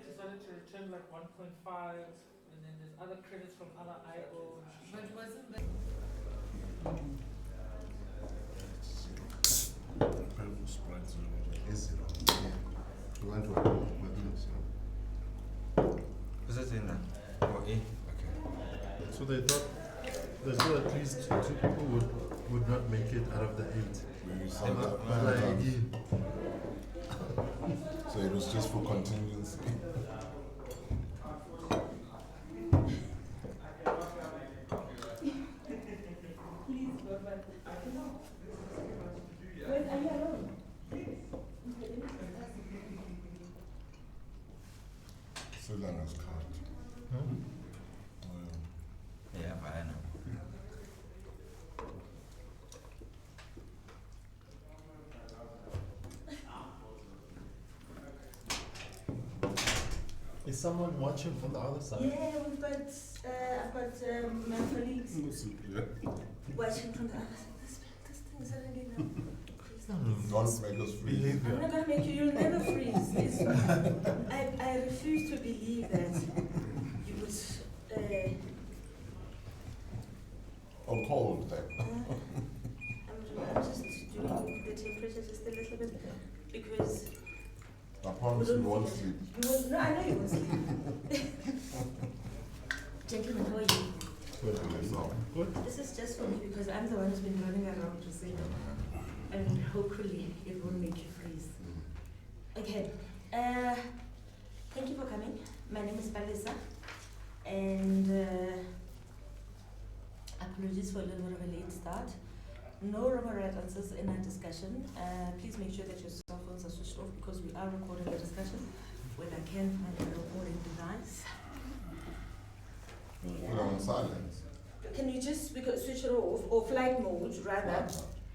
decided to return like 1.5, and then there's other credits from other IO. But wasn't that Purple Sprite Zero. Is zero. Yeah. You want to what else? Who's that in that? Oh, A. Okay. So they thought at least two people would not make it out of the 8. When you said that, But like again, so it was just for contingency. Sulana's card. Oh, yeah. Yeah, but I know. is someone watching from the other side? Yeah, we've got, I've got my colleagues Yeah. watching from the other side. This thing is already now. Don't make us freeze. Behavior. I'm not gonna make you, you'll never freeze. I refuse to believe that you would, Or cold then. I'm just doing the temperature just a little bit because I promise you won't sleep. you will, no, I know you will sleep. Gentlemen, how are you? Good for yourself. Good. This is just for me because I'm the one who's been running around to say that. And hopefully it won't make you freeze. Okay. Thank you for coming. My name is Palisa. And apologies for a little bit of a late start. No wrong or right answers in our discussion. Please make sure that your cell phones are switched off because we are recording the discussion. When I can find a recording device. Put it on silence. Can you just switch it off or flight mode rather?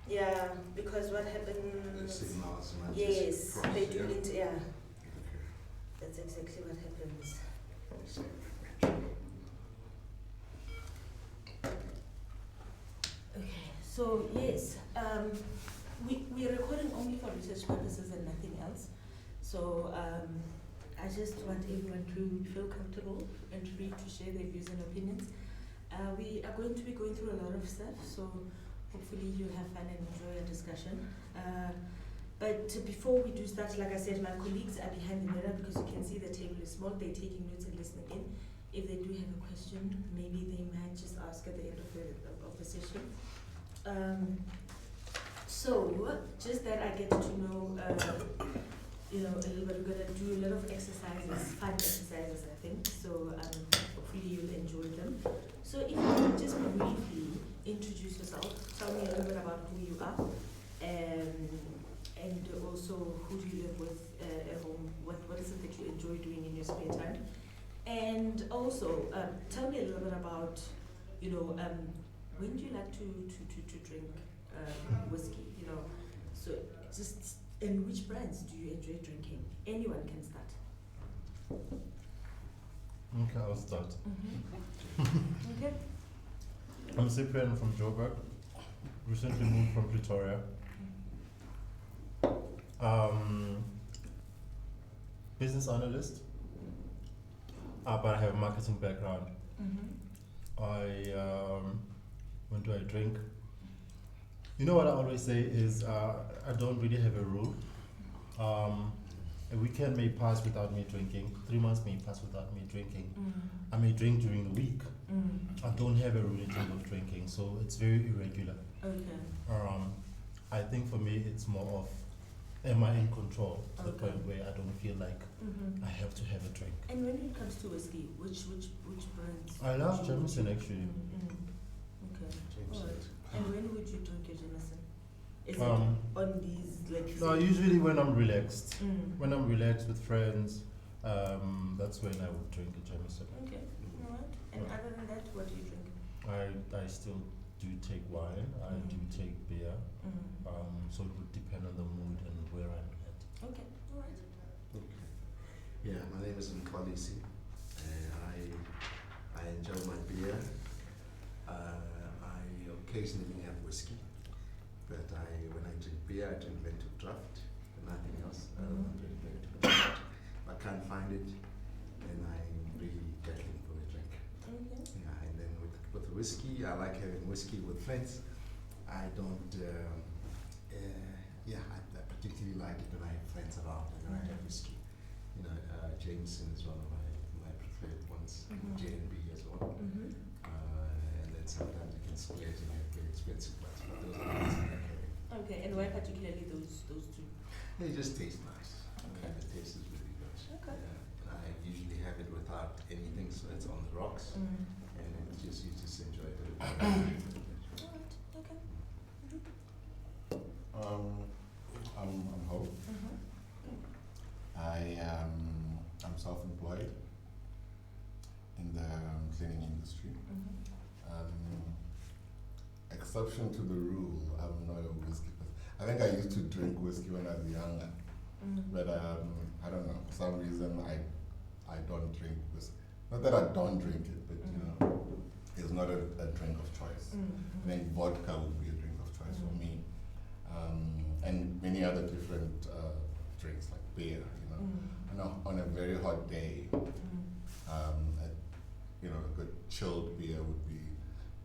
Yeah, because what The happens? signals might Yes, just cross, they do yeah? it. Yeah, Okay. that's exactly what happens. Okay, so yes, we're recording only for research purposes and nothing else. So I just want everyone to feel comfortable and free to share their views and opinions. We are going to be going through a lot of stuff, so hopefully you'll have fun and enjoy our discussion. But before we do start, like I said, my colleagues are behind the mirror because you can see the table is small. They're taking notes and listening in. If they do have a question, maybe they might just ask at the end of the session. So, just that I get to know, a little bit. We're gonna do a lot of exercises, fun exercises, I think. So, hopefully you'll enjoy them. So, if you could just briefly introduce yourself, tell me a little bit about who you are, and also who do you live with at home? What is it that you enjoy doing in your spare time? And also, tell me a little bit about, when do you like to drink whiskey? So just and which brands do you enjoy drinking? Anyone can start. Okay, I'll start. Okay. I'm Cyprian from Joburg. Recently moved from Pretoria. Business analyst, but I have a marketing background. When do I drink? You know what I always say is I don't really have a rule. A weekend may pass without me drinking. 3 months may pass without me drinking. I may drink during the week. I don't have a rule in terms of drinking, so it's very irregular. Okay. I think for me it's more of, am I in control to the Okay. point where I don't feel like I have to have a drink. And when it comes to whiskey, which brands? I love would you- Jameson actually. Okay. Jameson. Alright. And when would you drink your Jameson? Is Um, it on these like? No, usually when I'm relaxed. Mm. When I'm relaxed with friends, that's when I would drink a Jameson. Okay. Alright. And other than that, what do you drink? I still do take wine. I do take beer. So it would depend on the mood and where I'm at. Okay. Alright. Okay. Yeah, my name is Mkolisi. I enjoy my beer. I occasionally have whiskey, but when I drink beer, I drink Vento Draft, nothing else. I don't drink Vento Draft. If I can't find it, then I'm really battling for a drink. Okay. Yeah, and then with whiskey, I like having whiskey with friends. I don't, I particularly like it when I have friends around and I have whiskey. You know, Jameson is one of my preferred ones, J&B as well. And then sometimes you can splurge and have very expensive ones, but those are the ones I like having. Okay, and why particularly those two? They just taste nice. Okay. The taste is really good. Okay. And I usually have it without anything, so it's on the rocks, and it just you just enjoy it. Alright, okay. I'm Hope. I'm self-employed in the cleaning industry. Exception to the rule, I'm not a whiskey person. I think I used to drink whiskey when I was younger, but I don't know, for some reason I don't drink whiskey. Not that I don't drink it, but you know, it's not a drink of choice. I think vodka would be a drink of choice for me, and many other different drinks like beer. You know, on a very hot day, you know, a good chilled beer would be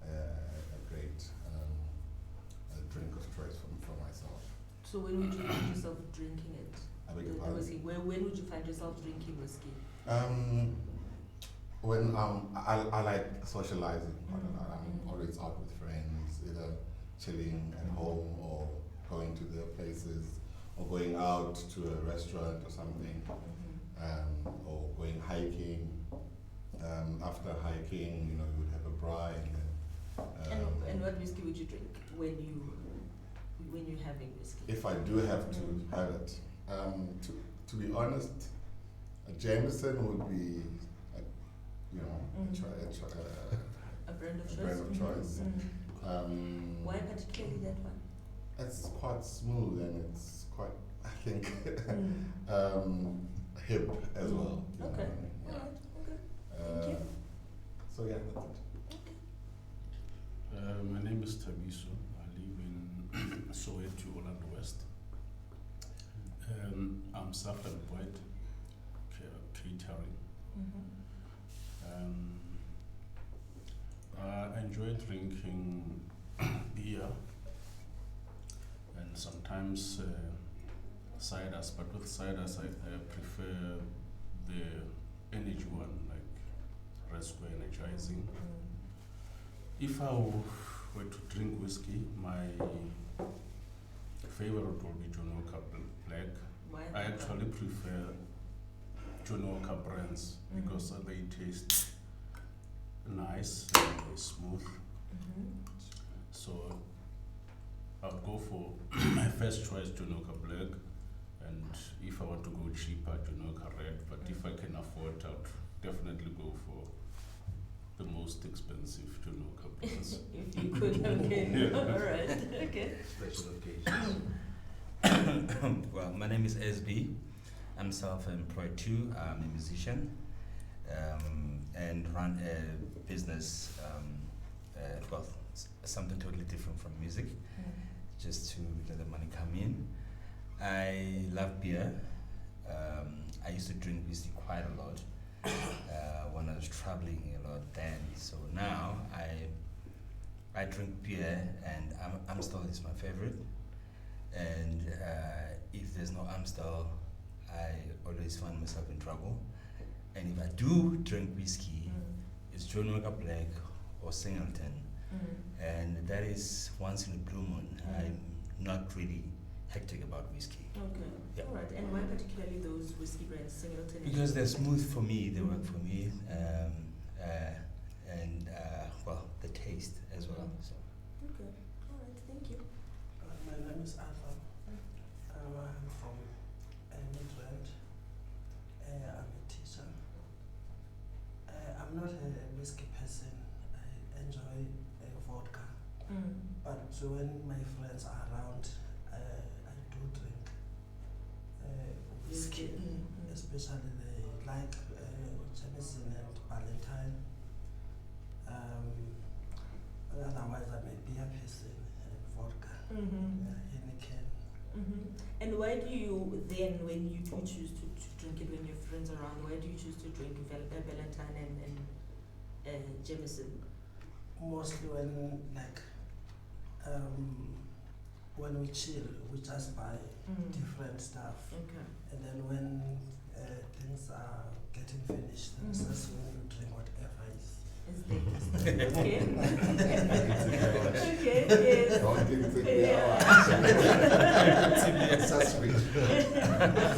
a great drink of choice for myself. So when would you find yourself drinking it? I beg The your pardon? whiskey. When would you find yourself drinking whiskey? When I like socializing quite a lot. I'm always out with friends, either chilling at home or going to their places, or going out to a restaurant or something, or going hiking. After hiking, you know, you would have a braai and then. And what whiskey would you drink when you're having whiskey? If I do have to have it, to be honest, a Jameson would be, you know, A brand of choice. a brand of choice. Why particularly that one? It's quite smooth and it's quite, I think, hip as well. you know Okay. what I mean? Yeah. Alright. Okay. Thank you. So yeah, that's it. My name is Tabiso. I live in Soweto, Orlando West. I'm self-employed, catering. I enjoy drinking beer and sometimes ciders, but with ciders I prefer the energy one, like Red Square Energizing. If I were to drink whiskey, my favorite would be John Walker Black. Why? I actually prefer John Walker brands because they taste nice and smooth. So I'll go for my first choice, John Walker Black, and if I want to go cheaper, John Walker Red. But if I can afford, I'll definitely go for the most expensive John Walker brands. If you could, okay. Alright, okay. Special occasions. Well, my name is SB. I'm self-employed too. I'm a musician and run a business, something totally different from music, just to let the money come in. I love beer. I used to drink whiskey quite a lot when I was traveling a lot then. So now I drink beer, and Amstel is my favorite. And if there's no Amstel, I always find myself in trouble. And if I do drink whiskey, it's John Walker Black or Singleton. And that is once in a blue moon. I'm not really hectic about whiskey. Okay. Yeah. Alright. And why particularly those whiskey brands, Singleton? Because they're smooth for me, they work for me, and well, the taste as well. So. Okay. Alright. Thank you. My name is Arthur. I'm from Midrand. I'm a teacher. I'm not a whiskey person. I enjoy vodka. But when my friends are around, I do drink whiskey, especially the like Jameson and Valentine. Otherwise, I'm a beer person, vodka, Heineken, And why do you then, when you do choose to drink it when your friends are around, why do you choose to drink Valentine and Jameson? Mostly when when we chill, we just buy different stuff. Okay. And then when things are getting finished, then that's when we drink whatever is. Okay. Okay, yes. Don't give it to Yeah. Saswich.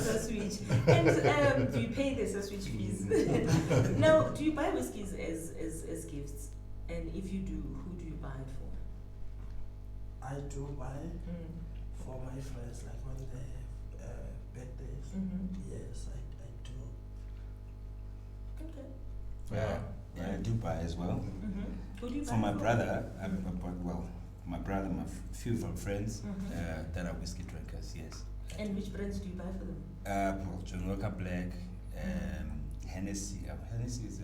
Saswich. And do you pay the Saswich fees? Now, do you buy whiskies as gifts? And if you do, who do you buy it for? I do buy for my friends, like when they have birthdays. Yes, I do. Okay. Yeah, I do buy as well. Who do you buy For my brother, I bought, well, my brother, my few from friends that are whiskey drinkers, yes. And which brands do you buy for them? Well, John Walker Black, Hennessy. Hennessy is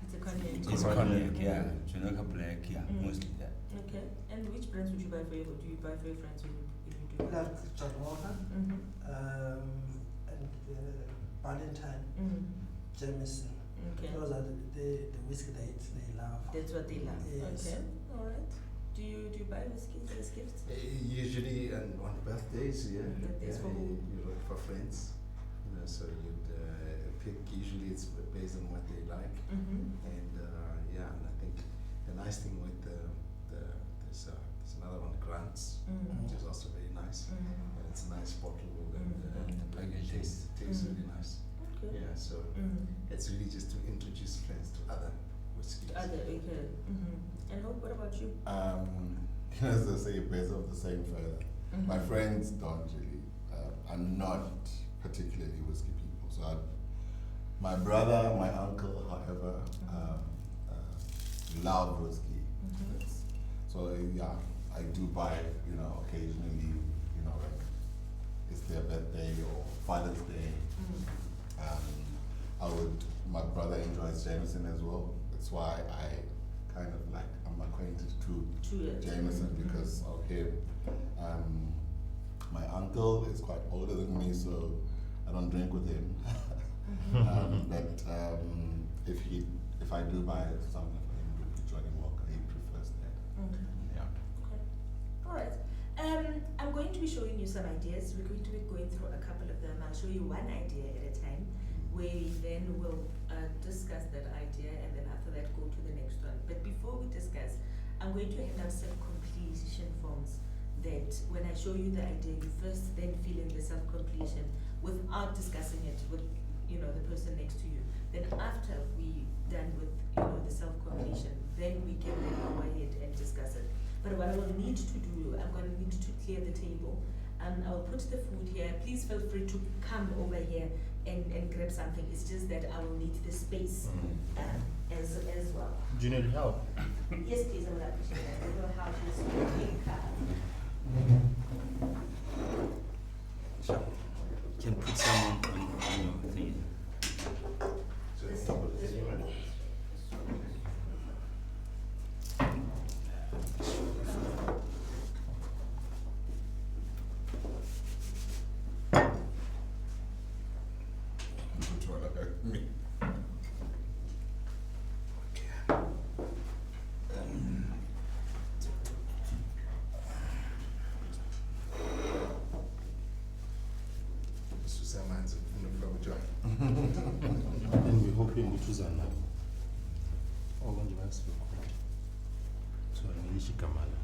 It's a cognac. it's cognac, yeah. John Walker Black, yeah, mostly that. Okay. And which brands would you buy for your, do you buy for your friends when you do? Like John Walker, and Valentine, Jameson. Okay. Those are the whiskey they love. That's what they love. Yes. Okay. All right. Do you buy whiskies as gifts? Usually on birthdays, yeah. Birthdays for who? You know, for friends. You know, so you'd pick. Usually it's based on what they like, and yeah. And I think the nice thing with there's another one, Grants, which is also very nice. And it's a nice bottle, and The package tastes really nice. Okay. Yeah, so it's really just to introduce friends to other whiskeys. Okay. And what about you? As they say, birds of the same feather. My friends don't really, are not particularly whiskey people. So my brother, my uncle, however, love whiskey. So yeah, I do buy, occasionally, like it's their birthday or Father's Day. My brother enjoys Jameson as well. That's why I'm acquainted to Jameson because of him. My uncle is quite older than me, so I don't drink with him. But if I do buy something for him, it would be Johnny Walker. He prefers that. Yeah. Okay. All right. I'm going to be showing you some ideas. We're going to be going through a couple of them. I'll show you one idea at a time, where we then will discuss that idea, and then after that go to the next one. But before we discuss, I'm going to hand out some completion forms that when I show you the idea, you first then fill in the self-completion without discussing it with the person next to you. Then after we done with the self-completion, then we can then go ahead and discuss it. But what I will need to do, I'm going to need to clear the table. I'll put the food here. Please feel free to come over here and grab something. It's just that I will need the space as well. Do you need help? Yes, please, I would appreciate that. I will help this big card. Sure. You can put someone on your thing. This one. Which one hurt me? Susaman's from John. And we're hoping we choose another. Oh, when you ask for so I need Kamala.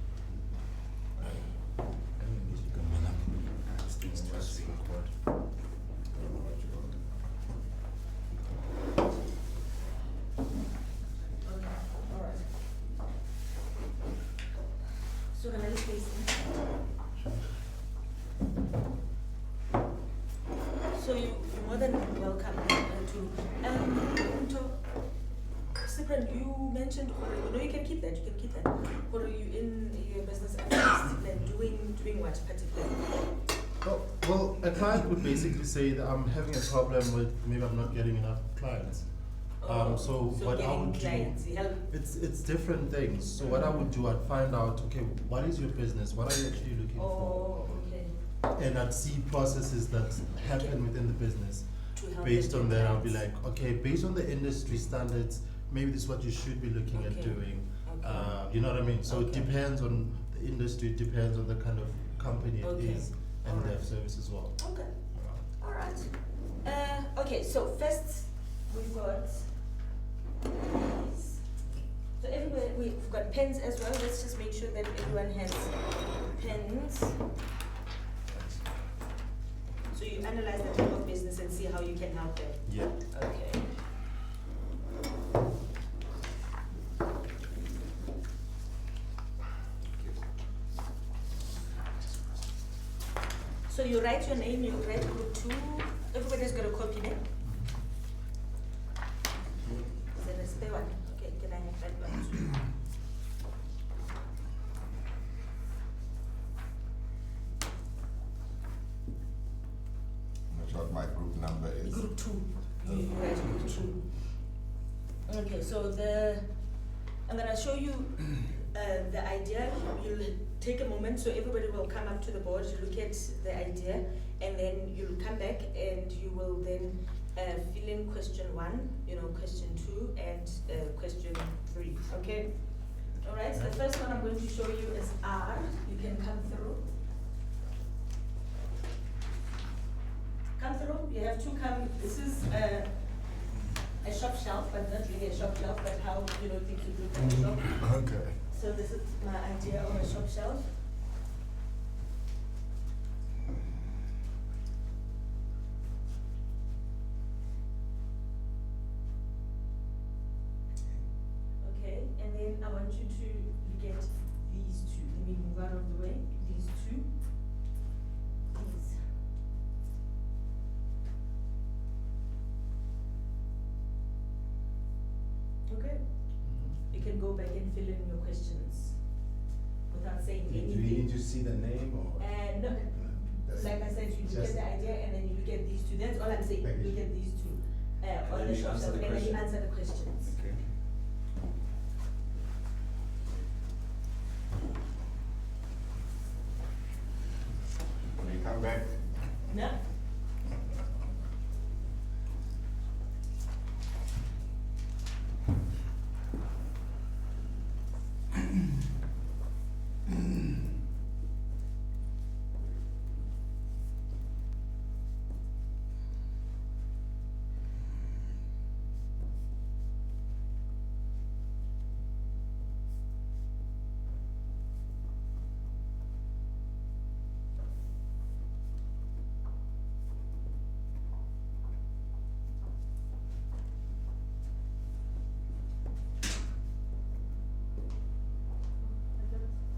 So can I just face So you're more than welcome to Cyprian, you mentioned, you can keep that, Or are you in your business analyst, like doing what particularly? Well, a client would basically say that I'm having a problem with maybe I'm not getting enough clients. So what I would clients, do, help. it's different things. So what I would do, I'd find out, okay, what is your business? What are you actually looking for? Okay. and I'd see processes that happen within the business. To help Based them on do that, I'll be plans. like, okay, based on the industry standards, maybe this is what you should be looking at Okay. doing. Okay. You know what I mean? So it Okay. depends on the industry, it depends on the kind of company it Okay. is, and Alright. their service as well. Okay. All right. Okay, so first we've got these. So everywhere we've got pens as well. Let's just make sure that everyone has pens. So you analyze the type of business and see how you can help them. Yeah. Okay. So you write your name, you write group 2. Everybody's got a copy there? Is there a spare one? Okay, can I have that one too? I'm not sure what my group number is. Group 2. You write group 2. Okay, so I'm gonna show you the idea. You'll take a moment, so everybody will come up to the board, you look at the idea, and then you'll come back and you will then fill in question 1, question 2, and question 3, okay? All right, so the first one I'm going to show you is R. You can come through. Come through, you have to come. This is a shop shelf, but not really a shop shelf, but how things you do in a shop. Okay. So this is my idea of a shop shelf. Okay, and then I want you to look at these two. Let me move out of the way. These two. These. Okay. You can go back and fill in your questions without saying Do anything. you need to see the name or? No, That's- like I said, you look at just- the idea and then you look at these two. That's all I'm saying. Thank you. Look at these two. And On then the you shop answer shelf, the and then you question. answer the questions. Okay. When you come back, No? Okay.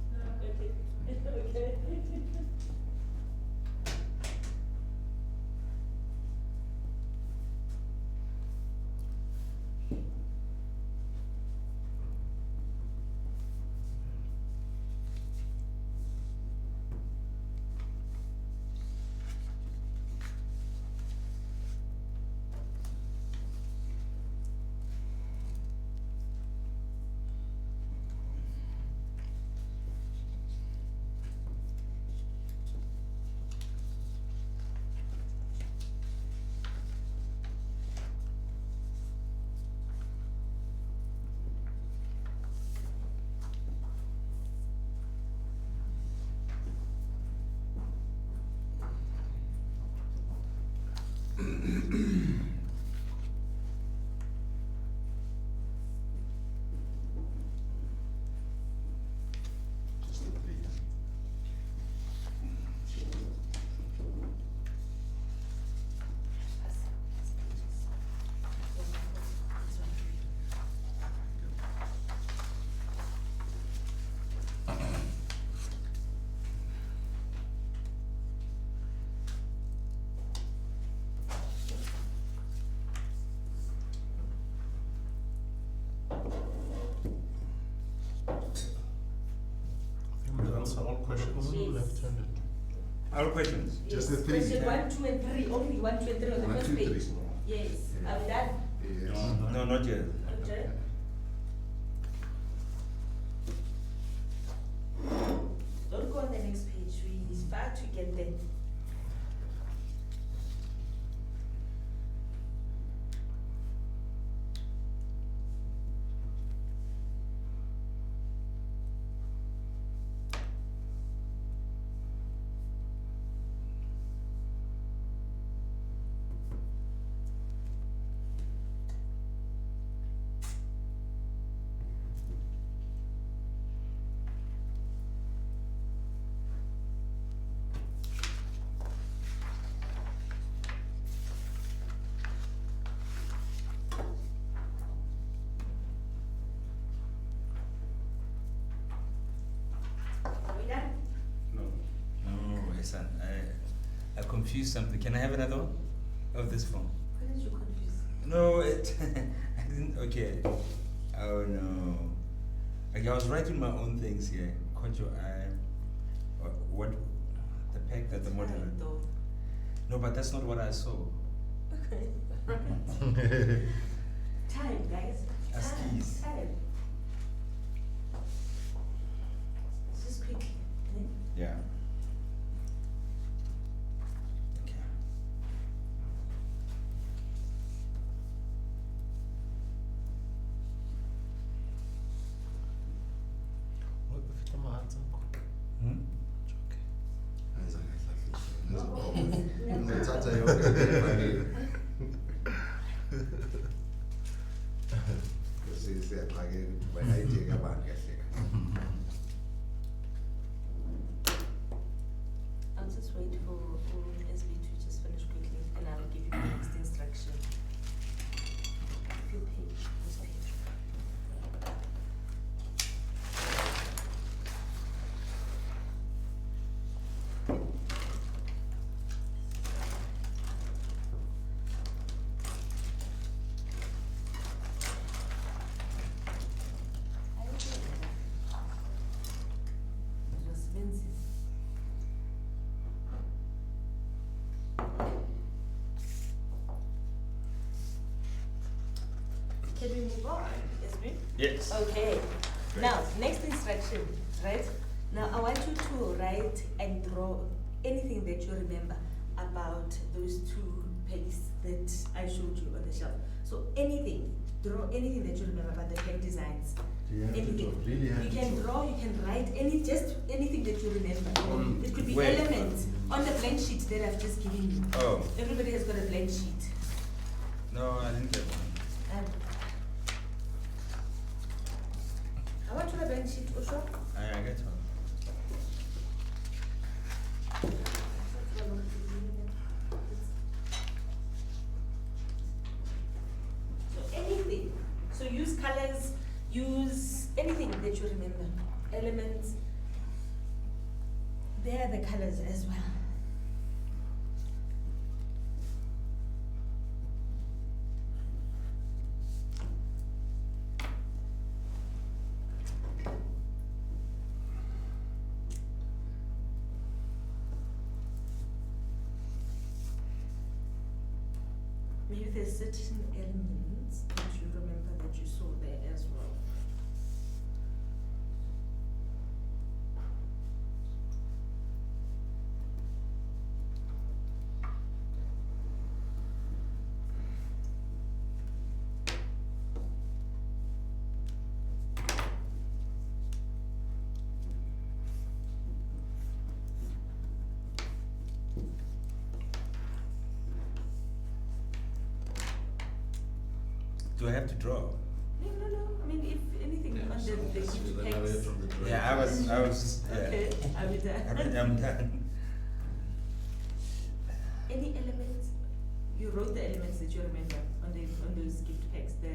Just the three. You answer all questions. Who Yes. left-handed? All questions. Just the Yes, three, Question yeah. 1, 2, and 3. Only 1, 2, and 3 on the One, first two, page. three. Yes. Yeah. Are we done? Yes. No, not yet. Okay. Don't go on the next page. We start to get there. confused something. Can I have another one of this phone? Why did you confuse? No, it. I didn't. Okay. Oh no. Okay, I was writing my own things here. Caught your eye. What? The pack that the model. Fine, though. No, but that's not what I saw. Okay. Time, guys. Askies. Time. Just quickly. Okay? Yeah. Okay. What if it's my hands up? Hmm? Ngizothatha yonke le mali. Siyaxakeka ukuthi bayayithenga abantu kahle. I'll just wait for SB to just finish quickly and I'll give you the next instruction. Your page, this page. Can we move on, SB? Yes. Okay. Now, next instruction, right? Now, I want you to write and draw anything that you remember about those two pegs that I showed you on the shelf. So anything, draw anything that you remember about the peg designs. Do you have to Anything. draw? Really have You to can draw? draw, you can write just anything that you remember. It could be Where? elements on the blank sheet that I've just given you. Oh Everybody has got a blank sheet. no, I didn't get one. And I want you a blank sheet, Osho. I get one. So anything. So use colors, use anything that you remember. Elements. They are the colors as well. Maybe there's certain elements that you remember that you saw there as well. Do I have to draw? No. I mean, if anything on the gift packs. Yeah, I was yeah. Okay, are we done? I'm done. Any elements? You wrote the elements that you remember on those gift packs. The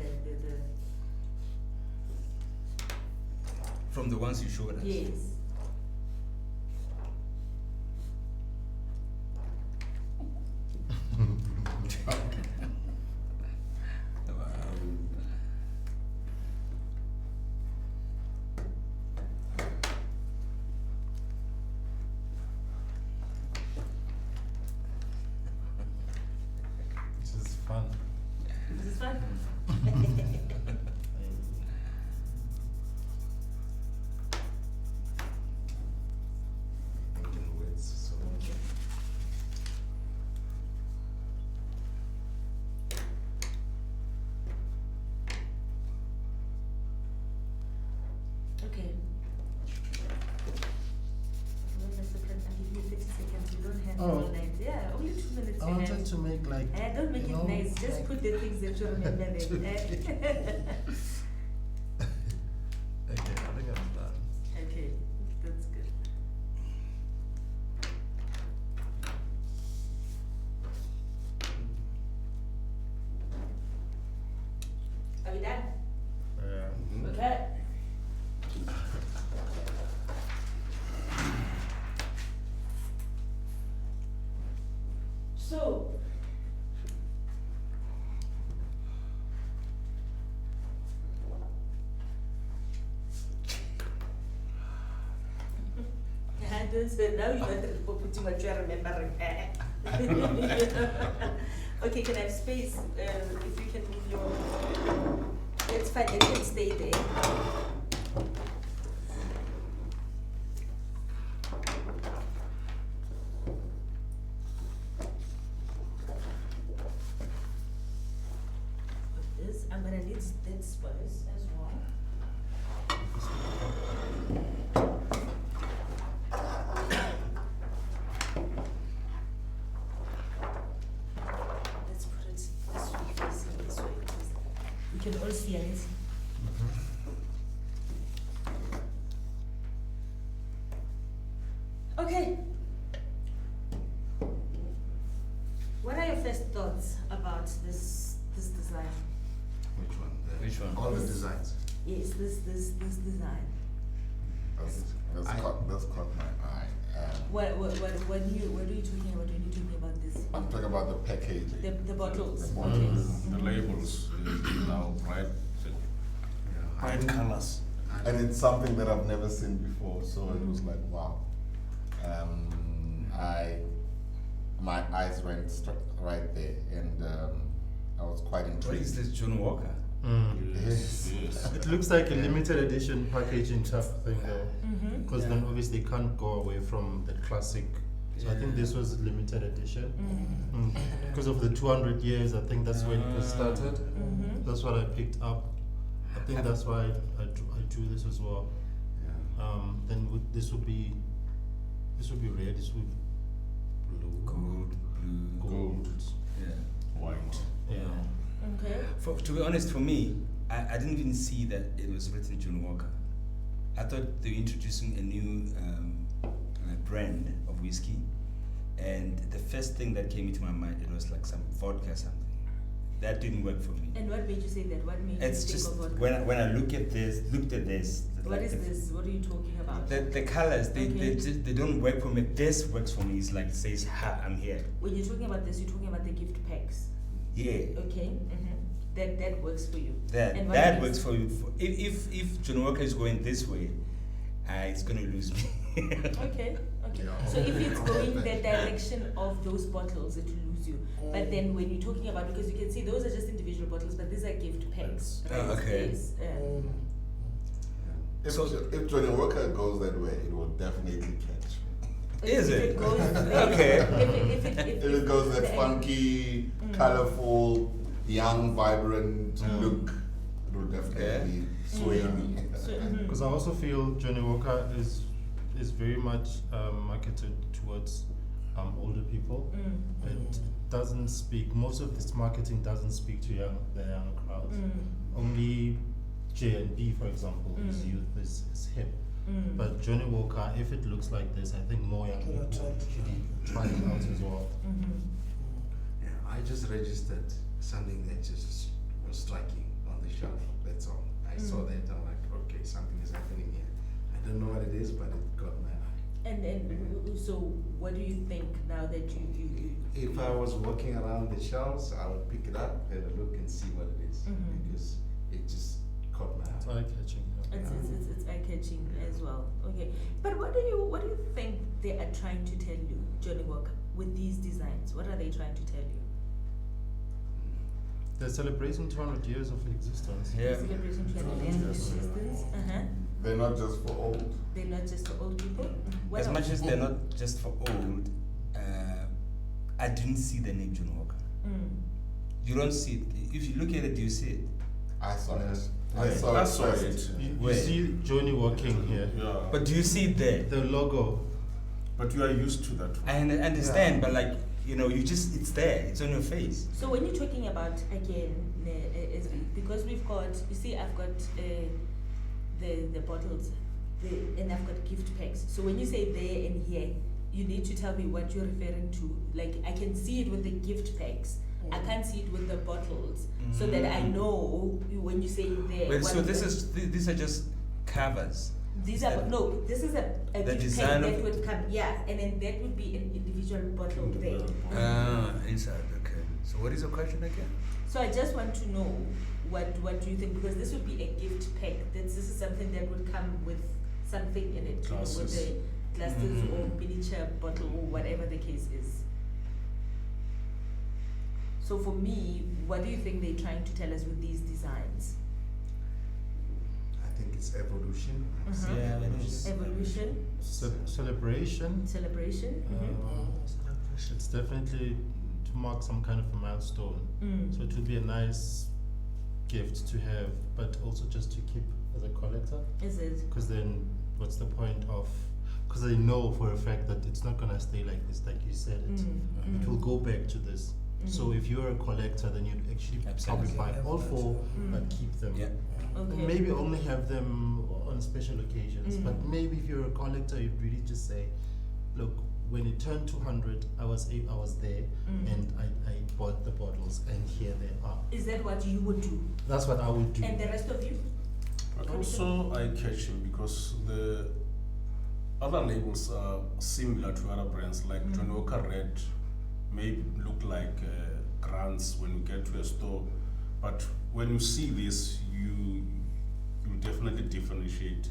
From the ones you showed us. yes. This is fun. This is fun. Thinking words, so Okay. Wait a second, I'll give you 30 seconds. You don't have Oh. all night. Yeah, only 2 minutes. I you wanted have. to make like. Don't make you it know, nice. Just like- put the things that you remember there. Okay, I think I'm done. Okay, that's good. Are we done? Yeah. Okay. So, now you are putting what you are remembering. Okay, can I have space? If you can move your. It's fine, it can stay there. With this, I'm gonna need that space as well. Let's put it this way, facing this way, because we can all see it. Okay. What are your first thoughts about this design? Which one? Which one? All the designs. Yes, this design. That's caught my eye. What are you talking about when you're talking about this? I'm talking about the packaging. The bottles. The Okay. bottles. The labels now bright colors. And it's something that I've never seen before, so it was like, wow. My eyes went right there, and I was quite What intrigued. is this, John Walker? Yes. Yes. It looks like a limited edition packaging type thing though, Mm-hmm. because then obviously you can't go away from the classic. So I think this was limited edition. Because of the 200 years, I think that's when it was started. Mm-hmm. That's what I picked up. I think that's why I drew this as well. Yeah. Then this would be red. This would be blue. Gold, blue, Gold. yeah. White. Yeah. Okay. To be honest, for me, I didn't even see that it was written John Walker. I thought they were introducing a new brand of whiskey, and the first thing that came into my mind, it was like some vodka or something. That didn't work for me. And what made you say that? What made It's you think just of vodka? when I looked at this, What like is the, this? What are you talking about? The colors, they Okay. they don't work for me. This works for me. It's like says, "Ha, I'm here." When you're talking about this, you're talking about the gift packs. Yeah. Okay. That works for you. That And what that makes- works for you. If John Walker is going this way, it's gonna lose me. Okay. Yeah. So if it's going the direction of those bottles, it will lose you. But then when you're talking about, because you can see those are just individual bottles, but these are gift packs. Oh, right? okay. Yes, If, So- if Johnny Walker goes that way, it will definitely catch me. Is if it? goes Okay. If If it goes that the- funky, Mm. colorful, young, vibrant Mm. look, it will definitely sway me. So, Because I also feel Johnny Walker is very much marketed towards older people. It doesn't speak. Most of this marketing doesn't speak to the young crowds. Only J&B, for example, is youth, is hip. But Johnny Walker, if it looks like this, I think more young people should try it out as well. Yeah, I just registered something that just was striking on the shelf. That's all. I saw that. I'm like, okay, something is happening here. I don't know what it is, but it got my eye. and so what do you think now that you If I was walking around the shelves, I would pick it up, have a look, and see what it is, because it just caught my It's eye. eye-catching. Yeah. it's eye catching as well. Okay. But what do you think they are trying to tell you, Johnny Walker, with these designs? What are they trying to tell you? They're celebrating 200 years of existence. Yeah. Celebrating 200 years of existence. They're not just for old. They're not just for old people. What As else? much as they're not just for old, I didn't see the name John Walker. You don't see it. If you look at it, do you see it? I saw it. Yeah. I saw I it saw first. it. You Where? see Johnny walking here. Yeah. But do you see it there? The logo. But you are used to that. I understand, Yeah. but like, it's there. It's on your face. So when you're talking about again, because we've got, you see, I've got the bottles, and I've got gift packs. So when you say there and here, you need to tell me what you're referring to. Like I can see it with the gift packs. I can't see it with the bottles, so that I know when you say there. Well, what so is these are just covers. These are, no, this is a The gift design pack of that would come, yeah, and then that would be an individual bottle there. Inside, okay. So what is your question again? So I just want to know what do you think, because this would be a gift pack, this is something that would come with something in it, you know, with Glasses. the glasses Mhm. or miniature bottle or whatever the case is. So for me, what do you think they're trying to tell us with these designs? I think it's evolution. I see Mhm. Yeah, it is. Evolution, Celebration. celebration, It's definitely to mark some kind of a milestone. So it would be a nice gift to have, but also just to keep as a collector. Is it? Because then, what's the point of? Because I know for a fact that it's not gonna stay like this, like you said. It will go back to this. So if you're a collector, then you'd actually Absolutely. probably buy all four, but keep them. Yeah. Okay. Maybe only have them on special occasions. Mm. But maybe if you're a collector, you'd really just say, look, when it turned 200, I was there, and I bought the bottles, and here they are. Is that what you would do? That's what I would do. And the rest of you? But also eye-catching because the other labels are similar to other brands, like Johnny Walker Red may look like grants when you get to a store, but when you see this, you definitely differentiate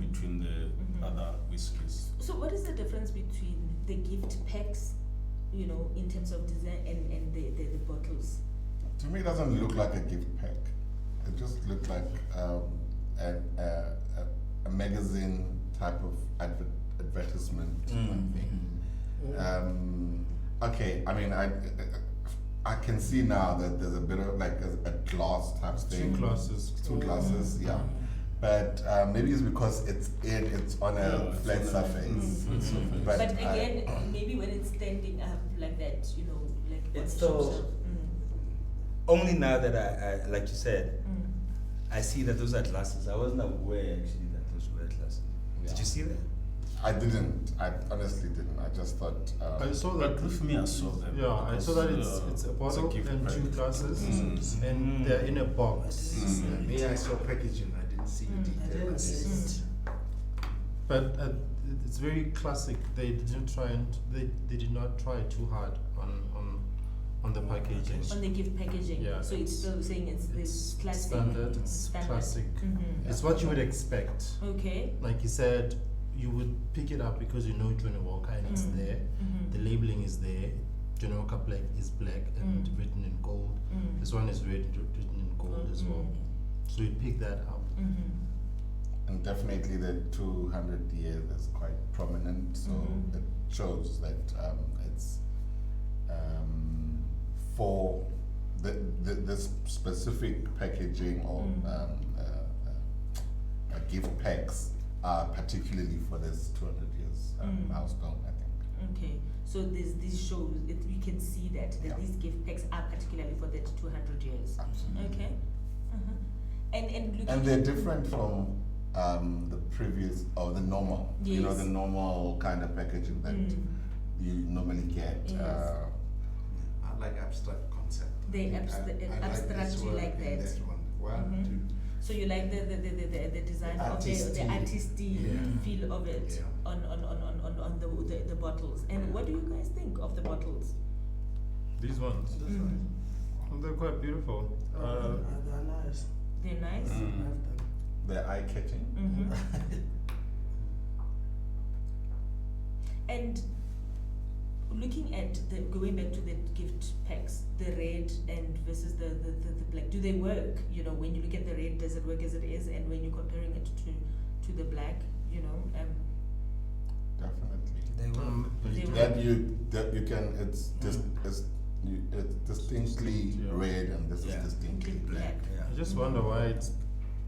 between the other whiskies. So what is the difference between the gift packs, you know, in terms of design and the bottles? To me, it doesn't look like a gift pack. It just looks like a magazine type of advertisement thing. Okay, I mean, I can see now that there's a bit of like a glass type thing. Two glasses. Two glasses, yeah. But maybe it's because it's on a flat surface. But But again, maybe when it's standing up like that, you know, like on It's the so- shelf. Only now that I like you said, I see that those are glasses. I wasn't aware actually that those were glasses. Did you see that? I didn't. I honestly didn't. I just thought. I saw But that. with me, I saw them. Yeah, I saw that because, it's a it's bottle gift and pack. two glasses, Mm. and they're in a box. Me, I saw packaging. I didn't see the I detail. didn't see it. But it's very classic. They didn't try and they did not try too hard on the packaging. On the gift packaging. Yeah, So it's still saying it's classic. standard. It's Standard. classic. Mhm. It's what you would expect. Okay. Like you said, you would pick it up because you know Johnny Walker and it's Mm. there. The labeling is there. Johnny Walker Black is black and written in gold. This one is written in gold as well. So you pick that up. And definitely the 200 years is quite prominent, so it shows that it's for this specific packaging or gift packs are particularly for this 200 years milestone, I think. Okay. So this shows that we can see that Yeah. these gift packs are particularly for that 200 years. Absolutely. Okay. And looking And they're different from the previous or the normal, you know, Yes. the normal kind of packaging that you normally get. Yes. I like abstract concept. They I like this abstract you word like in that. one. One, Mhm. two. So you like the design of the Artisty. artisty Yeah. feel of it Yeah. on the bottles. And what do you guys think of the bottles? These ones, they're quite beautiful. They're nice. They're nice. I have them. They're eye-catching. And looking at going back to the gift packs, the red and versus the black, do they work? You know, when you look at the red, does it work as it is? And when you're comparing it to the black, you know, Definitely. They were. They That you can it's distinctly Yeah. red and this Yeah. is distinctly black. Yeah. I just wonder why it's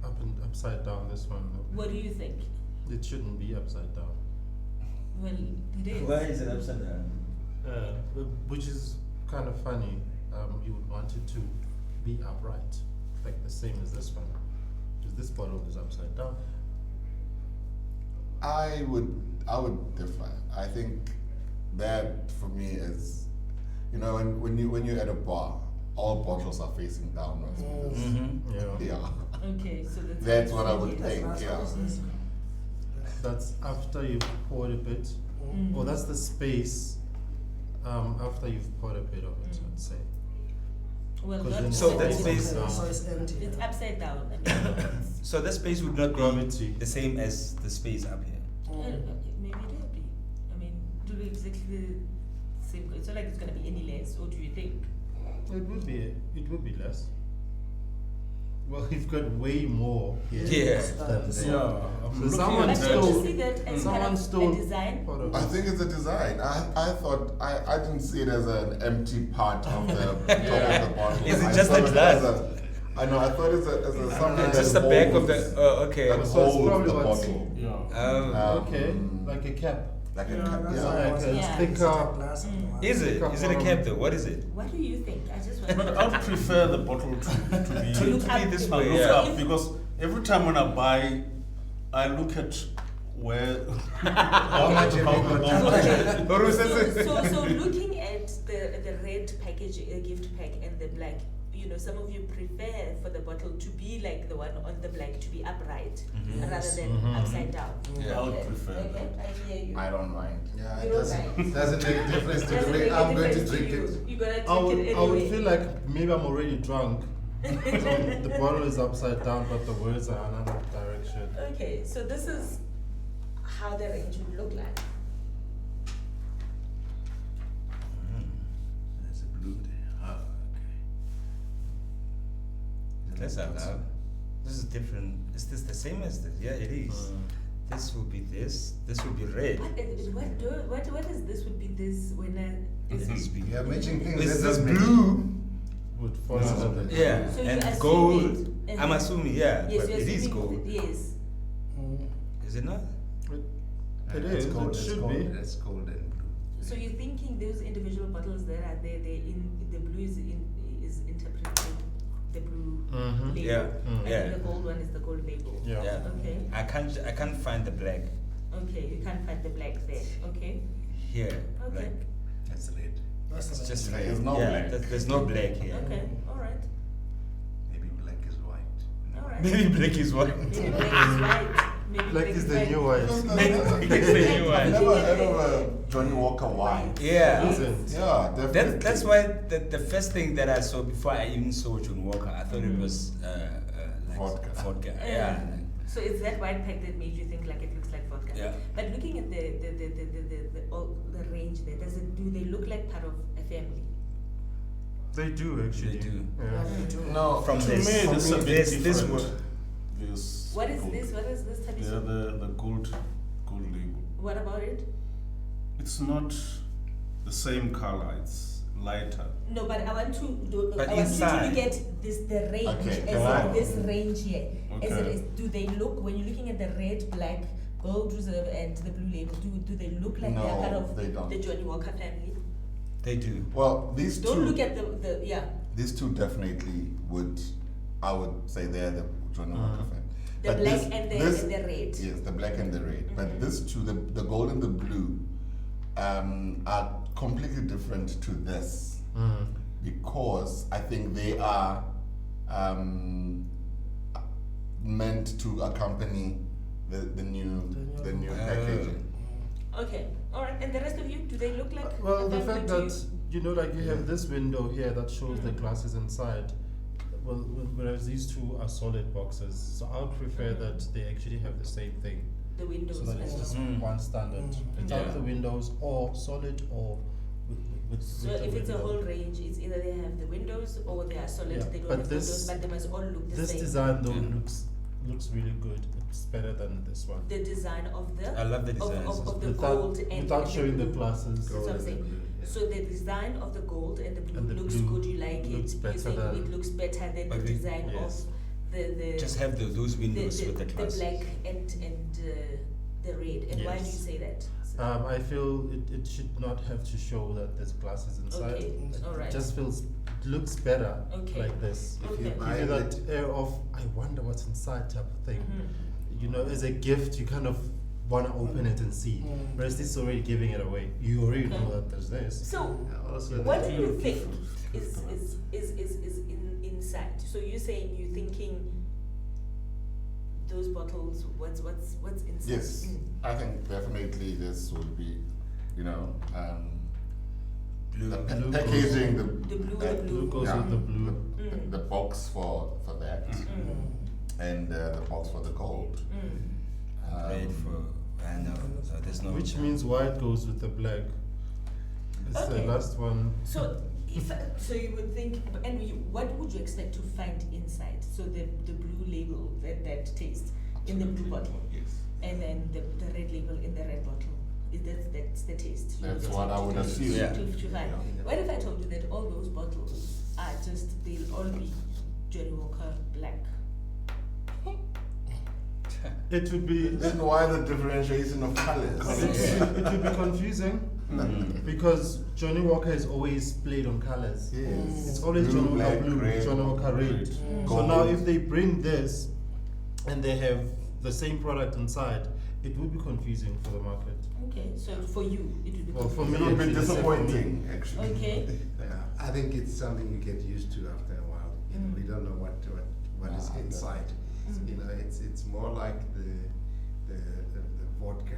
up and upside down. This one, what do you think? it shouldn't be upside down. Well, it is. Why is it upside down? Which is kind of funny. You would want it to be upright, like the same as this one, because this bottle is upside down. I would differ. I think that for me is, you know, when you're at a bar, all bottles are facing downwards. Mm-hmm. Yeah. Yeah. Okay, so That's what I would yes. think, That's yeah. what it is. that's after you've poured a bit, or that's the space after you've poured a bit of it, I'd say. Well, 'Cause not then So all that the way. space- So it's empty. It's upside down. I mean, So the space would not be Gravity. the same as the space up here. maybe it will be. I mean, do we exactly the same? It's not like it's gonna be any less, or do you think? It would be less. Well, you've got way more here Yeah. than there. Yeah, I'm So looking someone at But that. don't you stole- see that as kind someone of stole a design? part of I it. think it's a design. I thought I didn't see it as an empty part of the top of the bottle. Is it I just saw a it glass? as I know. I thought it's a something It's that Just the back of holds- the. Oh, okay. that So it's holds probably the what's- bottle. Yeah. Okay, like a cap. Like a Yeah, cap. that's Yeah. what I was Like a Yeah. thinking. thicker. It's a glass and one. Is it? Is it a cap though? What is it? What do you think? I just want But I would prefer the bottle to be To look be up. this I way, look yeah. up because every time when I buy, I look at where How much have you got? Or is it- so looking at the red package, gift pack, and the black, you know, some of you prefer for the bottle to be like the one on the black, to be upright Mhm. rather than Mhm. upside down. I would prefer Okay, that. I hear you. I don't mind. Yeah, You it don't doesn't, mind. doesn't make a difference to Doesn't the way make a I'm going to difference drink you. it. You're gonna I would, drink it I would anyway. feel like maybe I'm already drunk. So the bottle is upside down, but the words are another direction. Okay, so this is how the range would look like. There's a blue there. Ah, okay. That's allowed. This is different. Is this the same as this? Yeah, it is. This will be this. This will be red. What is this would be this when This is be. We are matching things. This that is doesn't make- blue. Would fall This is under okay. the- Yeah, So you and assume gold. it, I'm assuming, yeah, yes, but you're it is assuming gold. Yes. Is it not? It It's is, gold, it it's should gold, be. It's gold and blue. So you're thinking those individual bottles that are there, they in the blue is interpreting the blue Mhm. label, Yeah, and yeah. then the gold one is the gold label. Yeah. Yeah. Okay. I can't find the black Okay, you can't find the black there. Okay. here. Okay. Like That's red. it's just There red. is no yeah, black. There's no black here. Okay. All right. Maybe black is white. All right. Maybe black is white. Maybe black is white. Maybe Black is the new white. Because It's the new I've one. never heard of a Johnny Walker wine. Yeah. Isn't? Yeah, definitely. That's why the first thing that I saw before I even saw John Walker, I thought it was like Vodka. Vodka. Yeah. Yeah. So it's that white pack that made you think like it looks like vodka. Yeah. But looking at the range there, do they look like part of a family? They do actually. They do. Yeah. No, From To this, me, from this is a bit this different. one. This What is gold. this? What is this type Yeah, of? the gold label. What about it? It's not the same color. It's lighter. No, but I want to do. But I want you inside. to look at this the range Okay, as right. in this range here. As it Okay. is, do they look when you're looking at the red, black, gold reserve, and the blue label? Do they look like they are No, part of they don't. the Johnny Walker family? They do. Well, these Don't two. look at the yeah. These two definitely would. I would say they're the Johnny Walker fan. The But black this- and this- the red. Yes, the black and the red. Mhm. But these two, the gold and the blue, are completely different to this Mm. because I think they are meant to accompany the new packaging. Okay, all right. And the rest of you, do they look like? Well, a the family fact to that you know, like you have this window here that shows the Mhm. glasses inside. Well, whereas these two are solid boxes, so I would prefer Mhm. that they actually have the same thing, the windows? so that it's and- just Mm. one standard. It's Yeah. either the windows or solid or with So the if it's a window. whole range, it's either they have the windows or they are solid. Yeah, They don't but have this- windows, but they must all look the This same. design though Yeah. looks really good. It's better than this one. The design of the I love the of, design. of the Without, gold and without and showing the blue. glasses. That's what I'm saying. So the design of the gold and the blue And the looks blue good. You like looks it. better You think than- it looks better than the But we- design yes. of the Just have those windows with the the glasses. black and the red. And why do you Yes. say that? I feel it should not have to show that there's glasses inside. Okay, all right. It just feels looks better Okay. like this. If Okay. you Give buy you that, that air of I wonder what's inside type of thing. Mhm. You know, as a gift you kind of wanna open it and see. Whereas this is already giving it away. You already know Okay. that there's this. So also what the- do you think is inside? So you're saying you're thinking those bottles, what's inside? Yes. Mm. I think definitely this would be, you know, Blue. the Blue packaging, The blue. Blue goes yeah, with the blue. the box for that, and the box for the gold. Red for. I know. So there's no. Which means white goes with the black. It's Okay. the last one. So so you would think, and what would you expect to find inside? So the blue label, that taste in the blue bottle, Yes. and then the red label in the red bottle. That's the taste. you That's would what I would expect assume. Yeah. to find. Yeah. What if I told you that all those bottles are they'll all be Johnny Walker Black? It would be Then why the differentiation of colors? it would be confusing because Johnny Walker is always played on colors. Yes. It's always Blue, Johnny Walker black, blue, red, Johnny Walker red. red, So gold. now if they bring this and they have the same product inside, it would be confusing for the market. Okay, so for you, it would be Well, for It me, would be actually, it's disappointing, actually. Okay. Yeah, I think it's something you get used to after a while. You know, we don't know what is Ah, inside. You know, it's more like the vodka.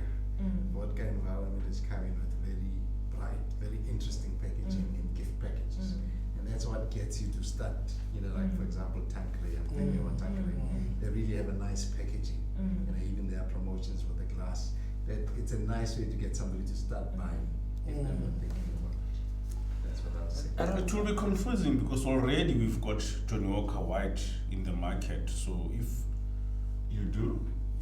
Vodka environment is coming with very bright, very interesting packaging and gift packages. And that's what gets you to start, you know, like for example Tanqueray, I'm thinking about Tanqueray. They really have a nice packaging. You know, even their promotions for the glass. That it's a nice way to get somebody to start buying if they're not thinking about it. That's what I was saying. And it will be confusing because already we've got Johnny Walker White in the market. So if You do?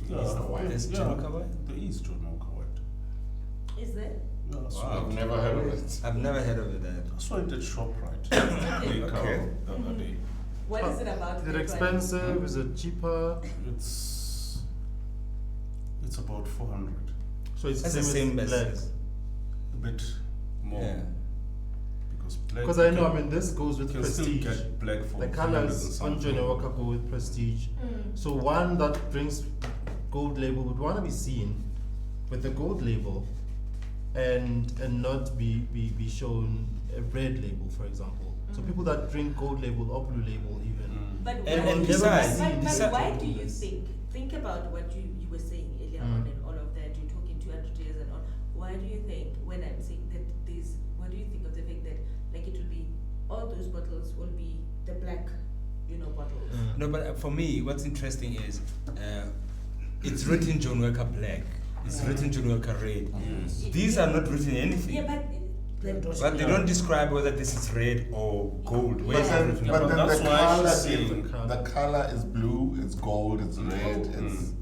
Yeah. It's the white. There's Johnny Walker White? there is Johnny Walker White. Is there? Yeah, so Wow. I've never heard of it. I've never heard of it. I saw it at ShopRite. Okay. Okay. The other day. What is it about? Is it that one? expensive? Is it cheaper? It's about 400. So it's That's the the same same as as. black. A bit more. Yeah. Because black. Because I know, you I mean, this goes with can still prestige. get black for The 400 and colors on something. Johnny Walker go with prestige. So one that drinks gold label would want to be seen with the gold label and not be shown a red label, for example. So people that drink gold label or blue label even. But And- why, and besides- but besides- why do you think about what you were saying earlier on and all of that, you're talking 200 years and all, why do you think, when I'm saying that what do you think of the fact that like it will be, all those bottles will be the black, bottles? No, but for me, what's interesting is it's written Johnny Walker Black. It's written Johnny Walker Red. These are not written anything. Yeah, but But they don't describe whether this is red or gold. Where But is it then, written? Yeah, but but then that's the why color she's is saying- the color is blue, it's gold, it's red, it's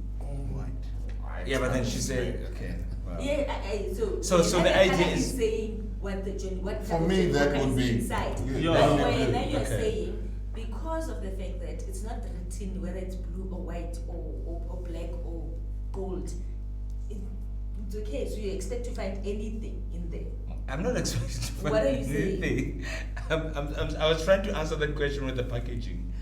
White. Yeah, but then she said, okay. Well. yeah, So the other idea color is- saying what the what For type of me, Johnny that Walker would is be- inside. yeah, But yeah. then you're Okay. saying because of the fact that it's not written whether it's blue or white or black or gold, it's okay. So you expect to find anything in there. I'm not expecting to find What are you saying? anything. I was trying to answer that question with the packaging.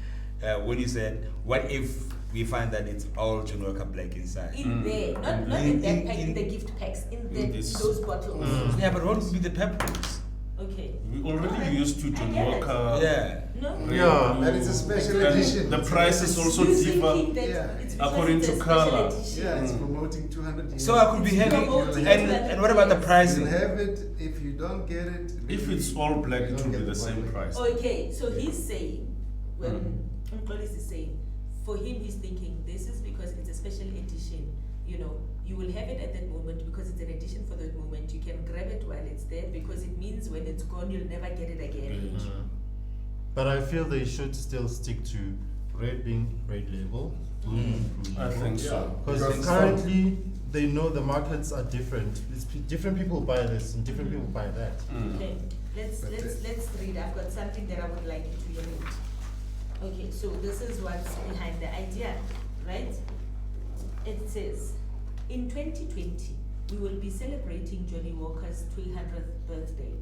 When you said, what if we find that it's all Johnny Walker Black inside? In there, not in In- that in- pack, in in- the gift packs, in this. those bottles. Yeah, but what would be the peppermints? Okay. We already used to Johnny I get it. Walker. Yeah. No. Red, Yeah. blue. And it's a special And edition. The prices also You differ. thinking that Yeah. it's because According it's to a special colour. edition. Yeah, it's promoting 200 years. So I could be It's having, promoting and what about the years. pricing? You'll have it if you don't get it. If it's all black, you it don't will get be the same bottle. price. Okay, so he's saying, when Mkolis is saying, for him he's thinking this is because it's a special edition. You will have it at that moment because it's an edition for that moment. You can grab it while it's there because it means when it's gone you'll never get it again. But I feel they should still stick to red being red label, blue being blue I label. think so. Because currently they know the markets are different. Different people buy this and different people buy that. Okay, let's read. I've got something that I would like you to read. Okay, so this is what's behind the idea, right? It says, in 2020, we will be celebrating Johnny Walker's 200th birthday.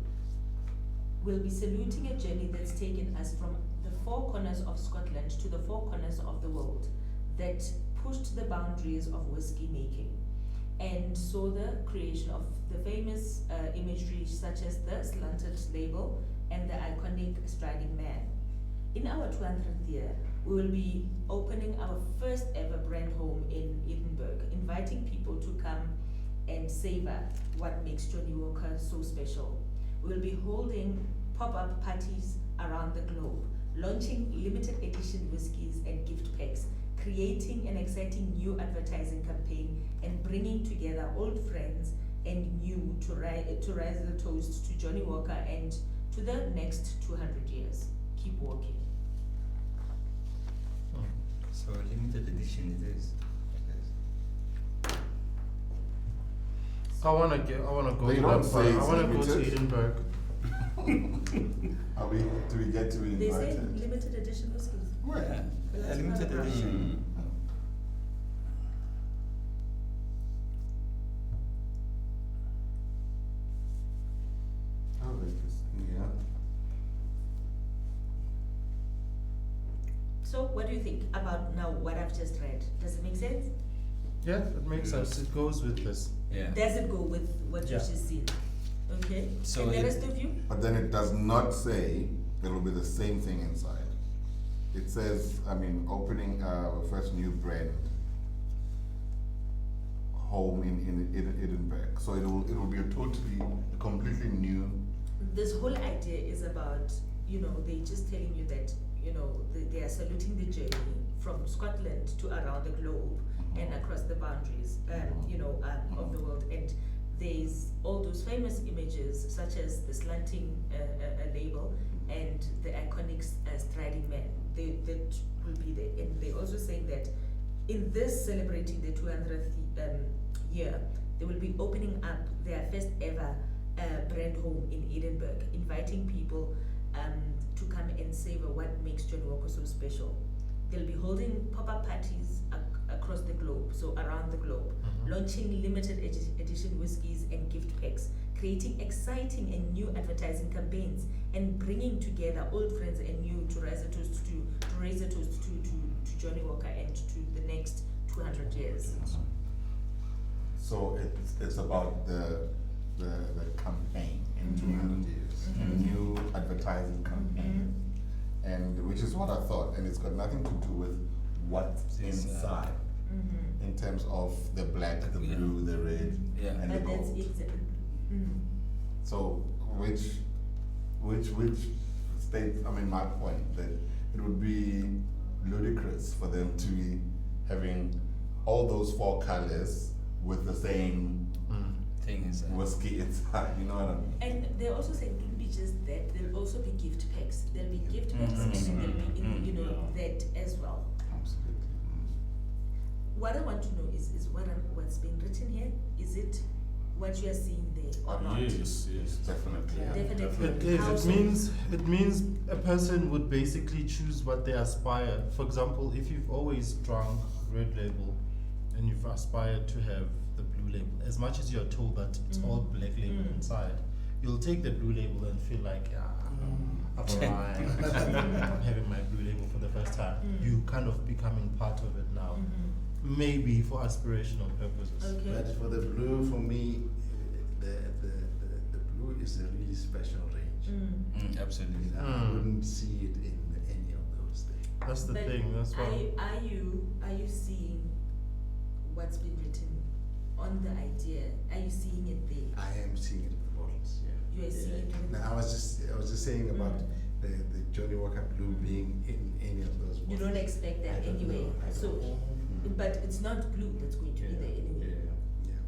We'll be saluting a journey that's taken us from the four corners of Scotland to the four corners of the world, that pushed the boundaries of whiskey making and saw the creation of the famous imagery such as the slanted label and the iconic striding man. In our 200th year, we will be opening our first ever brand home in Edinburgh, inviting people to come savor what makes Johnny Walker so special. We'll be holding pop-up parties around the globe, launching limited edition whiskies and gift packs, creating an exciting new advertising campaign, and bringing together old friends and new to rise the toast to Johnny Walker and to the next 200 years. Keep walking. So limited edition it is. I wanna go They to don't that say part. I it's wanna go to limited. Edinburgh. Do we get to be They say invited? limited edition whiskies. Where? Yeah, limited edition. Oh, interesting, yeah. So what do you think about now what I've just read? Does it make sense? Yeah, it makes sense. It goes with this. Yeah. Does it go with what Yeah. you've just seen? Okay. So and the it- rest of you? But then it does not say it will be the same thing inside. It says, opening our first new brand home in Edinburgh. So it will be a completely new. This whole idea is about, they're just telling you that, they are saluting the journey from Scotland to around the globe and across the boundaries, of the world. And there's all those famous images, such as the slanting label and the iconic striding man. That will be there. And they also saying that in this celebrating the 200th year, they will be opening up their first ever brand home in Edinburgh, inviting people to come and savor what makes Johnny Walker so special. They'll be holding pop-up parties across the globe, so around the globe, launching limited edition whiskies and gift packs, creating exciting and new advertising campaigns, and bringing together old friends and new to raise a toast to Johnny Walker and to the next 200 years. So it's about the campaign in 200 years, a new advertising campaign, and which is what I thought, and it's got nothing to do with what's It's, inside, in terms of the black, the blue, the red, Yeah. and the But that's gold. it. So which states, my point, that it would be ludicrous for them to be having all those four colors with the same Thing is. whiskey inside, you know what I mean? And they're also saying it will be just that, there'll also be gift packs. There'll be gift packs and then there'll be, that as well. Absolutely. What I want to know is what's been written here, is it what you are seeing there or not? Yes, Definitely, yeah. Definitely. It is. How It so? means a person would basically choose what they aspire. For example, if you've always drunk Red Label and you've aspired to have the Blue Label, as much as you're told that it's all Black Label inside, you'll take the Blue Label and feel like, I've arrived. I'm having my Blue Label for the first time. You kind of becoming part of it now. Maybe for aspirational purposes. Okay. But for the blue, for me, the blue is a really special range. Absolutely. I wouldn't see it in any of those things. That's the But thing. That's why. Are you seeing what's been written on the idea? Are you seeing it there? I am seeing it in the bottles. Yeah. You are seeing it with- No, I was just saying about the Johnny Walker Blue being in any of those bottles. You don't expect that I don't anyway. know, I don't So, know. but it's not blue that's going to be there anyway. Yeah.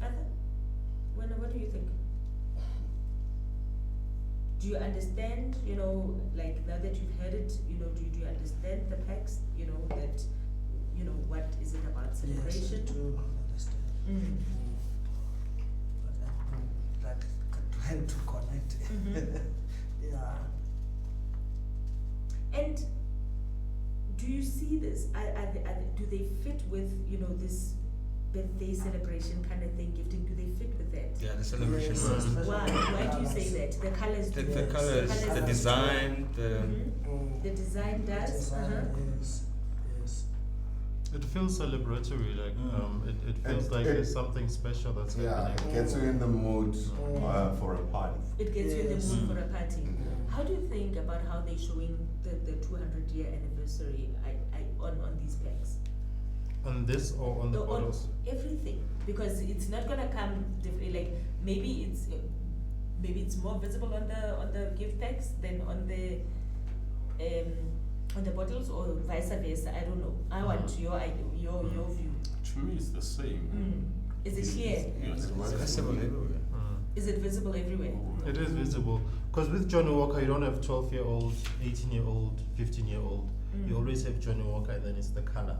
Arthur, what do you think? Do you understand, like now that you've heard it, do you understand the packs, that, what is it about celebration? Yes, I do understand. But I'm trying to connect. Yeah. And do you see this? Do they fit with, this birthday celebration kind of thing, gifting? Do they fit with that? Yeah, the celebration. Yes, one. especially Why do you colours. say that? The colors The, do. the colors, the do. design, the The design does. Design, yes. It feels celebratory, like it feels like there's something special that's Yeah, happening. it gets you in the mood for a party. It gets you in the Yes. mood for a party. How do you think about how they're showing the 200-year anniversary on these packs? On this or on the On bottles? everything, because it's not gonna come different. Like maybe it's more visible on the gift packs than on the bottles, or vice versa. I don't know. I want your idea, your view. To me, it's the same. Is it clear? Yes. It's accessible everywhere. Is it visible everywhere? It is visible. Because with Johnny Walker, you don't have 12-year-old, 18-year-old, 15-year-old. You always have Johnny Walker, and then it's the color.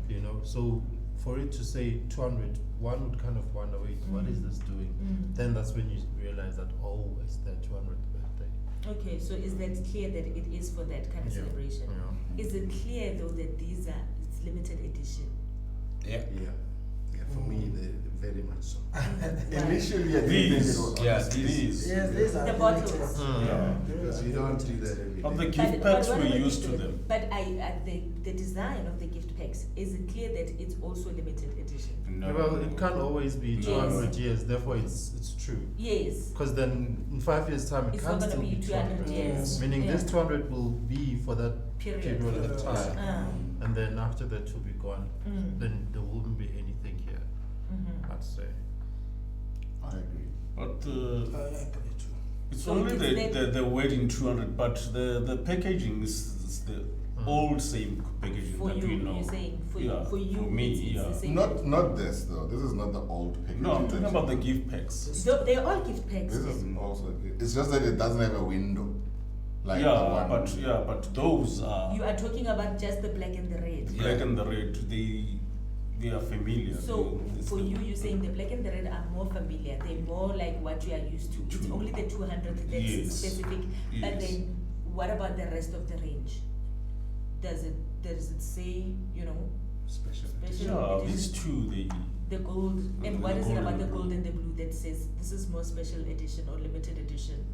You know, so for it to say 200, one would kind of wonder, wait, what is this doing? Then that's when you realize that, oh, it's their 200th birthday. Okay, so is that clear that it is for that kind of Yeah. celebration? Yeah. Is it clear though that it's limited edition? Yeah. Yeah, for me, very much so. Initially, I didn't think it These, was. Yeah, honestly. these. Yes, these are The bottles. Yeah. Because you don't do that every Of the day. gift packs what we're about used to the- them. But the design of the gift packs, is it clear that it's also limited edition? No. Well, it can't always be Yes. 200 years, therefore it's true. Yes. Because then in 5 years' time, it It's can't not still gonna be 200 years. Meaning Yeah. this 200 will be for that Period. period of time. And then after that will be gone. Mm. Then there won't be anything here, I'd say. I agree. But I agree too. it's So only it's the wedding 200, but the packaging is the old same packaging For that you, we know. you're saying, for Yeah, you, for me, it's yeah. the same. Not this though. This is not the old packaging. No, I'm that talking you- about the gift packs. They're all gift packs. This is also. It's just that it doesn't have a window. Like the Yeah, one. but those are You are talking about just the black and the red. black and the red. They are familiar. So It's for the- you, you're saying the black and the red are more familiar. They're more like what you are used to. It's True. only the 200 that's Yes. specific. But Yes. then, what about the rest of the range? Does it say, Special. special Yeah, edition? these two The gold, and The what is it gold about and the the gold blue. and the blue that says this is more special edition or limited edition?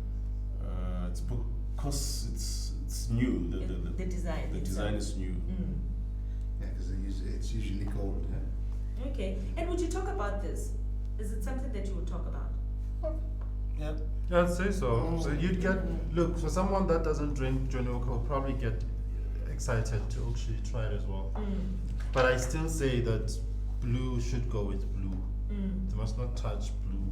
it's because it's new. The design. The itself. design is new. Mm. Yeah, because it's usually gold. Yeah? Okay, and would you talk about this? Is it something that you would talk about? Yeah. Yeah, I'd say so. So you'd get, look, for someone that doesn't drink Johnny Walker will probably get excited to actually try it as well. But I still say that blue should go with blue. They must not touch blue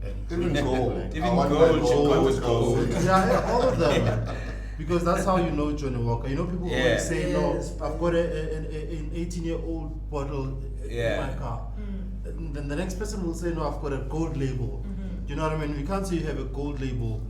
and Even gold. Even I wonder gold if should go with gold. gold. yeah, all of them. Because that's how you know Johnny Walker. You know, people Yeah. always say, no, Yes. I've got an 18-year-old bottle Yeah. in my car. And then the next person will say, no, I've got a gold label. You know what I mean? We can't say you have a gold label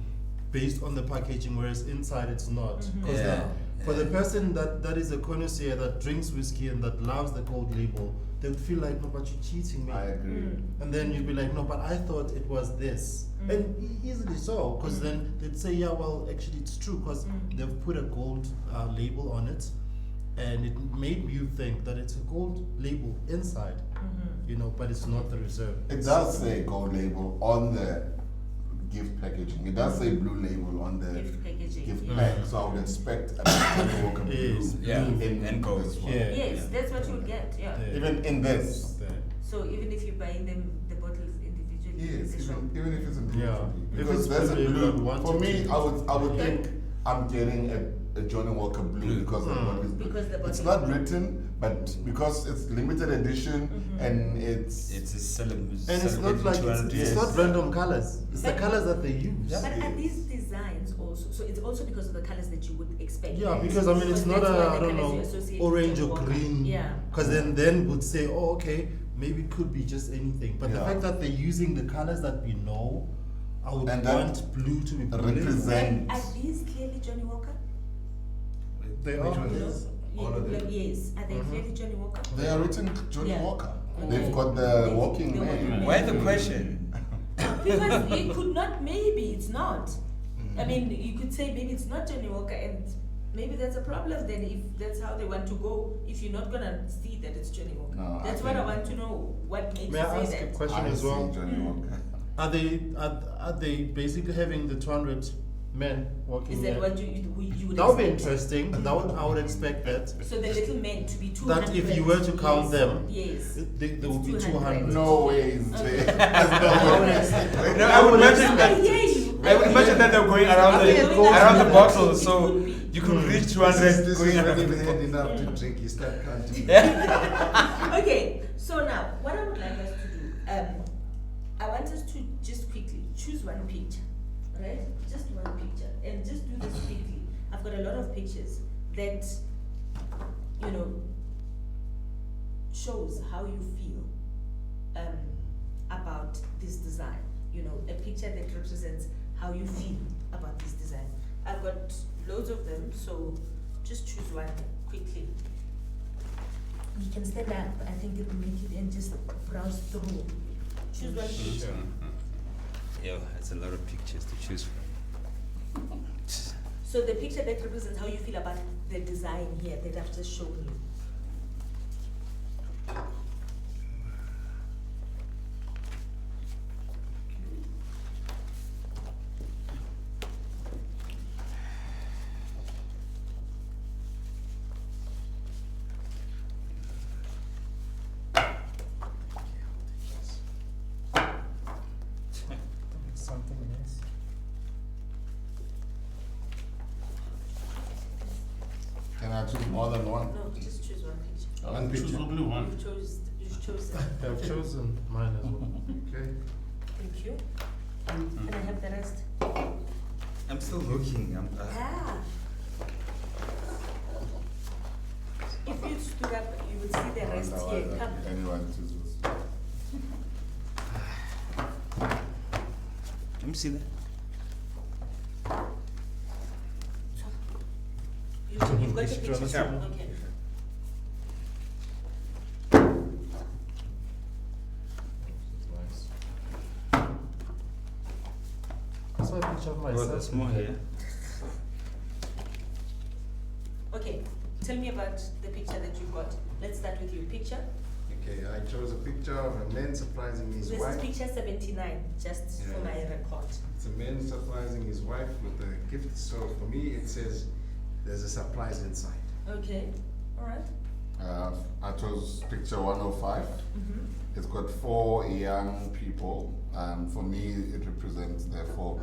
based on the packaging, whereas inside it's not. Because Yeah. for the person that is a connoisseur that drinks whiskey and that loves the gold label, they would feel like, no, but you're cheating me. I agree. And then you'd be like, no, but I thought it was this. And easily so, because then they'd say, yeah, well, actually it's true, because they've put a gold label on it, and it made you think that it's a gold label inside, you know, but it's not the reserve. It does say gold label on the gift packaging. It does say blue label on the Gift packaging. gift yeah. pack. So I would expect a Johnny Walker blue Yes. Yeah, in and gold. this one. Yeah. Yes, that's what you'll get, yeah. Yeah. Even in this. So even if you're buying them, the bottles individually, Yes, in the shop. even if it's in Yeah. blue. If Because it's there's a blue label, blue. I want For it me, to- I would Okay. think I'm getting a Johnny Walker blue because the bottle is blue. Because the It's bottle not is written, but because it's limited edition and it's It's a And it's not like it's Yes. not random colors. It's the But- colors that they use. Yeah. But are Yes. these designs also, so it's also because of the colors that you would expect? Yeah, right? because I mean it's not that's why a, the I don't colours you know, associate orange with or Walker. green. Yeah. Because then would say, oh, okay, maybe it could be just anything. But the Yeah. fact that they're using the colors that we know, I would And that want blue to be blue. represent- But are these clearly Johnny Walker? They Which are. one No? is? Yeah, All of them? yes, are they clearly Johnny Walker? they are written Johnny Yeah. Walker. Okay. They've got the They've- walking the man. walking man. Why the question? Because it could not, maybe it's not. I mean, you could say maybe it's not Johnny Walker, and maybe that's a problem then if that's how they want to go, if you're not gonna see that it's Johnny Walker. No, I That's what I think- want to know, what makes May you I say ask a that. question I as well? see Johnny Walker. Are they basically having the 200 men walking Is that there? what you would That would be expect? interesting. I would expect that. So the little men to be 200. That if you were to count yes, them, Yes. There would be 200. 200. No ways, Jay. Okay. There's no way. No, I would would imagine I that. hear you, I would imagine that they're going around Okay, the going around the around bottle, it so could be. you could reach This 200 is going when around you've the had bottle. enough to drink, you start counting. Okay, so now what I would like us to do, I want us to just quickly choose one picture, right? Just one picture, and just do this quickly. I've got a lot of pictures that, you know, shows how you feel about this design. You know, a picture that represents how you feel about this design. I've got loads of them, so just choose one quickly. You can stand up, I think it will make it, and just browse through. Choose one picture. Yeah, it's a lot of pictures to choose from. So the picture that represents how you feel about the design here that I've just shown you. Something else. Can I choose more than one? No, just choose one picture. One Choose picture. only one. You've chosen. I've chosen mine as well. Okay. Thank you. Can I have the rest? I'm still looking. Ah. If you stood up, you would see the rest here. Come. Anyone chooses. Let me see that. You've got the Mr. picture. Jonathan. Okay. I saw a picture of Oh, myself. there's more here. Okay. Tell me about the picture that you've got. Let's start with your picture. Okay, I chose a picture of a man surprising his This wife. is picture 79, just for Yeah. my record. It's a man surprising his wife with a gift. So for me, it says there's a surprise inside. Okay. All right. I chose picture 105. Mm-hmm. It's got 4 young people. For me, it represents the 4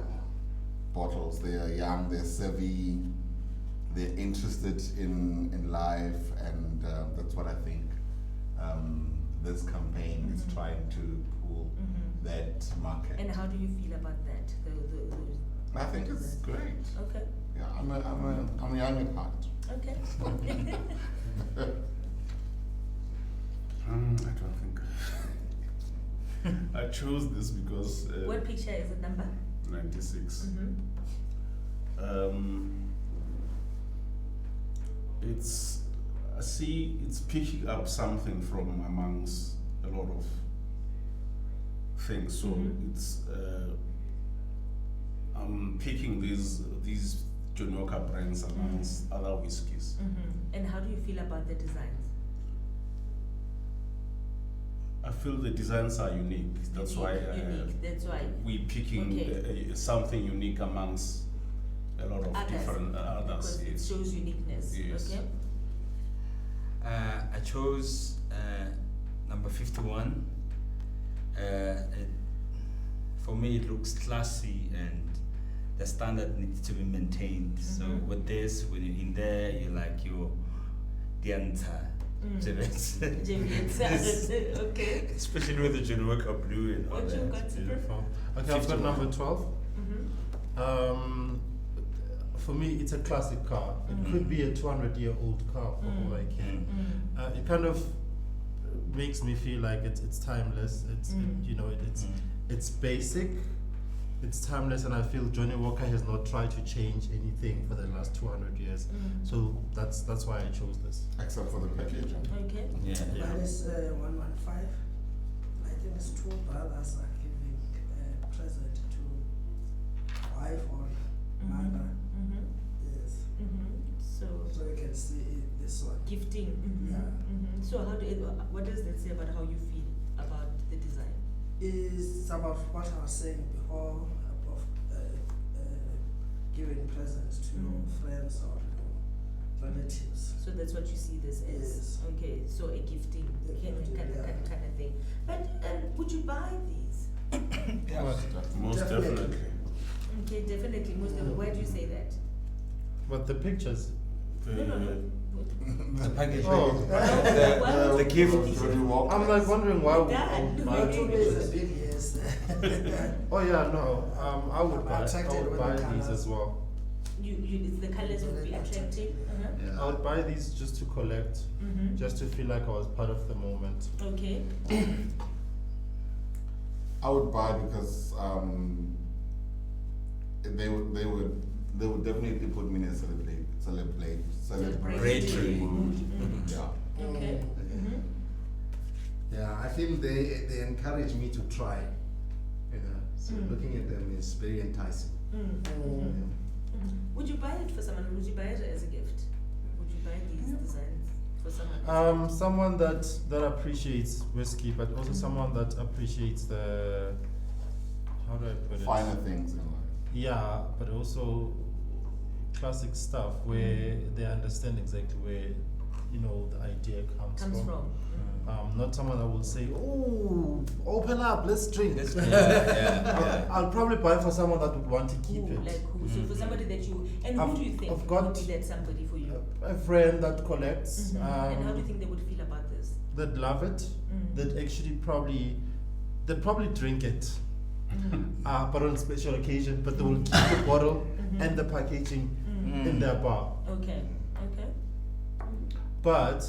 bottles. They are young, they're savvy, they're interested in life, and that's what I think this campaign is Mhm. trying to pull Mm-hmm. that market. And how do you feel about that? I think it's great. Okay. Yeah, I'm young at heart. Okay. I don't think. I chose this because What picture is it number? 96. Mm-hmm. It's I see it's picking up something from amongst a lot of things. So Mhm. it's I'm picking these Johnny Walker brands amongst other whiskies. Mm-hmm. And how do you feel about the designs? I feel the designs are unique. That's why Unique. That's why. we picking Okay. something unique amongst a lot of Others, different others. Because it Yes. shows uniqueness. Yes. Okay. I chose number 51. For me, it looks classy and the standard needs to be maintained. So Mhm. with this, when you're in there, you like your Dianta. James. Okay. Especially with the Johnny Walker blue and all What you that. got? Beautiful. Okay, I've got 51. number 12. Mm-hmm. For me, it's a classic car. It could be a 200-year-old car for all I care. It kind of makes me feel like it's timeless. It's basic. It's timeless, and I feel Johnny Walker has not tried to change anything for the last 200 years. So that's why I chose this. Except for the packaging. Okay. Yeah. Mine is 115. I think it's 2 brothers are giving a present to wife or mother. Mm-hmm. Yes. Mm-hmm. So So you can see this one. gifting. Mm-hmm. Yeah. Mm-hmm. So what does that say about how you feel about the design? Is about what I was saying before about giving presents to friends or relatives. So that's what you see this as. Yes. Okay. So a gifting Yeah, kind of thing. But would you buy these? Yeah. Most Definitely. definitely. Okay, definitely. Muslim, why do you say that? But the pictures. The package. Oh. The gift. I'm like wondering why would I would buy Not 2 days a bit, yes. Oh yeah, no. I would buy Attracted with the these colours. as well. It's the colors would be attractive. I would buy these just to collect, just to feel like I was part of the moment. Okay. I would buy because they would definitely put me in a celebratory mood. Yeah. Okay. Yeah, I feel they encourage me to try. You know, so looking at them is very enticing. Would you buy it for someone? Would you buy it as a gift? Would you buy these designs for someone? Someone that appreciates whiskey, but also someone that appreciates the, how do I put it? Finer things in life. Yeah, but also classic stuff where they understand exactly where, you know, the idea comes from. Not someone that will say, "Oh, open up, let's drink." I'll probably buy for someone that would want to keep it. Like who? So for somebody that you, and who do you think I've got would be that somebody for you? A friend that collects. And how do you think they would feel about this? They'd love it. They'd actually they'd probably drink it, but on special occasion. But they will keep the bottle and the packaging in their bar. Okay. But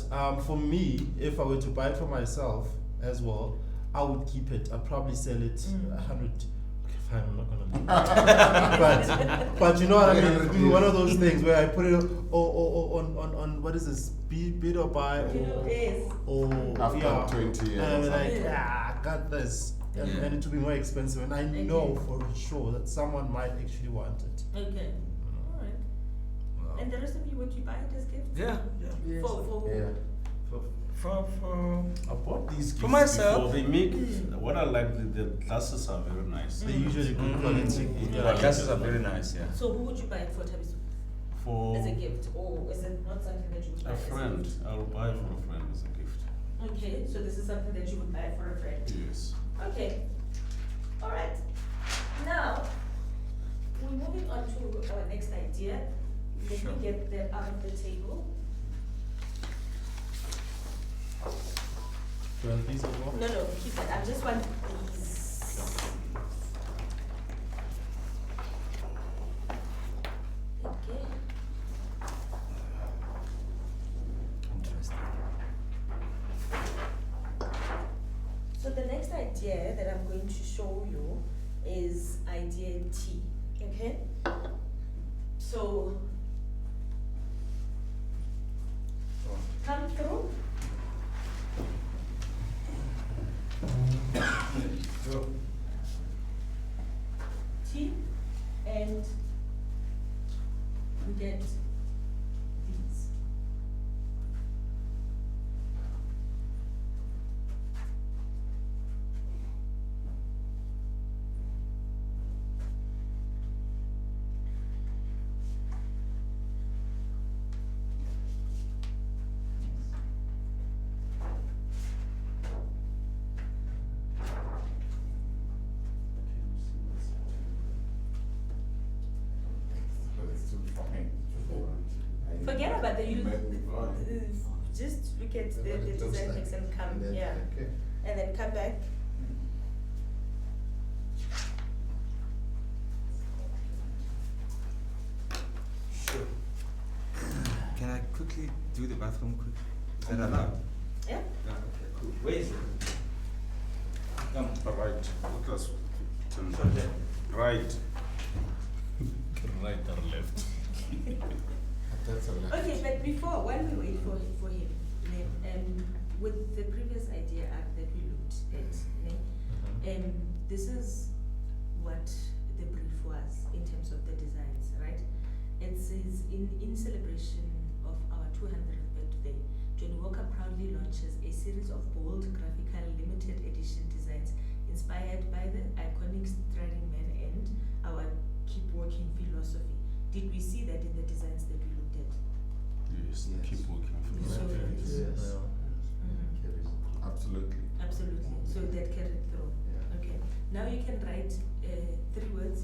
for me, if I were to buy it for myself as well, I would keep it. I'd probably sell it 100. Okay, fine, I'm not gonna do it. but you know what I mean? It's one of those things where I put it on what is this? Bid or buy or After 20 years. And I'm like, I got this. And it will be more expensive. And I know for sure that someone might actually want it. Okay. All right. And the rest of you, would you buy it as gifts? Yeah. Yes. For For I bought these gifts myself. before. They make what I like. The glasses are very nice. They're usually good quality. The glasses are very nice, yeah. So who would you buy it for, Tabiso? For As a gift, or is it not something that you would buy a as friend, gift? I'll buy for a friend as a gift. Okay, so this is something that you would buy for a friend. Yes. Okay. All right. Now, we're moving on to our next idea. Let Sure. me get that out of the table. Well, these as well. No, keep that. I just want these. Okay. Interesting. So the next idea that I'm going to show you is idea T. Okay? So come through. T, and we get these. Forget about the you. Just look at the design mix and come, yeah, Okay. and then come back. Sure. Can I quickly do the bathroom quick? Is that allowed? Yeah. Yeah, okay, cool. Where is it? Come. Right. Class. Right. Right or left? That's a lot. Okay, but before, while we wait for him, with the previous idea that we looked at, this is what the brief was in terms of the designs, right? It says, in celebration of our 200th birthday, Johnny Walker proudly launches a series of bold graphical limited edition designs inspired by the iconic Striding Man and our Keep Walking philosophy. Did we see that in the designs that we looked at? Yes. Yes. Keep walking. So Yes. Absolutely. Absolutely. So that carried through. Yeah. Okay. Now you can write 3 words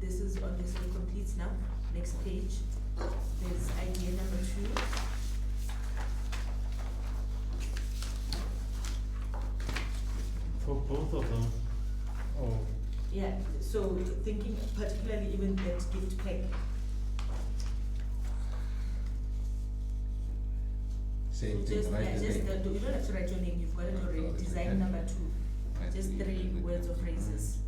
this is on the same completes now. Next page. There's idea number 2. For both of them. Oh, Yeah, so thinking particularly even that gift pack. Same thing, Just, right? yeah, The just, name. you don't have to write your name, you've got it already. Oh, it's Design okay. number 2. Right. Just 3 words or phrases.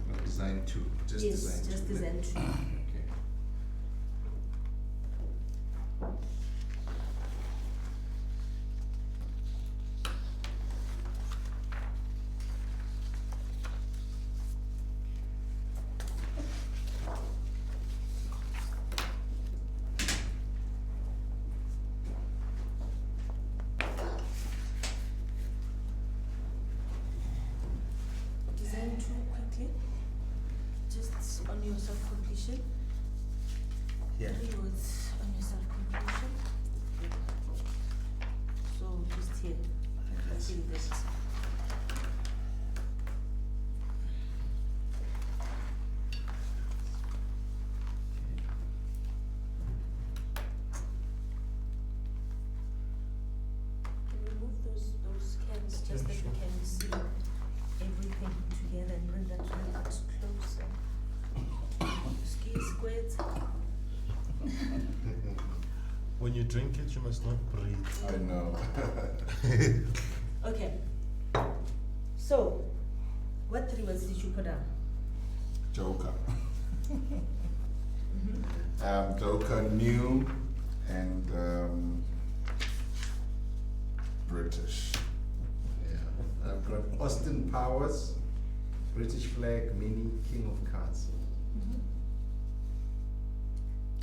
No, design 2, just Yes, design 2. just design 2. Okay. Design 2 quickly. Just on your self-completion. Yeah. 3 words on your self-completion. So just here. I can see this. Can we move those cans just that we can see everything together and bring that right up closer? Ski squares. when you drink it, you must not breathe. I know. Okay. So, what 3 words did you put down? Joker. Mm-hmm. Joker, new and British. Yeah. I've got Austin Powers, British flag, mini, king of cards. Mm-hmm.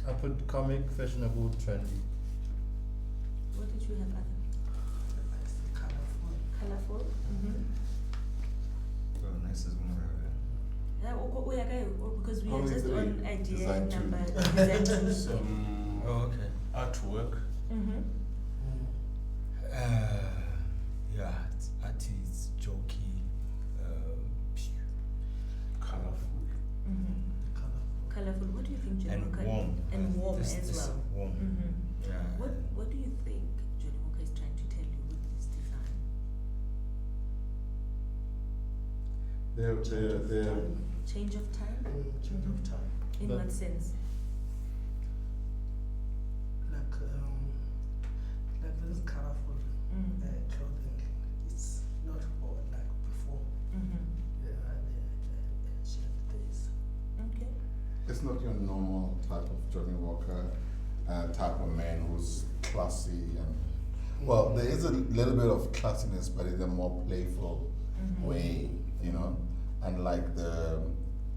I put comic, fashionable, trendy. What did you have, Adam? Colorful. Colorful? Mm-hmm. Well, nice is more. Because we are Only just 3. on idea Design 2. number design 2. Some Oh, okay. artwork. Mm-hmm. Yeah, it's arty, it's jokey, Colorful. Mm-hmm. Colorful. Colorful. What do you think, Johnny and Walker? warm. And warm This as well. Warm. Mm-hmm. Yeah. What do you think Johnny Walker is trying to tell you with this design? They're Change of time? Change of time. In But- what sense? Like this colorful Mm. clothing. It's not for like before. Mm-hmm. Yeah, the ancient days. Okay. It's not your normal type of Johnny Walker type of man who's classy and well, there is a little bit of classiness, but in a more playful Mm-hmm. way, you know, and like the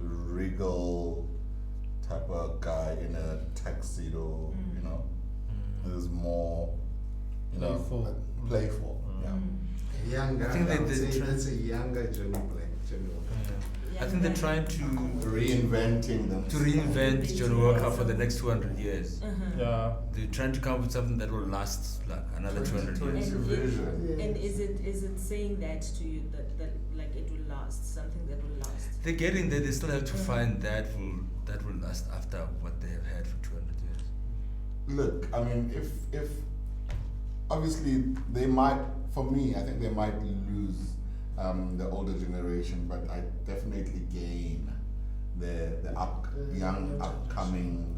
regal type of guy in a tuxedo, you know, is more, you Playful. know, playful. Yeah. Mm. Younger, I think I they- would they say try- that's a younger Johnny Black, Johnny Walker. I think they're trying to Reinventing them. reinvent Johnny Walker for the next 200 years. Uh-huh. Yeah. They're trying to come up with something that will last like another 200 years. It's a vision. And is it saying that to you that like it will last, something that will last? They're getting there. They still have to Mhm. find that will last after what they have had for 200 years. Look, I mean, if obviously they might, for me, I think they might lose the older generation, but I definitely gain the young upcoming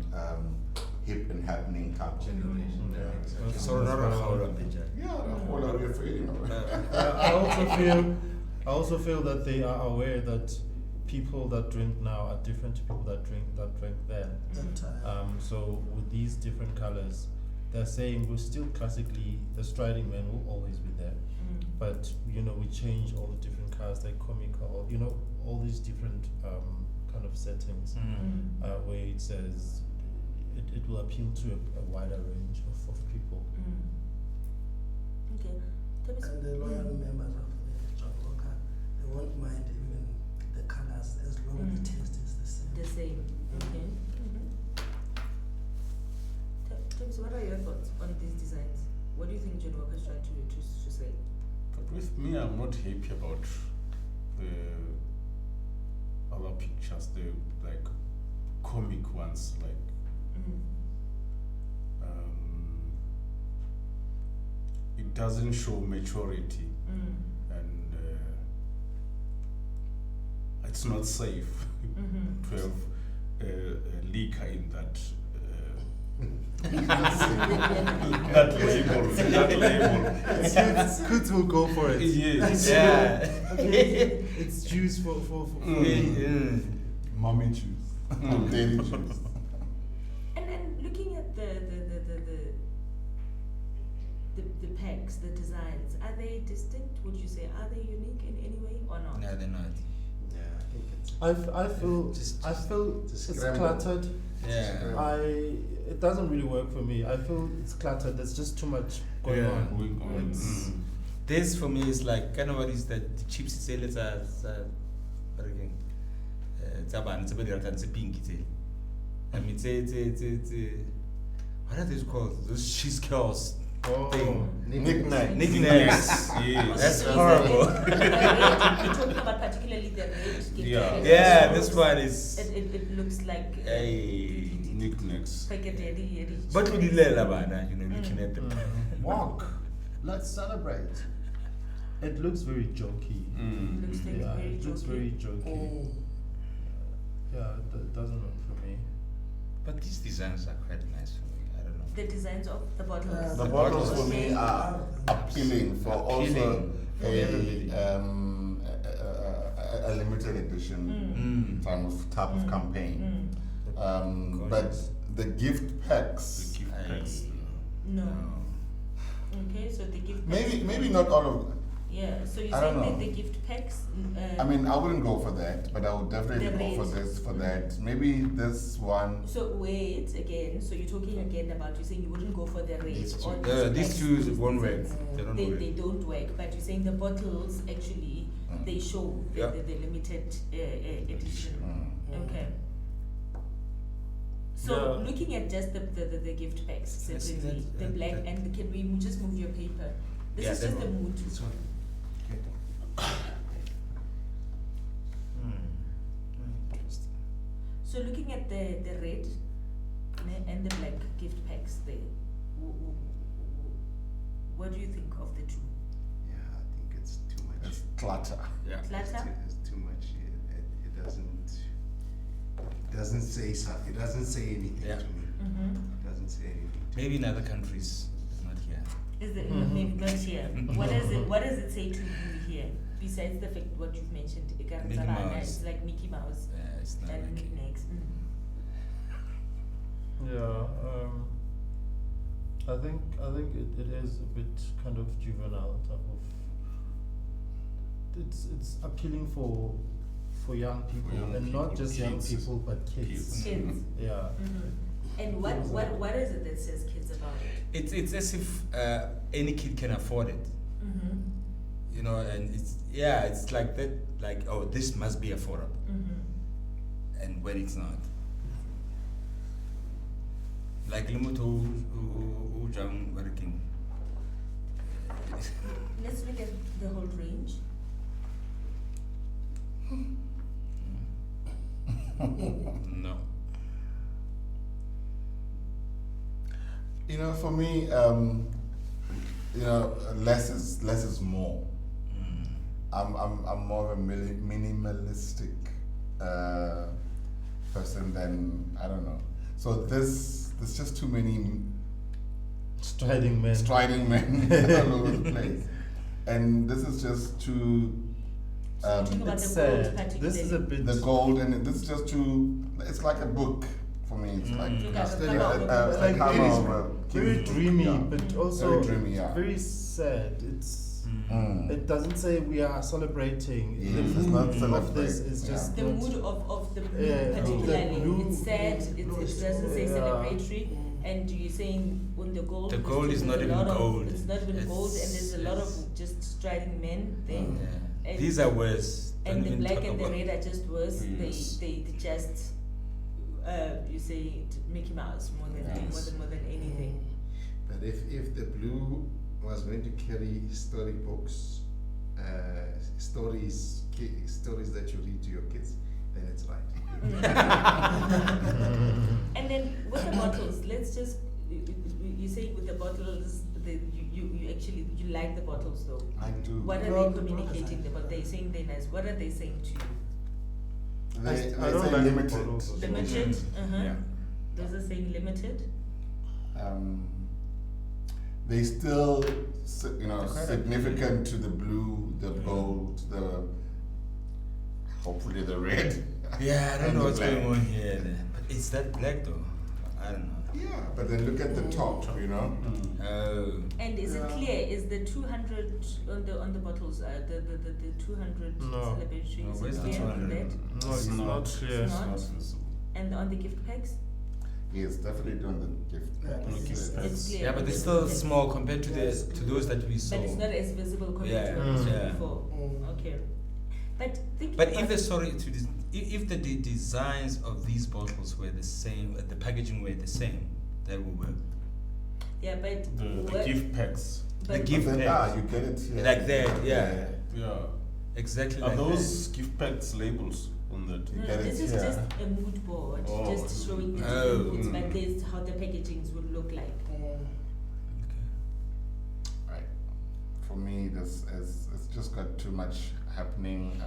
hip and happening type of Generation. Yeah. Okay. So not a whole lot, Benja. Yeah, the whole lot of you know. I also feel that they are aware that people that drink now are different to people that drank then. That time. So with these different colors, they're saying we're still classically the striding man will always be there, Mm. but you know we change all the different colors like comical, you know all these different kind of settings Mm. where it says it will appeal to a wider range of people. Okay. Tabis- And the loyal members of the John Walker, they won't mind even the colors as long as the taste is the same. The same. Okay. Tabis, what are your thoughts on these designs? What do you think John Walker is trying to say? But with me, I'm not happy about the other pictures, the like comic ones, like it doesn't show maturity, and it's not safe to have liquor in that. That label, that label. Kids will go for it. Yes. Yeah. It's juice for Mommy juice. Daddy juice. And looking at the pegs, the designs, are they distinct? Would you say are they unique in any way or not? No, they're not. Yeah, I think it's I feel Just it's scramble. cluttered. Yeah. It doesn't really work for me. I feel it's cluttered. There's just too much going Yeah. on. Going on. It's- This for me is like kind of what is that the chips sale it's a bit it's a pink I mean it's what are these called? Those cheese curls. Oh, Thing. Knick-knack. Knickknacks. Yes. That's So horrible. You're talking about particularly the red. Yeah. Yeah, this one is It looks like Hey. Knickknacks. like a daddy. but we did bana, you know, looking at them. Walk. Let's celebrate. it looks very jokey. Looks like Yeah, very it looks jokey. very jokey. Yeah, it doesn't work for me. But these designs are quite nice for me. I don't know. The designs of the bottles. The The bottles bottles. for me are appealing for also Appealing for everybody. a limited edition type of campaign. But Gorgeous. the gift packs, The gift I- packs. No. Okay, so the gift. maybe not all of. Yeah. So you're I don't saying that know. the gift packs. I mean, I wouldn't go for that, but I would definitely The go for red. this, for that. Maybe this one. So wait again. So you're talking again about you saying you wouldn't go for the red These two. or These packs, shoes those won't work. designs. They don't They work. don't work. But you're saying the bottles actually they show the, Yeah. the limited edition. Okay. So Yeah. looking at just the gift packs Let's see separately, that, the black and can we just move your paper? This Yeah, is that just the one. mood. This one. Interesting. So looking at the red and the black gift packs there, what do you think of the two? Yeah, I think it's too much. It's clutter. Yeah. Clutter? It's too much. It doesn't say something. It doesn't say anything Yeah. to me. Mm-hmm. It doesn't say anything to Maybe in other countries, it's not here. Is it Mhm. maybe not here? What does it say to you here? Besides the fact what you've mentioned, Mickey Mouse. it's like Mickey Mouse Yeah, it's not and like knickknacks. Yeah, I think it is a bit kind of juvenile type of. It's appealing for young people young and not people, just young kids. people but kids. Kids. Kids. Yeah. And what is it that says kids about it? It's as if any kid can afford it, you know, and it's like that, like, oh, this must be affordable, and when it's not. Like Limuto Ujang working. Let's look at the whole range. No. You know, for me, you know, less is more. I'm more of a minimalistic person than, I don't know. So there's just too many Striding men. striding men all over the place, and this is just too. So you're talking about It's the gold sad. particularly. This is a bit. The gold, and this is just too. It's like a book for me. It's like Look at the yeah, cover of the like book. cover very, of a very kid's book, dreamy, yeah. but also Very dreamy, yeah. very sad. It's It doesn't say we are celebrating. Yeah, The it's mood not of celebrate, this is yeah. just The not- mood of the blue Yeah, particularly, the blue- it's sad, it doesn't say Yeah. celebratory, and you're saying when the gold. The is gold just- is not there's a even lot of- gold. It's not even gold, and there's a lot It's- of just striding men there. Yeah. And- These are worse. And Don't the even black talk and the about- red are just worse. Yes. They just you say Mickey Mouse more than Yes. more than anything. But if the blue was going to carry storybooks, stories that you read to your kids, then it's right. And then with the bottles, let's just you say with the bottles, you actually you like the bottles though. I do. What are Well, they the communicating about? They're saying they're nice. What are they saying to you? They I don't say like limited. bottles as well. Limited. Yeah. Those are saying limited. They still, Quite significant to the blue, the gold, the hopefully the red. Yeah, I don't and know the what's black. going on here. But it's that black though. I don't know. Yeah, but then look at the top, Oh. And is it Yeah. clear? Is the 200 on the bottles? The 200 No. celebratory. No, Is where's it the clear on 200? that? No, it's not clear. It's not? Not visible. And on the gift packs? Yes, definitely on the gift. Yeah, packs. on the gift Yes. packs. It's clear. Yeah, but on they're the still gift packs. small compared to to those that we saw. But it's not as visible compared to Yeah, what we saw yeah. before. Okay. But thinking But about if the sorry to this, if the designs of these bottles were the same, the packaging were the same, that would work. yeah, but The what- gift packs. The but- gift But then, packs. you get it here. Like that, yeah. Yeah. Exactly Are like those gift packs labels on that? You No, get this it is here. just a mood board, Oh. just showing the Oh. different moods, but there's how the packagings would look like. Right. For me, this is it's just got too much happening.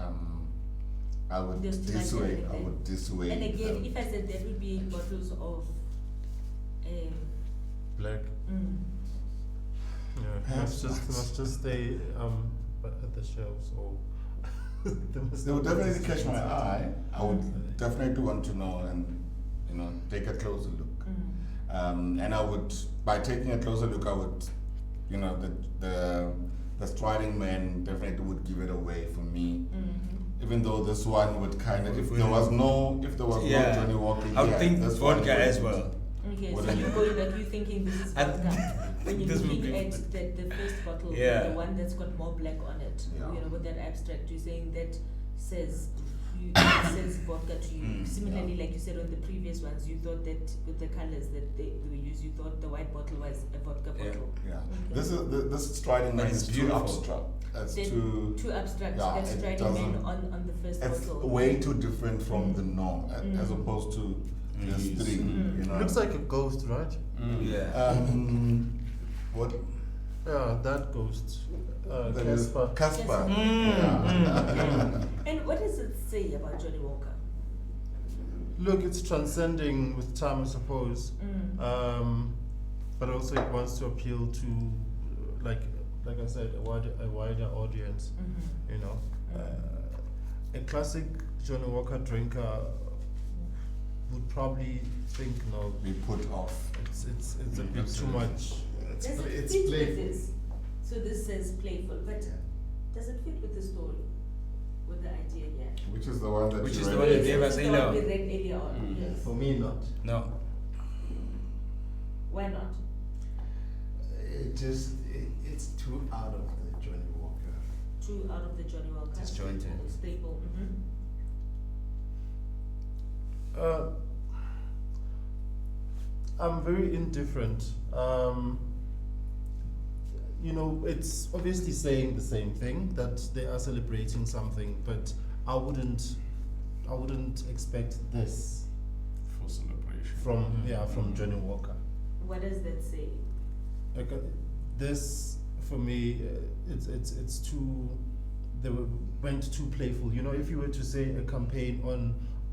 I would There's too much dissuade. happening I there. would dissuade. And again, them. if I said there would be bottles of Black. mm, Yeah, must just stay at the shelves or They would definitely catch my eye. I would definitely want to know and take a closer look. And I would, by taking a closer look, I would, the striding man definitely would give it away for me. Even though this one would kind of, if there was no Yeah. Johnny Walker, I would here, think this one vodka would- as well. Okay, What so are you're you- going like you thinking this is I vodka. When you're this would looking be- at the first bottle, Yeah. the one that's got more black on it, Yeah. with that abstract, you're saying that says says vodka to you. Mm. Similarly, like you said on the previous ones, you thought that with the colors that they were used, you thought the white bottle was a vodka Yeah. bottle. Yeah. Okay. This striding But man it's is too beautiful. abstract. It's Then too. Too abstract. Yeah, That's it striding man doesn't- on the first It's bottle. way too different from the norm, as Mm. opposed to just Yes. three. Mm. looks like a ghost, right? Yeah. What? Yeah, that ghost. That is Casper. Casper. Yes. Yeah. And what does it say about Johnny Walker? Look, it's transcending with time, I suppose. But also it wants to appeal to, like I said, a wider audience. You know, a classic Johnny Walker drinker would probably think, no, Be put off. it's a bit too Absolutely. much. Does it It's fit with playful. this? So this says playful, but does it fit with the story? With the idea here? Which is the one that Which you is the read? one that Yes, gave this us is the one earlier we on. read earlier on, Mm. yes. For me, not. No. Why not? It's too out of the Johnny Walker. Two out of the Johnny Walker. Disjointed. Staple. I'm very indifferent. It's obviously saying the same thing, that they are celebrating something, but I wouldn't expect this For celebration. from Johnny Walker. What does that say? Like this for me, it's too. They went too playful. If you were to say a campaign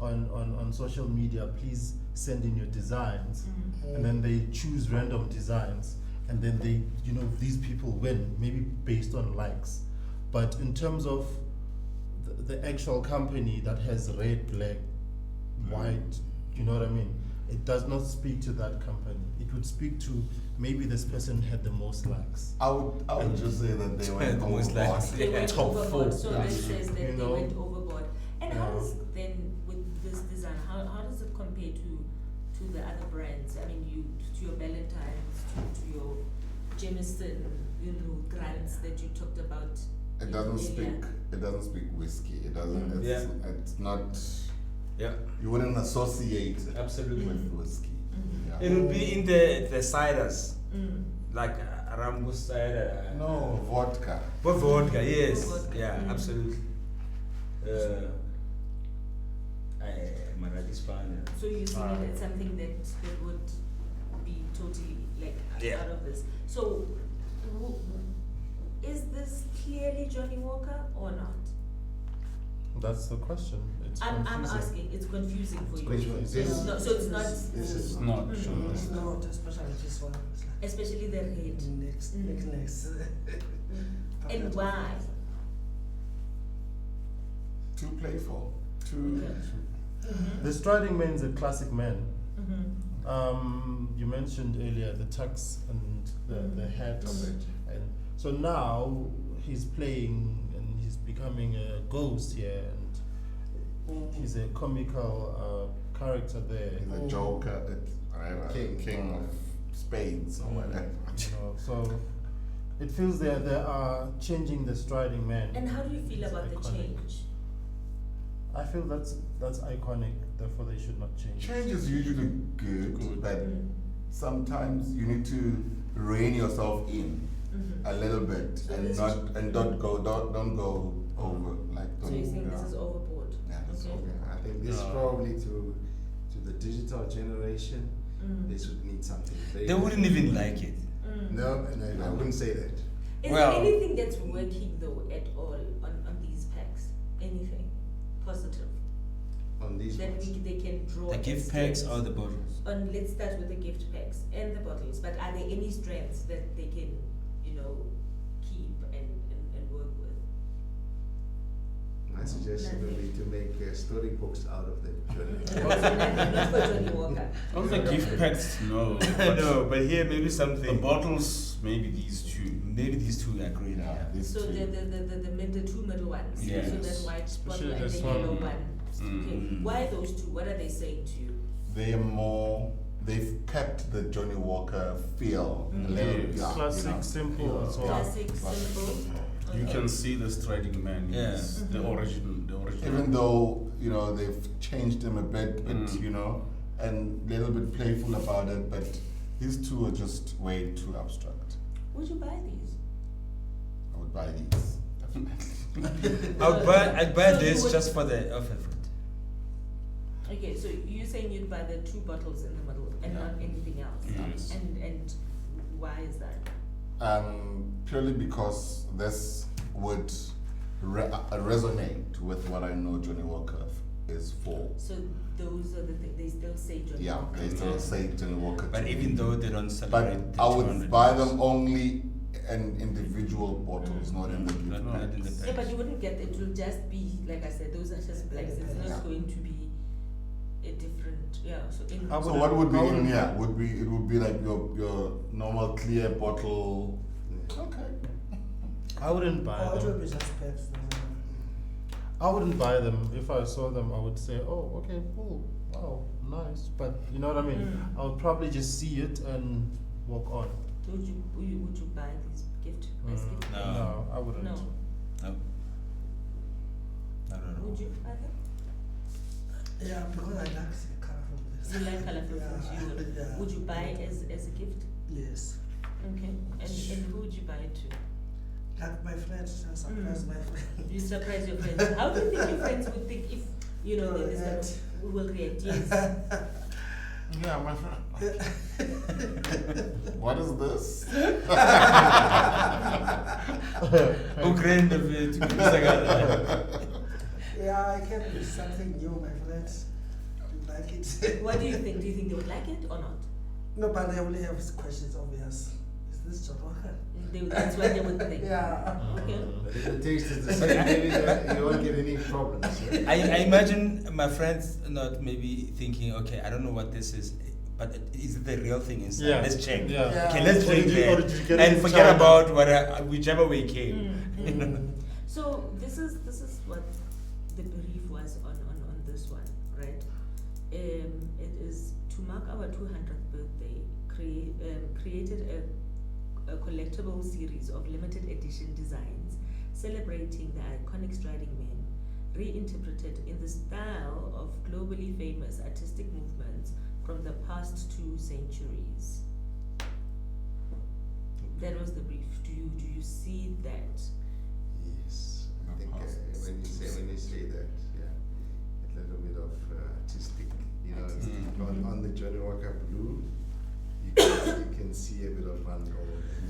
on social media, please send in your designs, and then they choose random designs, and then they, these people win, maybe based on likes. But in terms of the actual company that has red, black, white, you know what I mean? it does not speak to that company. It would speak to maybe this person had the most likes. I would just say that they went The most overboard. likes. They went Top overboard, four, so yeah. this says that You they know? went overboard. And how Yeah. does then with this design, how does it compare to the other brands? I mean, to your Valentine's, to your Jameson, grants that you talked about. It doesn't earlier. speak. It doesn't speak whiskey. It doesn't. It's, Yeah. it's not. Yeah, You wouldn't associate it absolutely. with whiskey. Mhm. Yeah. It will be in the ciders, Mm. like Rambus cider. No vodka. But vodka, yes. Vodka, Yeah, mm. absolutely. Marat is fine. So you see that it's something that would be totally like Yeah. out of this. So is this clearly Johnny Walker or not? That's the question. It's I'm confusing. asking. It's confusing for you. Which one? So it's not. So it's not. This is It's not Mm. sure. It's not especially this one. It's like Especially the red. next. And why? Too playful. Too. Mm-hmm. The striding man is a classic man. Mm-hmm. You mentioned earlier the tux and the hat, and so now he's playing and he's becoming a ghost here, and he's a comical character there. He's a joker. King of spades or whatever. You know, so it feels they are changing the striding man. And how do you feel It's about the iconic. change? I feel that's iconic. Therefore, they should not change. Change is usually good, but Mm. sometimes you need to rein yourself in Mm-hmm. a little bit So and this not is- and don't go over like. So you think this yeah. is overboard? Yeah, that's Okay. I think this Yeah. probably to the digital generation, Mm. this would need something very. They wouldn't even like it. Mm. No, I wouldn't say that. Is Well- there anything that's working though at all on these packs? Anything positive On these that ones. they can draw? The as gift packs strengths? or the bottles? Let's start with the gift packs and the bottles. But are there any strengths that they can, keep and work with? My suggestion would be to make storybooks out of them. Not for Johnny Walker. All the gift packs, no. No, but here maybe The something. bottles, maybe these two. Maybe these two are great. Yeah, Yeah. these So two. the two middle ones. Yes. So that white Especially bottle and this the one. yellow one. Mm. Okay. Why those two? What are they saying to you? They are more. They've kept the Johnny Walker feel Mm. a little. Yes. Yeah, Classic, you know. simple as well. Classic, simple. You Okay. can see the striding man. Yeah. Yes, the Mhm. original. Even though they've changed him a bit, but Mm. and a little bit playful about it, but these two are just way too abstract. Would you buy these? I would buy these. Definitely. I'd buy So you this would- just for the offer fruit. Okay, so you're saying you'd buy the two bottles in the middle and Yeah. not anything else? Yes. And why is that? Purely because this would resonate with what I know Johnny Walker is for. So those are the things, they still say Johnny Yeah, Walker. they still say Johnny Walker. But to me. even though they don't But celebrate the I would 200 buy years. them only in individual bottles, not in the gift Not in the packs. pack. Yeah, but you wouldn't get it will just be, like I said, those are just blacks. It's not Yeah. going to be a different, so in. I So wouldn't- what would be I in wouldn't- here? It would be like your normal clear bottle. Okay. I wouldn't buy Or it will them. be just pets. I wouldn't buy them. If I saw them, I would say, "Oh, okay, cool, wow, nice." But you know what I mean? Mm. I would probably just see it and walk on. Would you buy these gift as Mm, gift? No. I wouldn't. No. No. Not at all. Would you buy them? Yeah, because I like the colorful this. You like colorful things, you would. Yeah. Would you buy as a gift? Yes. Okay. And who would you buy it to? Like my friends, I surprise my friends. You surprise your friends. How do you think your friends would think if Will there is react. we will react? Yes. Yeah, my friend. What is this? Ukraine of it. Yeah, I can do something new, my friends. You like it? What do you think? Do you think they would like it or not? No, but they only have questions, obvious. It's this John Walker? That's what they would think. Yeah. Okay. But if the taste is the same, maybe you won't get any problems. Yeah? I imagine my friends not maybe thinking, okay, I don't know what this is, but is it the real thing inside? Yeah. Let's check. Yeah. Yeah. Okay, let's Or drink did you- or that did you get it and in forget China? about what whichever way came. So this is what the brief was on this one, right? It is to mark our 200th birthday. Created a collectible series of limited edition designs celebrating the iconic Striding Man, reinterpreted in the style of globally famous artistic movements from the past 2 centuries. That was the brief. Do you see that? Yes, I think when you say that, yeah, a little bit of artistic, you know, on the Johnny Walker blue, you can see a bit of Van Gogh.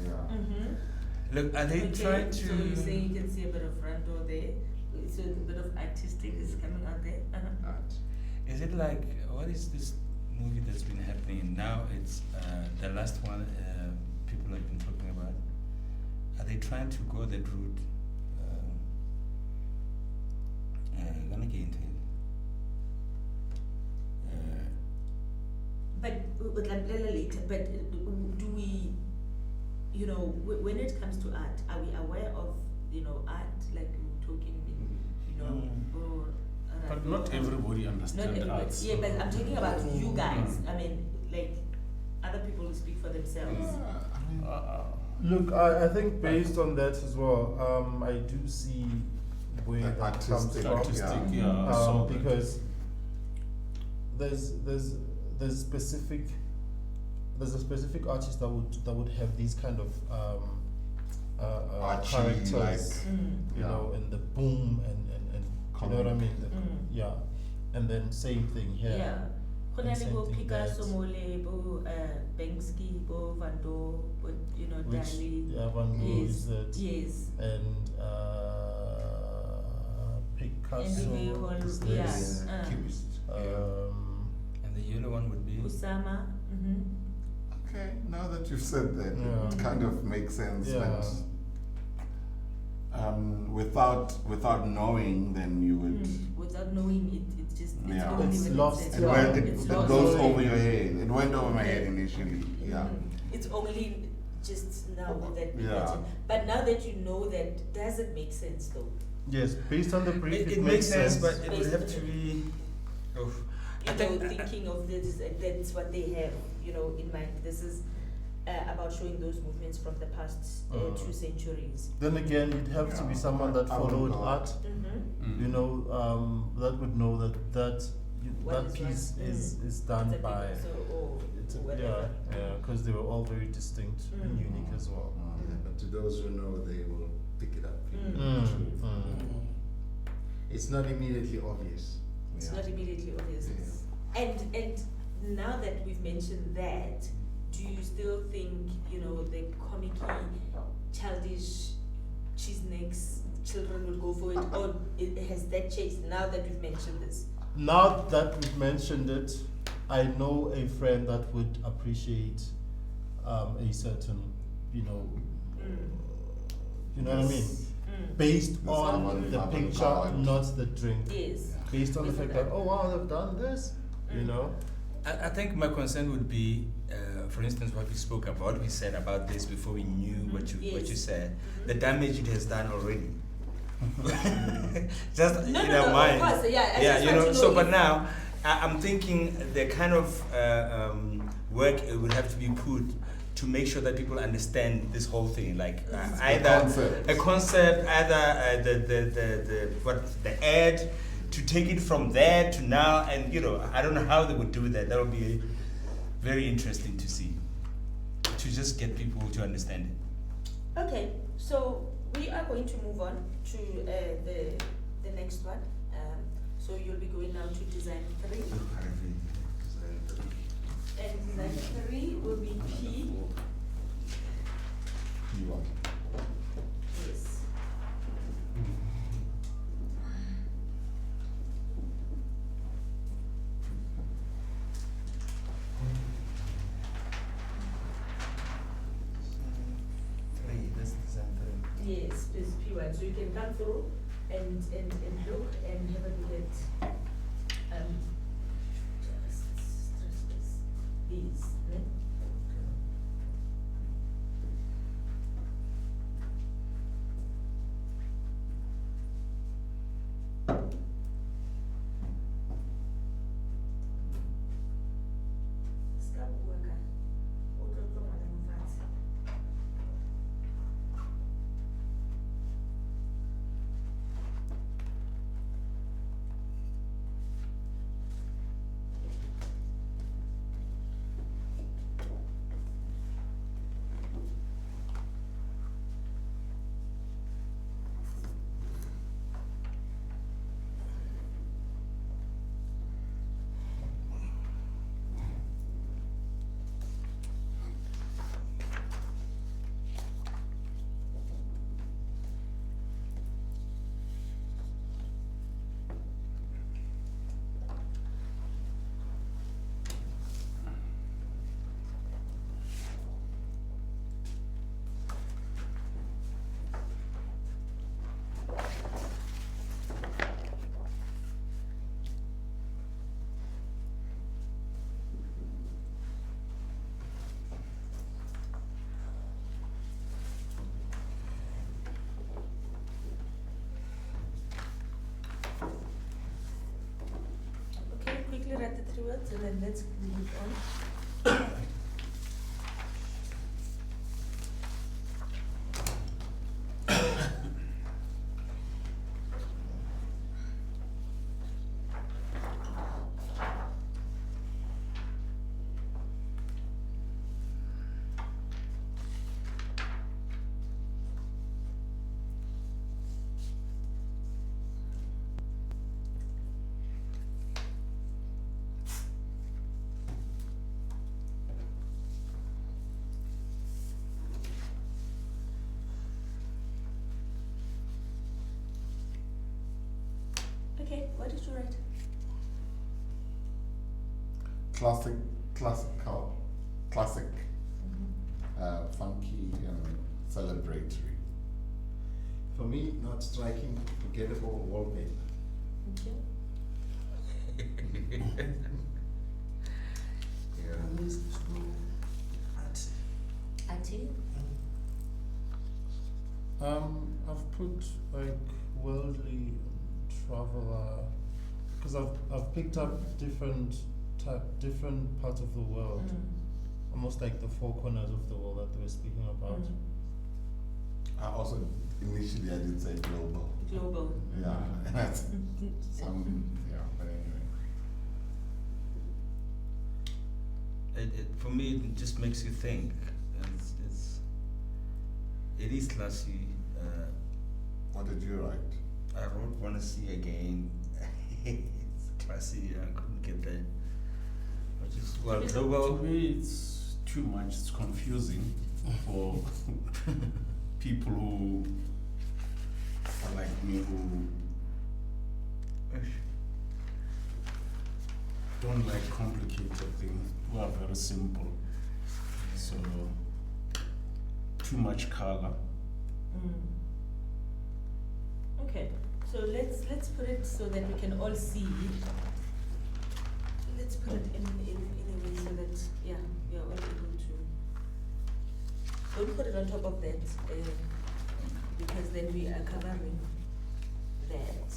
Yeah. Mm-hmm. Look, are they trying to? So you're saying you can see a bit of front door there. So a bit of artistic is coming out there. Art. Is it like, what is this movie that's been happening now? It's the last one people have been talking about. Are they trying to go that route? Gonna get into it. But later. But do we, you know, when it comes to art, are we aware of, you know, art like we're talking, you know, or But not everybody not understands everybody. arts. Yeah, but I'm talking about you guys. I mean, like other people who speak for themselves. Look, I think based on that as well, I do see where Like that comes artistic, from. Artistic, yeah. so that- Because there's a specific artist that would have these kind of Archie, characters, like, you yeah. know, and the boom and you know what I mean? Yeah, and then same thing here. Yeah. Go na le And bo same thing Picasso, that- mole, bo Banksy, bo Van Gogh, bo, you know, Which Dali. Van Gogh Yes. is that, Yes. and Picasso Andy Warhol, is yeah. this. Cubist. And the yellow one would be. Usama. Mm-hmm. Okay, now that you've said that, Yeah. it kind of makes sense. Yeah. But without knowing, then you would. Without knowing it, it's just Yeah. only It's when lost, said. It, yeah. went, It's it lost. goes Yeah. over your head. It went over my head initially. Yeah. It's only just now that we Yeah. mentioned. But now that you know that, does it make sense though? Yes, based on the brief, It makes sense, but it would Based have on to the- be. Oh, I You think know, thinking of this, that's what they have, you know, in mind. This is about showing those movements from the past 2 centuries. then again, it'd have to be Yeah. someone that followed Avant-garde. art, Mm-hmm. you know, that would know that What that is piece what? is done by. It's Yeah, whatever. yeah, because they were all very distinct and Mm. unique as well. Yeah, but to those who know, they will pick it up. It's not immediately obvious. It's Yeah. not immediately obvious. Yeah. And now that we've mentioned that, do you still think, you know, the comic-y, childish cheesenecks children would go for it, or has that changed now that we've mentioned this? Now that we've mentioned it, I know a friend that would appreciate a certain, you know, you know what I mean? Based The on someone the having picture, power. not the drink. Yes. Based on the fact that, oh wow, they've done this, you know? I think my concern would be, for instance, what we spoke about. We said about this before we knew what you Yes. said. The damage it has done already. Just No, in no, our no, mind. of course, yeah. I Yeah, just you want know. to So, know but if- now I'm thinking the kind of work it would have to be put to make sure that people understand this whole thing, like either concept. a concept, either the ad, to take it from there to now, and you know, I don't know how they would do that. That would be very interesting to see, to just get people to understand it. Okay, so we are going to move on to the next one. So you'll be going now to design 3. And design 3 will be P. You want. Yes. everyone. So you can come through and look and have a look at just these. Ne? Ska bua ka. O tlo tloga le mofatshe. Okay, quickly write the 3 words and then let's move on. Okay, what did you write? Classic, funky and celebratory. For me, not striking, forgettable wallpaper. Okay. Yeah. Music school, art. Auntie? I've put like worldly traveler, because I've picked up different parts of the world, almost like the 4 corners of the world that they were speaking about. I also, initially I did say global. Global. Yeah, and that's some, yeah, but anyway. For me, it just makes you think. It is classy. What did you write? I wrote "Wanna See Again." It's classy. I couldn't get there. Which is well, To global. me, it's too much. It's confusing for people who are like me, who don't like complicated things, who are very simple. So, too much color. Okay, so let's put it so that we can all see. Let's put it in a way so that, yeah, we are all able to. Don't put it on top of that, because then we are covering that.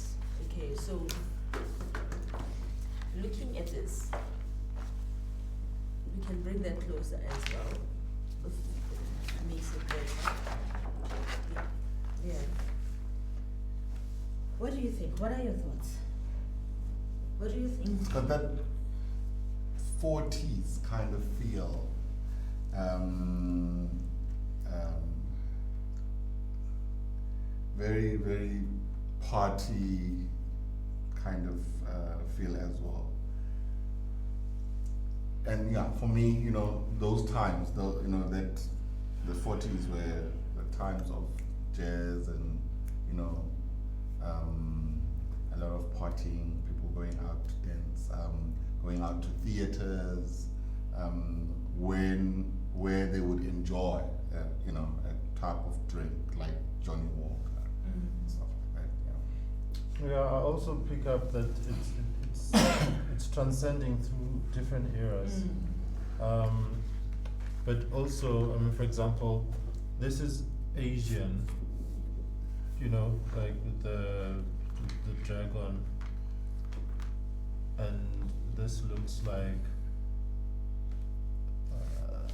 Okay, so looking at this, we can bring that closer as well. Makes it better. Yeah. Yeah. What do you think? What are your thoughts? What do you think? It's got that 40s kind of feel. Very, very party kind of feel as well. And yeah, for me, you know, those times, that the 40s were the times of jazz and, you know, a lot of partying, people going out to dance, going out to theaters, where they would enjoy, you know, a type of drink like Johnny Walker. stuff like that. Yeah, I also pick up that it's transcending through different eras. But also, I mean, for example, this is Asian, you know, like with the dragon, and this looks like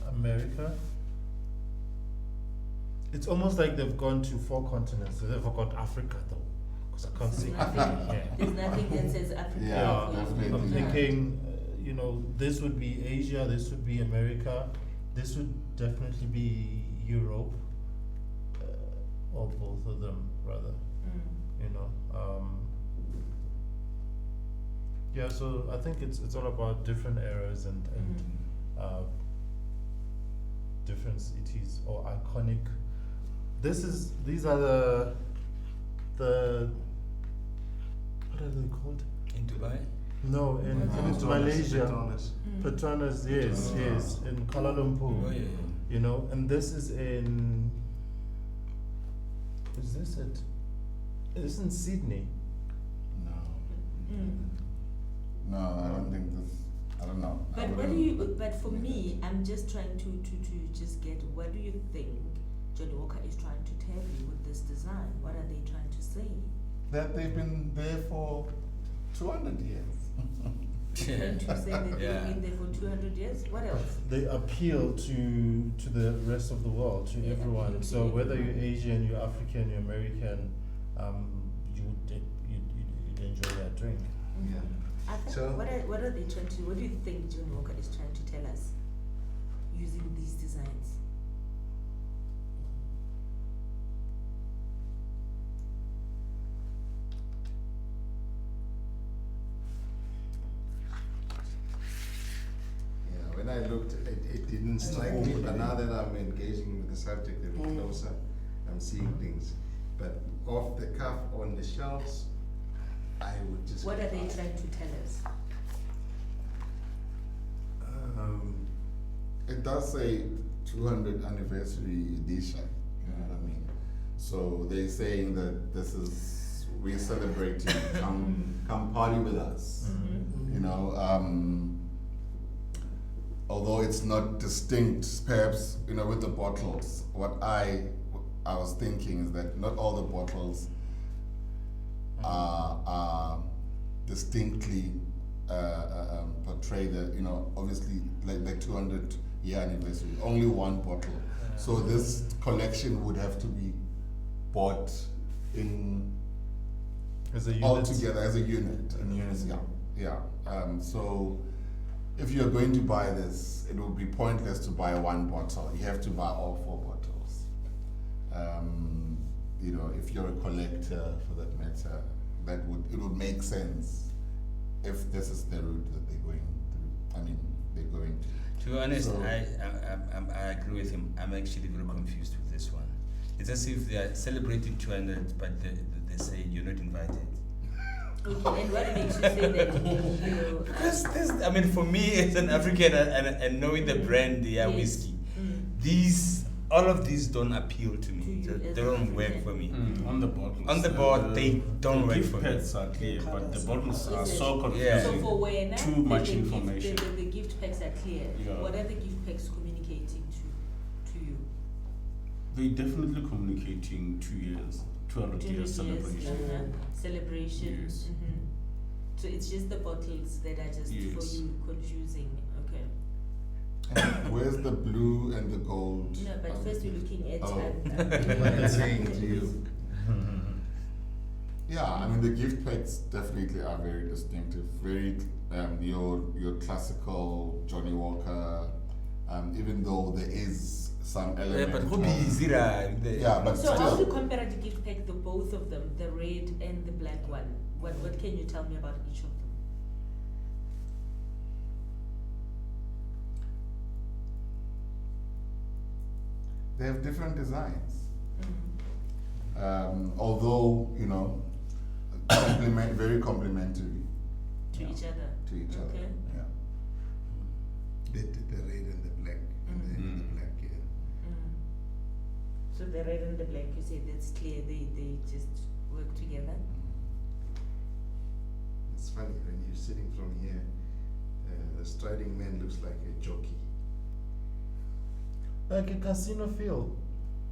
America. It's almost like they've gone to 4 continents. They forgot Africa though, because I can't see Africa here. There's nothing that says Africa. Yeah, for you. definitely. I'm thinking, you know, this would be Asia, this would be America, this would definitely be Europe, or both of them rather. You know, yeah. So I think it's all about different eras and different cities or iconic. These are the what are they called? In Dubai? No, in Petronas, Malaysia. Petronas. Petronas, yes, yes, in Kuala Lumpur. Oh yeah. You know, and this is in. Is this it? It's in Sydney. No. Mm. No, I don't think this. I don't know. I But what do wouldn't- you? But for me, I'm just trying to just get. What do you think Johnny Walker is trying to tell you with this design? What are they trying to say? That they've been there for 200 years. Trying to say that Yeah. they've been there for 200 years. What else? They appeal to the rest of the world, to They everyone. appeal to So whether you're everyone. Asian, you're African, you're American, you'd enjoy that drink. Yeah. I think So- what are they trying to? What do you think Johnny Walker is trying to tell us using these designs? Yeah, when I looked, it didn't strike me, but now that I'm engaging with the subject a bit closer, I'm seeing things. But off the cuff on the shelves, I would just. What are they trying to tell us? It does say 200th anniversary edition. You know what I mean? So they're saying that this is we're celebrating. Come party with us. You know. Although it's not distinct, perhaps you know with the bottles. What I was thinking is that not all the bottles are distinctly portray the, you know, obviously like the 200 year anniversary, only one bottle. So this collection would have to be bought in As a unit. all together as a unit. Yeah. So if you're going to buy this, it would be pointless to buy one bottle. You have to buy all 4 bottles. You know, if you're a collector, for that matter, it would make sense if this is the route that they're going through. I mean, they're going to. To be honest, So- I agree with him. I'm actually very confused with this one. It's as if they are celebrating 200, but they say you're not invited. Okay, and what makes you say that? You know, Because this, I mean, for me as an African and knowing the brand, they are Yes. whiskey. These, all of these don't appeal to me. To you They as don't an work African. for me. On the bottles. On the board, they don't the work gift for me. pads are clear, but the bottles are Is it? so confusing. Yeah. So for when Too much information. The gift packs are clear. Yeah. What are the gift packs communicating to you? They definitely communicating 2 years, 200 years celebration. Celebration. Yes. So it's just the bottles that are just for Yes. you confusing. Okay. And where's the blue and the gold? No, but first we're looking at. Oh. What they're saying to you. Yeah, I mean the gift packs definitely are very distinctive. Very your classical Johnny Walker. Even though there is some Yeah, element. but of- Ruby Zira. Yeah, but So how to still. compare the gift pack, the both of them, the red and the black one? What can you tell me about each of them? They have different designs. Although you know, very complementary To each other. to each other. Okay. Yeah. The red and the black, and the Mm. black, yeah. So the red and the black, you say that's clear, they just work together? It's funny when you're sitting from here, the striding man looks like a jockey. Like a casino feel,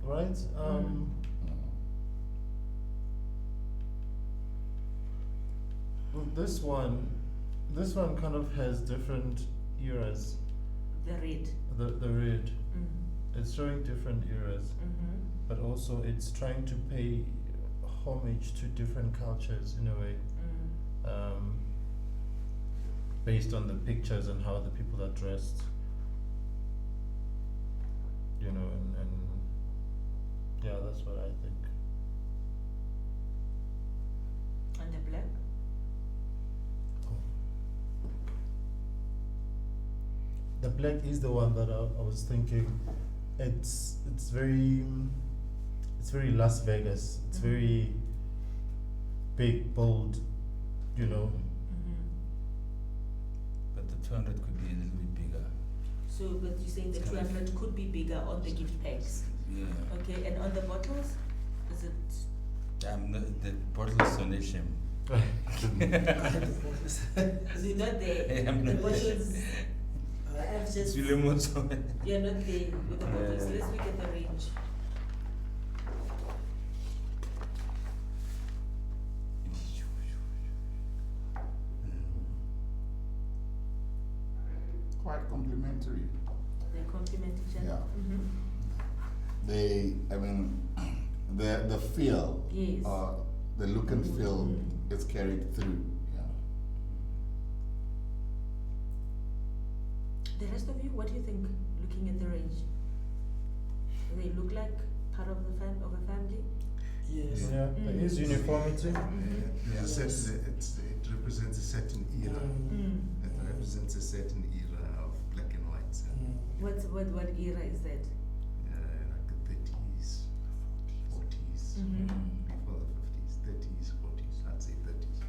right? Well, this one kind of has different eras. The red. The red, Mm. it's showing different eras, Mm-hmm. but also it's trying to pay homage to different cultures in a way, Mm. based on the pictures and how the people are dressed. You know, and yeah, that's what I think. And the black? The black is the one that I was thinking. It's very Las Vegas. It's very big, bold, you know. Mm-hmm. But the 200 could be a little bit bigger. So, but you say the It's kind of- 200 could be bigger on the gift packs. Yeah. Okay, and on the bottles, is it? The bottles donation. You're not there. I'm The not bottles. I've just. You're not there with the bottles. Yeah. Let's look at the range. Quite complimentary. They complement each other. Yeah. Mm-hmm. The feel, Yes. the look and feel is carried through. Yeah. The rest of you, what do you think? Looking at the range, do they look like part of the of a family? Yes. Yeah, there is uniformity. Yeah, it represents a certain era. Mm. It represents a certain era of black and white. What era is that? Like the 30s, 40s, Mm-hmm. before the 50s, 30s, 40s, I'd say 30s.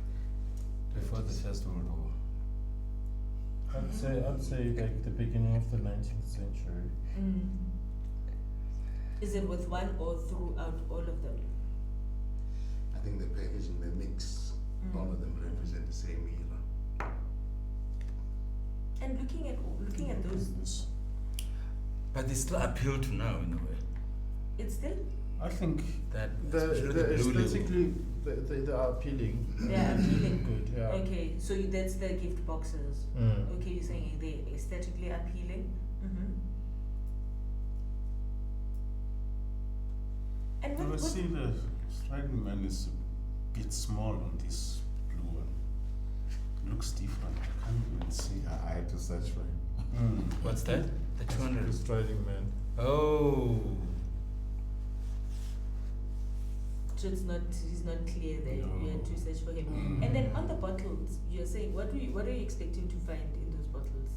Before the First World War. I'd say like the beginning of the 19th century. Mm. Is it with one or throughout all of them? I think the packaging, the mix, all of them represent the same era. And looking at those, But they still appeal to now in a way. it's still I think That The especially the blue label. aesthetically they are appealing. they are appealing. Good, yeah. Okay, so that's the gift boxes. Mm. Okay, you're saying they're aesthetically appealing. Mm-hmm. And you what, see the striding man is a bit small on this blue one. Looks different. I can't even see. I had to search for him. What's that? The 200. The striding man. Oh. so he's not clear there. No. You had to search for him. And then on the bottles, you're saying what are you expecting to find in those bottles?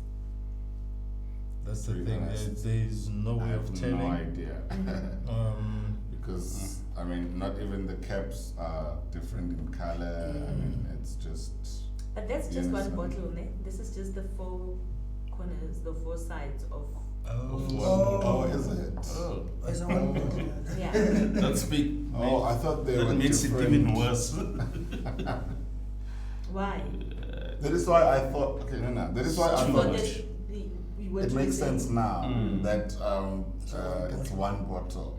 That's the Pretty thing. nice. There is no I way have of telling. no idea. Mm. Because I mean, not even the caps are different in color. I mean, it's just. But that's just one Unison. bottle, ne? This is just the four corners, the four sides of. Oh, is it? Oh, It's a one bottle. Yeah. that's big. Oh, I thought they that were makes different. it even worse. Why? That is why I thought. Okay, no. That is why I Too thought. much. What It you makes say. sense now Mm. that it's one bottle.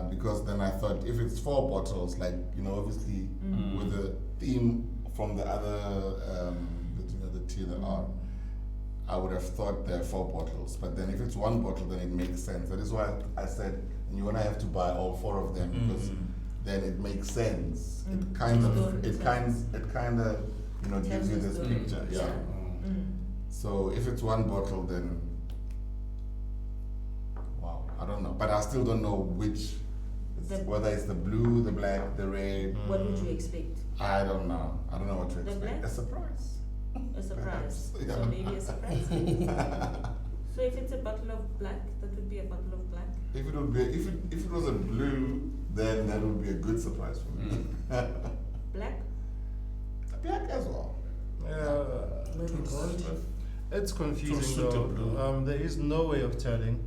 Because then I thought if it's 4 bottles, like obviously with the theme from the other, the T, the R, I would have thought there are 4 bottles. But then if it's 1 bottle, then it makes sense. That is why I said you're gonna have to buy all 4 of them because then it makes sense. It kind of gives Tells you the this story. picture. Yeah. So if it's 1 bottle, then wow, I don't know. But I still don't know whether it's the blue, the black, the red. What would you expect? I don't know. I don't know what to The expect. black? A surprise. A surprise. Perhaps, So yeah. maybe a surprise. So if it's a bottle of black, that would be a bottle of black. If it was a blue, then that would be a good surprise for me. Black? Black as well. Maybe gold. It's To confusing suit the though. blue. There is no way of telling.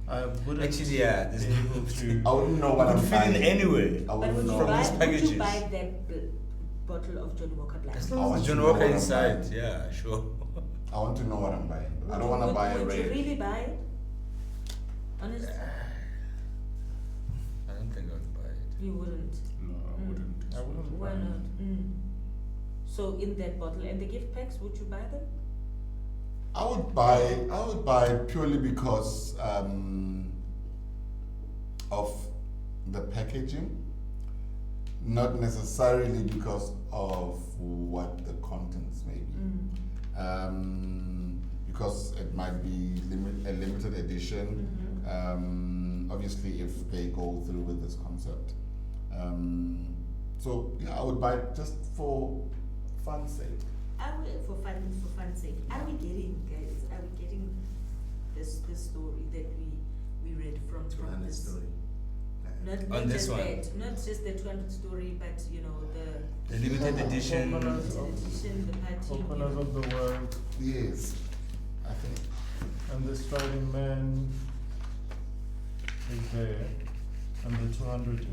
I wouldn't Actually, yeah, there's be able to. I wouldn't know what Could I'm fit in buying. anywhere. I But wouldn't would know. you From buy? these Would packages. you buy that bottle of Johnny Walker Black? As I long want as to John know Walker what I'm inside, buying. yeah, sure. I want to know what I'm buying. I don't Would- want to would- buy a Would you red. really buy it? Honestly, I don't think I would buy it. you wouldn't. No, I wouldn't. I wouldn't Why buy it. not? So in that bottle and the gift packs, would you buy them? I would buy purely because of the packaging, not necessarily because of what the contents may be. Because it might be a limited edition. Obviously, if they go through with this concept. So yeah, I would buy it just for fun's sake. Are we for fun's sake? Are we getting, guys? Are we getting this story that we read from 200 this story. Not, On not this just one. that, not just the 200 story, but you know the The limited edition. Openers limited of, edition, the party. openers of the world, Yes, I think. and the Striding Man is there, and the 200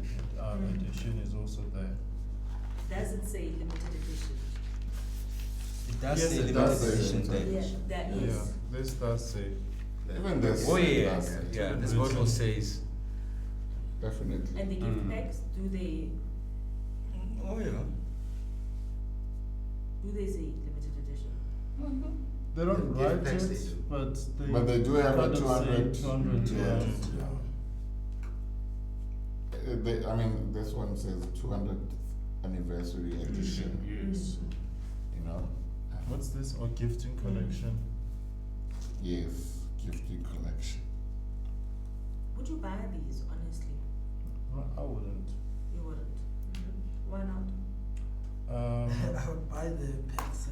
edition is also there. Does it say limited edition? It does Yes, say it limited does say edition limited there. Yeah, there is. Yeah, this does say. Even this. Oh yeah, does it. yeah. This Written. bottle says. Definitely. And the gift packs, do they Oh yeah. say limited edition? They don't The gift write packs it, they do. but They do have a kind of 200. say 200 Yes. yeah. I mean, this one says 200th anniversary edition. Yes. You know. What's this? Or gifting collection? Yes, gifting collection. Would you buy these, honestly? No, I wouldn't. You wouldn't. Why not? I would buy the packs.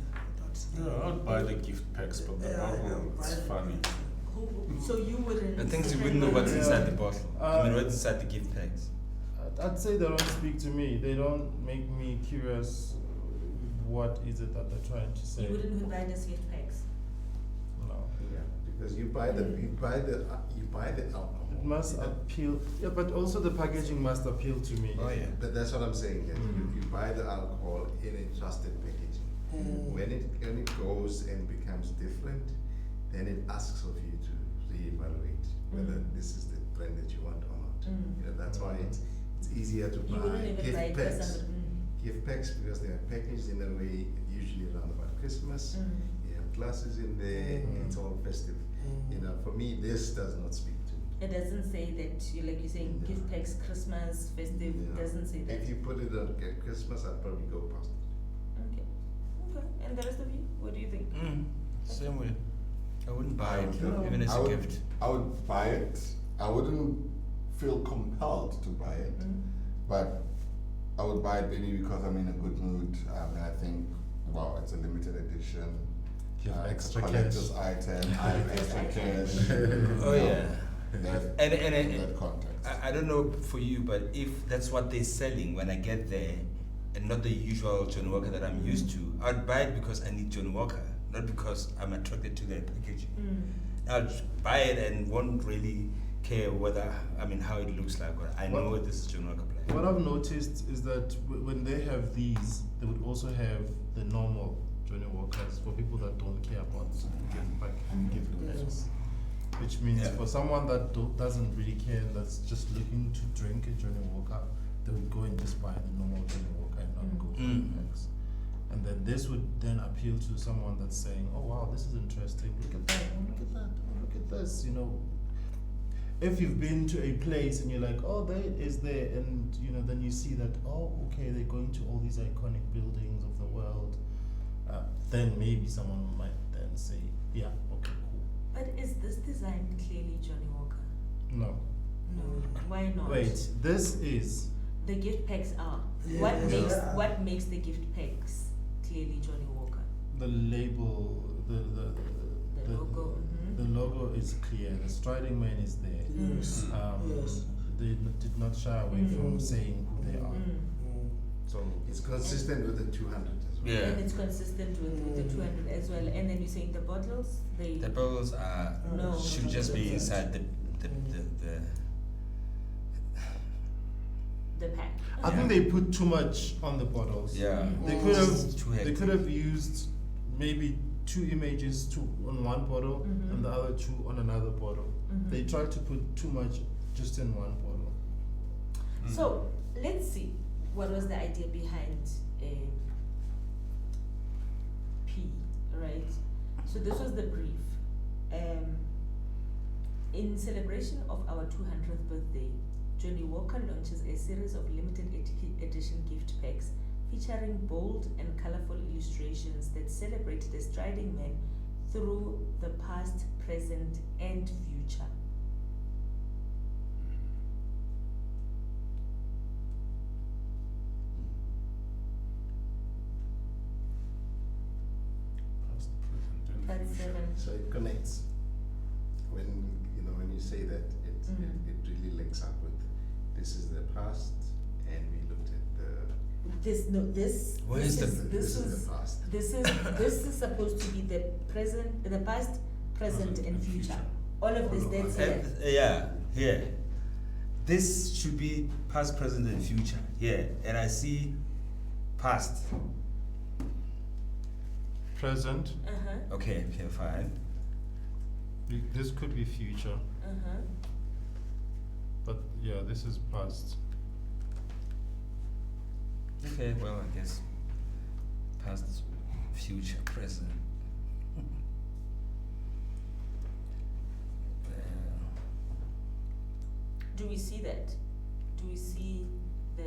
That's the. Yeah, I would buy the gift packs, but the Yeah, I bottle, would buy it's the funny. packs. So you wouldn't. The thing is, you spend wouldn't know what's money- inside the bottle. I mean, Uh, what's inside the gift packs. I'd say they don't speak to me. They don't make me curious. What is it that they're trying to say? You wouldn't even buy these gift packs. No. Yeah, because you buy the alcohol. It must you know. appeal. Yeah, but also the packaging must appeal to me. Oh yeah. But that's what I'm saying. That Mm. you buy the alcohol in a trusted packaging. When it goes and becomes different, then it asks of you to reevaluate whether this is the brand that you want or not. You know, that's why it's easier to You buy wouldn't even buy gift it for packs. somebody. Gift packs because they are packaged in a way usually around about Christmas. You have glasses in there. It's all festive. You know, for me, this does not speak to me. It doesn't say that you like you're saying No. gift packs, Christmas, festive. Yeah. Doesn't say that. If you put it on Christmas, I'd probably go past it. Okay. Okay. And the rest of you, what do you think? Same way. I wouldn't buy it, No. even as I a would- gift. I would buy it. I wouldn't feel compelled to buy it, but I would buy it maybe because I'm in a good mood. And I think, wow, it's a limited edition. Give It's extra a cash. collector's item. I have extra cash. Oh yeah. That, And in that context. I don't know for you, but if that's what they're selling when I get there, and not the usual John Walker that I'm used to, I'd buy it because I need John Walker, not because I'm attracted to their packaging. I'll buy it and won't really care whether, how it looks like, or I know this is John Walker Black. What I've noticed is that when they have these, they would also have the normal Johnny Walkers for people that don't care about gift pack and gift packs. Which means Yeah. for someone that doesn't really care and that's just looking to drink a Johnny Walker, they would go and just buy the normal Johnny Walker and not go for gift packs. And then this would then appeal to someone that's saying, "Oh wow, this is interesting. Look at that! Oh, look at that! Oh, look at this!" You know, if you've been to a place and you're like, "Oh, there it is there," and then you see that, "Oh, okay, they're going to all these iconic buildings of the world," then maybe someone might then say, "Yeah, okay, cool." But is this design clearly Johnny Walker? No, No. Why not? wait. This is The gift packs are. Yeah. What makes the gift packs clearly Johnny Walker? the label. The logo. The logo is clear. The Striding Man is there. Yes. Yes. They did not shy away from saying who they are. So It's consistent with the 200 as well. Yeah. And it's consistent with the 200 as well. And then you're saying the bottles, they The bottles are No. should just be inside the The pack. I think they put too much on the bottles. yeah. They Mm. could have It's too they hectic. could have used maybe 2 images on one bottle Mhm. and the other 2 on another bottle. Mhm. They tried to put too much just in one bottle. So let's see what was the idea behind P, right? So this was the brief. In celebration of our 200th birthday, Johnny Walker launches a series of limited edition gift packs featuring bold and colorful illustrations that celebrate the striding man through the past, present, and future. Past, present, and That's future. 7. So it connects. When you say that, Mhm. it really links up with this is the past, and we looked at This Where this is the- is this is the past. this is supposed to be the present, the past, present, and future. All of this, All of that's that. it. Yeah, here. This should be past, present, and future. Yeah, and I see past. Present. Uh-huh, Okay, okay, fine. This could be future, uh-huh. but yeah, this is past. Okay, well, I guess past, future, present. Do we see that? Do we see the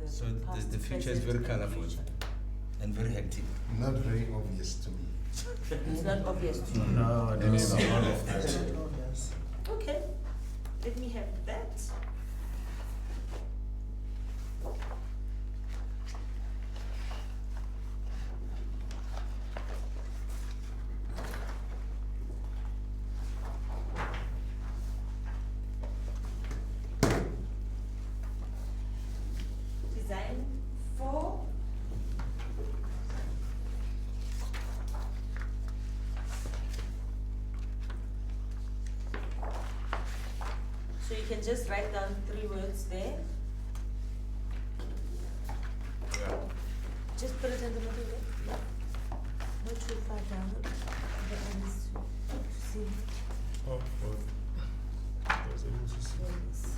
So past, the future is present, very and colorful. future? And very hectic. Not very obvious to me. It's not obvious to you. No, I don't see all of that. Yes. Okay, let me have that. Design 4. So you can just write down 3 words there. Yeah. Just put it in the middle there. Yeah. Not too far down. The others to see. Oh, well, I was able to see. Yes.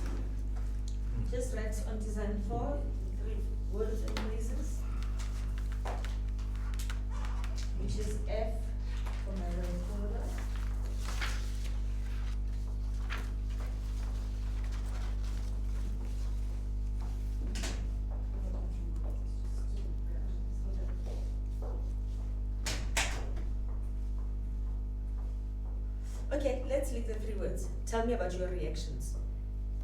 Just write on design 4, 3 words and phrases. Which is F for my recorder. Okay, let's leave the 3 words. Tell me about your reactions.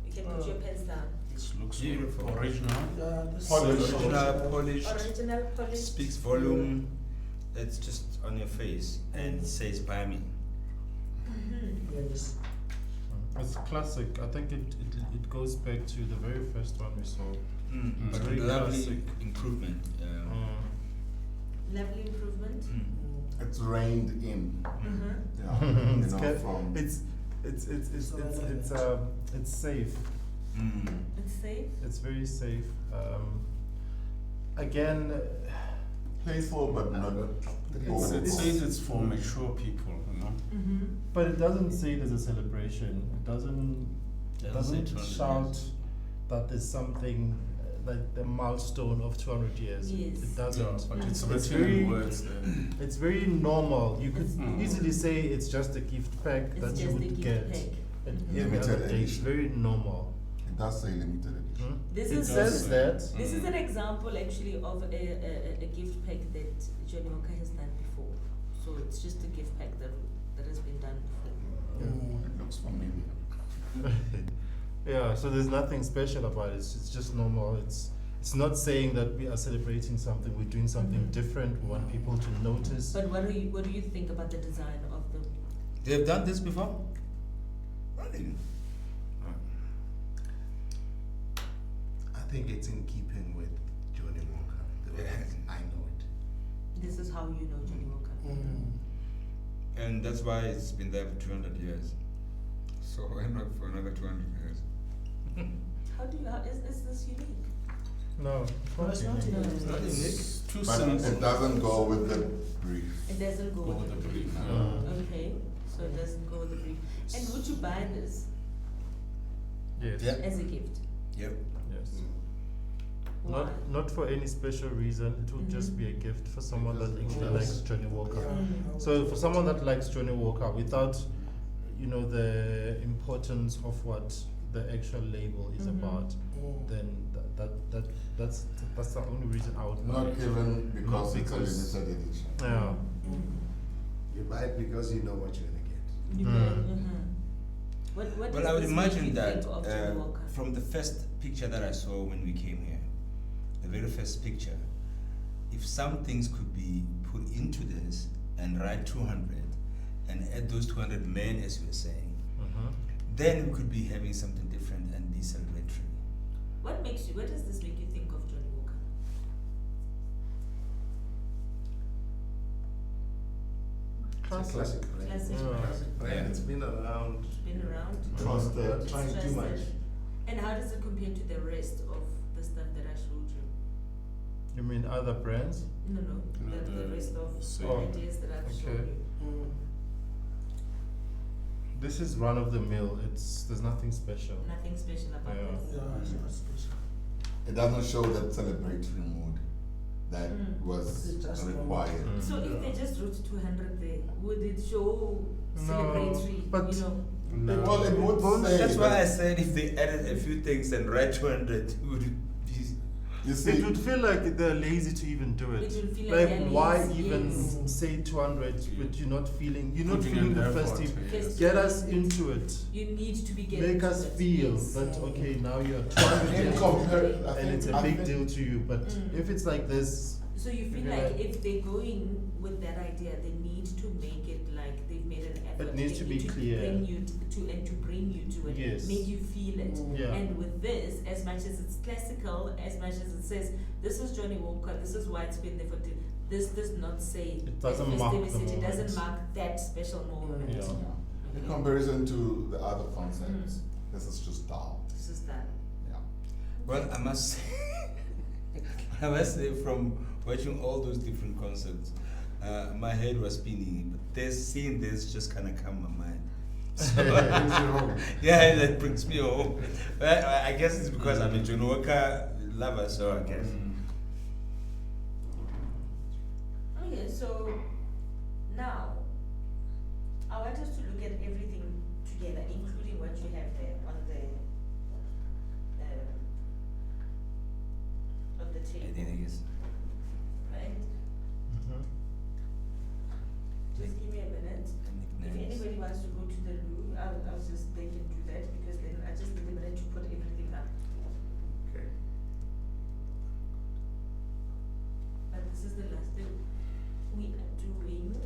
You can put your pens down. This looks Beautiful. original. Yeah, this Polished. Original, polished, Original, polished. speaks volume. It's just on your face and it says buy me. Mhm. Yes. It's classic. I think it goes back to the very first one we saw. But Very lovely classic. improvement. Lovely improvement. It's reined in. Mhm. Yeah, you It's know, ca- from it's safe. It's safe. It's very safe. Again, playful but not It says it's for mature people, you know. Mm-hmm. but it doesn't say there's a celebration. It doesn't Doesn't say 200 shout years. that there's something like the milestone of 200 years. Yes. It doesn't. Yeah, but it's It's written very- in words there. It's very normal. You could Mm. easily say it's just a gift pack It's that you just a would gift get pack. at Mhm. every Limited other day. It's edition. very normal. It does say limited edition. This It is says that. This is an example actually of a gift pack that Johnny Walker has done before. So it's just a gift pack that has been done before. It looks familiar. Yeah, so there's nothing special about it. It's just normal. It's not saying that we are celebrating something. We're doing something Mhm. different. We want people to notice. But what do you think about the design of the? They've done this before? Really? I think it's in keeping with Johnny Walker. The way I know it. This is how you know Johnny Walker. Mm. And that's why it's been there for 200 years. So why not for another 200 years? Is this unique? No, No, it's not unique. unique. It's not unique. It's too But simple. it doesn't go with the brief. It doesn't go Go with with the the brief. brief. Okay, so it doesn't go with the brief. And would you buy this Yes. Yeah. as a gift? Yep. Yes. Why? Not for any special reason. It would just Mhm. be a gift for someone that actually Because- likes Johnny Walker. Mm. So for someone that likes Johnny Walker, without the importance of what the actual label is Mhm. about, then that's the only reason I would buy Not it. even because Not it's a because- limited edition. Yeah. You buy it because you know what you're gonna get. You Mm. can, What Well, does I would this make imagine you that think of Johnny Walker? from the first picture that I saw when we came here, the very first picture, if some things could be put into this and write 200 and add those 200 men, as you were saying, Mhm. then we could be having something different and be celebratory. What does this make you think of Johnny Walker? It's a classic brand. Classic Yeah. brand. Classic brand. It's been around. It's been around. Trusted. Not trying too Trusted. much. And how does it compare to the rest of the stuff that I showed you? You mean other brands? No, No, the the rest of same. the ideas that I've shown Okay. you. This is run of the mill. There's nothing special. Nothing special about Yeah. this. Yeah, it's not special. It doesn't show that celebratory mood that Mm. was It's just required. Mm. So if they just wrote 200 there, would it show No, celebratory, but- you know? No. Well, it would Bonus- say That's why I that- said if they added a few things and write 200, it would be. you see, It would feel like they're lazy to even do it. It will feel like they're why lazy, even yes. say 200 but you're not feeling Putting the in first effort, tip. yes. Get us into it. You need to be getting Make to us it, feel yes. that okay, now you're in 200 compar- I and it's think- a I big think- deal to you. But Mm. if it's like this, So you feel Yeah. like if they're going with that idea, they need to make it like they've made an effort. needs They to need be clear. Bring you to bring you to it. Yes. Make you feel it. yeah. And with this, as much as it's classical, as much as it says, this is Johnny Walker, this is why it's been there for this does not say, It doesn't as mark David the said, it doesn't moment. mark that special moment. Yeah. In Okay. comparison to the other concepts, this is just dull. This is that. Yeah. Well, I must say, from watching all those different concepts, my head was spinning. But seeing this just kind of calmed my mind. So, yeah, that brings me home. But I guess it's because I'm a Johnny Walker lover, so I guess. Okay, so now I want us to look at everything together, including what you have there on the I table, think it's right? Mhm. Just give me a minute. If nicknames. anybody wants to go to the loo, I'll just they can do that because then I just need a minute to put everything up. Okay. But this is the last thing we are doing.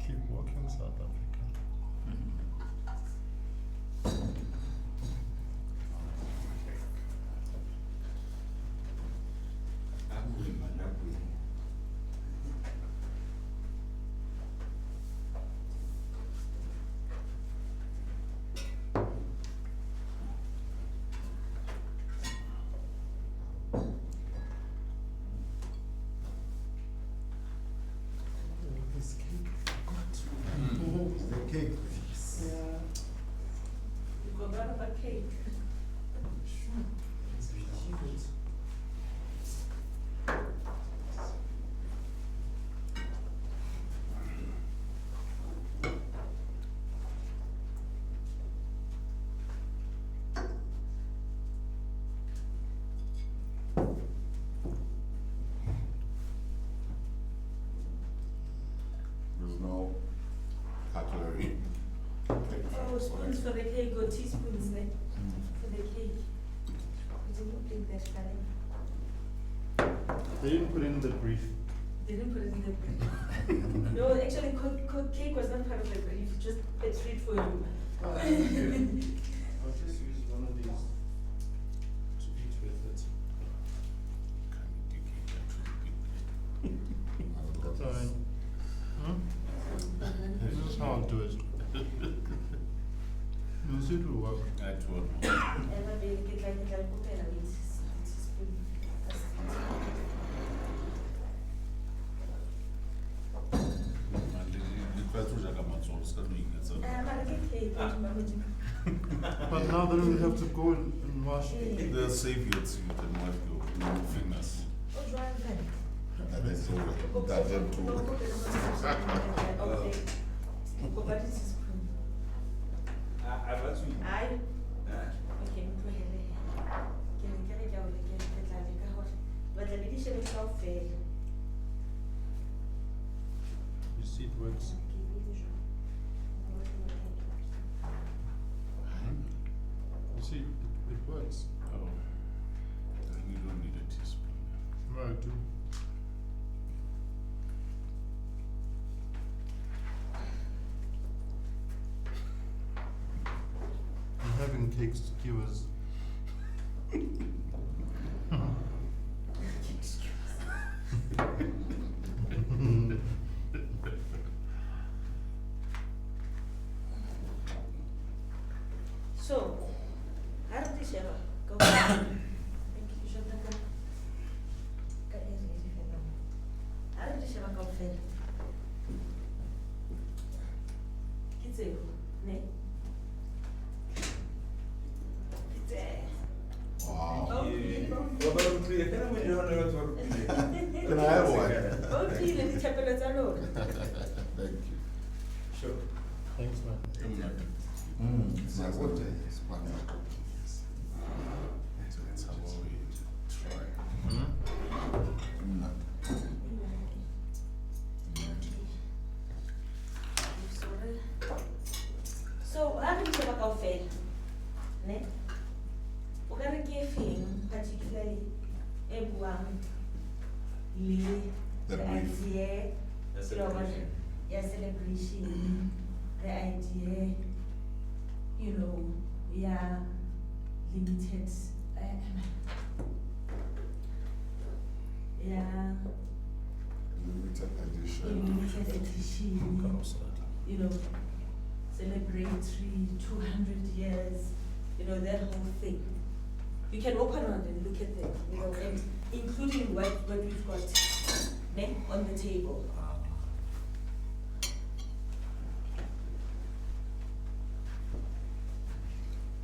Keep walking, South Africa. This cake, the cake, please. Yeah. You forgot about cake. There's no cutlery. Oh, spoons for the cake or teaspoons there for the cake. You didn't bring that, Karen. They didn't put in the brief. They didn't put it in the brief. No, actually, cake was not part of the brief, just a treat for you. I'll just use one of these to eat with it. That's alright. This is how I'll do it. You'll see it will work. That will. Ever been a kid like a child cooker and it's spoon. But now then we have to go and wash it. They'll save your teeth and wipe your fingers. Oh, dry pen. I think so. That them too. Okay. But it is spoon. I've actually. I. Okay, go ahead. Can I carry down the but the edition is not fair. You see it works. You see, it works. Oh. Then you don't need a teaspoon. No, I do. I'm having cake skewers. So, how did this ever go? Thank you, Shantaka. How did this ever go fail? Kitse, ne? Kitse. Wow. Oh, people. Can I have one? Oh, please, let me tap it as I know. Thank you. Sure. Thanks, man. It's my water. It's my water. Let's have a way to try. So, how did you ever go fail? Ne? O ka re ke efeng, particularly e buang le The the brief. idea, you know, what, yeah, celebration, the idea, you know, yeah, limited, yeah, Limited edition. limited edition, you know, celebratory 200 years, you know, that whole thing. You can walk around and look at them, you know, and including what we've got on the table.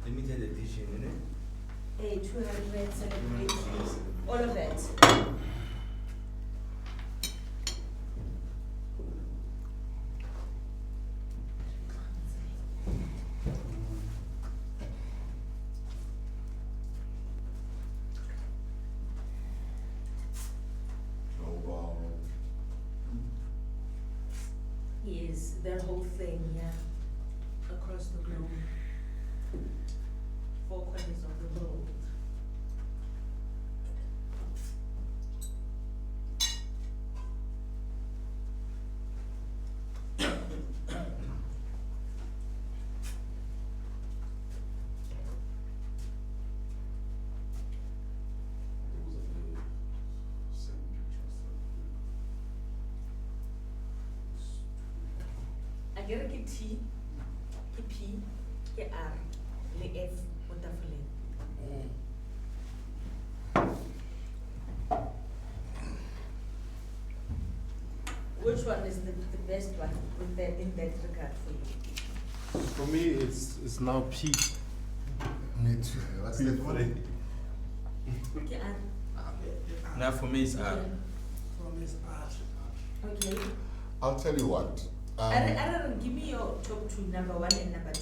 Limited edition, innit? A 200 celebrations, all of that. Global. Yes, that whole thing, yeah, across the globe, 4 corners of the world. I get a T, P, R, le F, wonderfully. Which one is the best one with that, in that regard for you? For me, it's now P. Me too. What's the one? Now for me it's R. From his art. Okay. I'll tell you what. Aaron, give me your top 2, number 1 and number 2.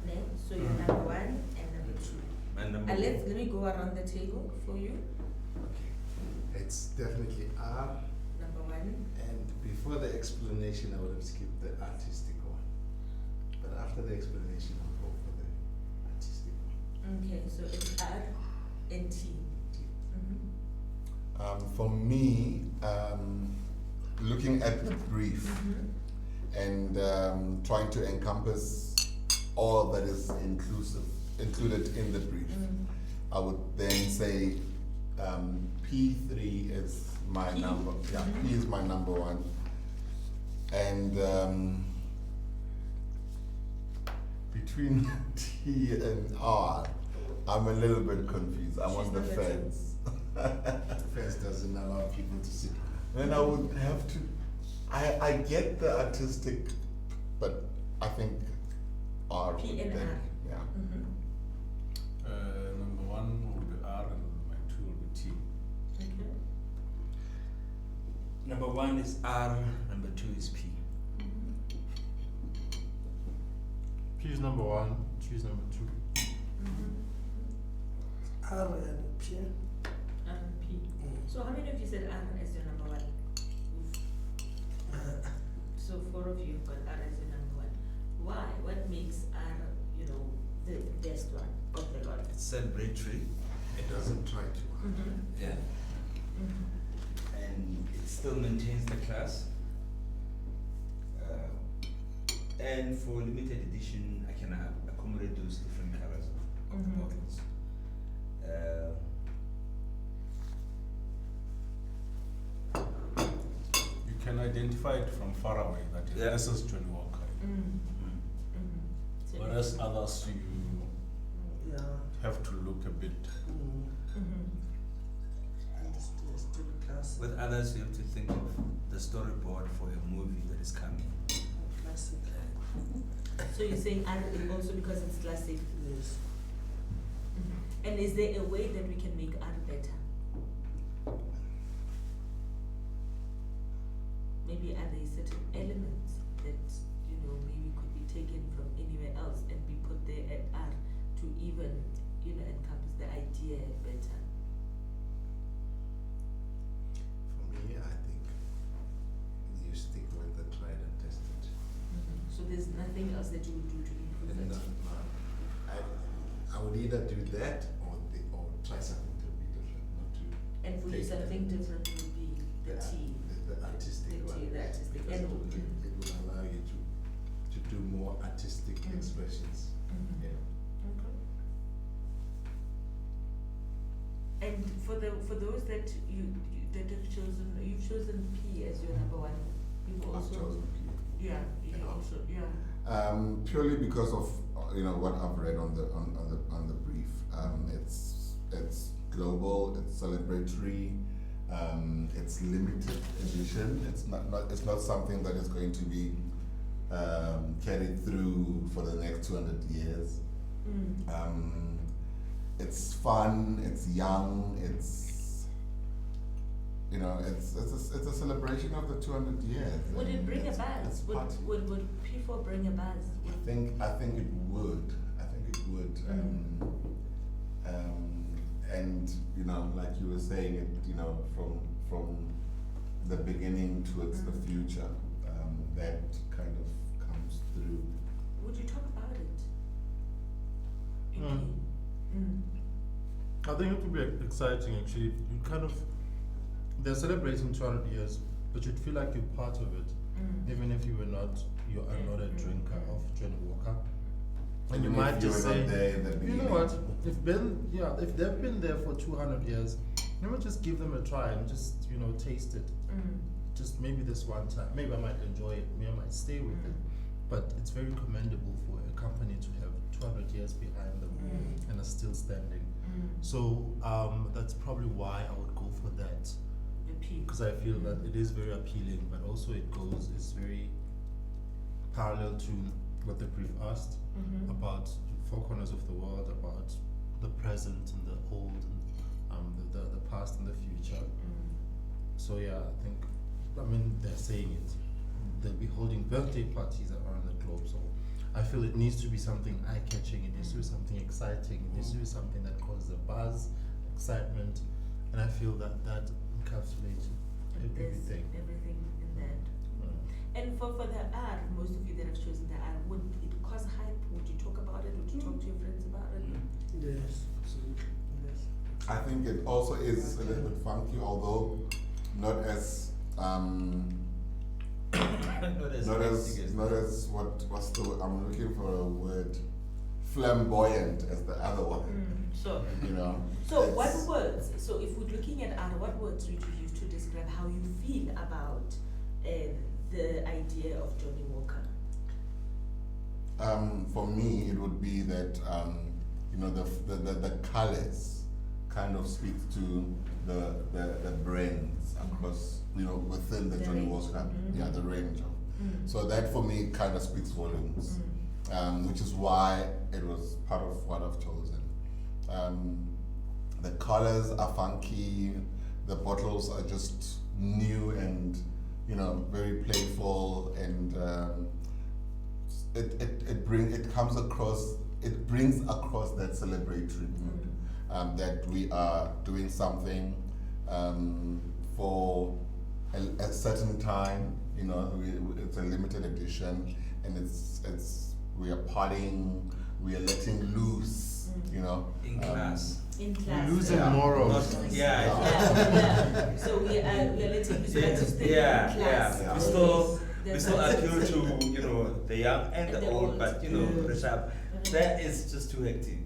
Ne? So your number 1 and number 2. My number Let me go around the table for you. Okay. It's definitely R, Number 1. and before the explanation, I would have skipped the artistic one. But after the explanation, I'll go for the artistic one. Okay, so it's R and T. Mhm. For me, looking at the brief and trying to encompass all that is included in the brief, I would then say P3 is my P? number. Yeah, P is my number one. And between T and R, I'm a little bit confused. I'm on the She's number two. fence. The fence doesn't allow people to sit. Then I would have to. I get the artistic, but I think R P would and then, R. yeah. Number one will be R and my two will be T. Okay. Number 1 is R, number 2 is P. P is number 1, T is number 2. R and P. R and P. So how many of you said R as your number one? So 4 of you have got R as your number one. Why? What makes R, the best one of the lot? It's celebratory. It doesn't try to. Yeah. And it still maintains the class. And for limited edition, I can accommodate those different colors of the bottles. You can identify it from far away that Yeah. this is Johnny Walker. So Whereas others you Yeah. have to look a bit. And still classic. With others, you have to think of the storyboard for a movie that is coming. Classic. So you're saying R also because it's classic. Yes. And is there a way that we can make R better? Maybe are there certain elements that, maybe could be taken from anywhere else and be put there at R to even, encompass the idea better? For me, I think you stick with the tried and tested. So there's nothing else that you would do to improve And that? I would either do that or try something to be different, not to And for you, take something different would be the T. the artistic The one. T, the artistic. Because And it will allow you to do more artistic expressions. Yeah. Okay. And for those that that have chosen, you've chosen P as your number one. You've I've also chosen P. you Yeah. also Purely because of what I've read on the brief. It's global. It's celebratory. It's limited edition. It's not something that is going to be carried through for the next 200 years. It's fun. It's young. It's it's a celebration of the 200 years. Would it and bring a it's buzz? party. Would P4 bring a buzz? I think it would. And like you were saying, it from the beginning towards the future, that kind of comes through. Would you talk about it? Mm. I think it would be exciting actually. They're celebrating 200 years, but you'd feel like you're part of it, even if you are not a drinker of Johnny Walker. And you Even might if just were say, not there in the you beginning. know what? If they've been there for 200 years, just give them a try and just taste it. Just maybe this one time. Maybe I might enjoy it. Maybe I might stay with it. But it's very commendable for a company to have 200 years behind them and are still standing. So that's probably why I would go for that, The P. because I feel that it is very appealing, but also it's very parallel to what the brief asked about four corners of the world, about the present and the old, and the past and the future. So yeah, they're saying it. They'll be holding birthday parties around the globe. So I feel it needs to be something eye-catching. It needs to be something exciting. It needs to be something that causes a buzz, excitement, and I feel that encapsulates everything. Everything in that. And for the R, most of you that have chosen the R, would it cause hype? Would you talk about it? Would you talk to your friends about it? Yes. Absolutely. Yes. I think it also is a little bit funky, although not as not as what's the word? I'm looking for a word, flamboyant as the other one. So, You know. so It's- what words? So if we're looking at art, what words would you use to describe how you feel about the idea of Johnny Walker? For me, it would be that you know the colors kind of speak to the brands across, you know, within the The Johnny range. Walker, Mhm. the range of. Mm. So that for me kind of speaks volumes, which is why it was part of what I've chosen. The colors are funky, the bottles are just new and, you know, very playful, and it brings across that celebratory mood, that we are doing something for a certain time. You know, it's a limited edition, and we are partying, we are letting loose. You know, In class. In class. Losing Yeah. morals. Not, Yeah. So we are letting you start to stay Yeah, in class. yeah. We Yes. still That's appeal right. to, you know, the young and the old, but you know, Mm. the sharp. That is just too hectic.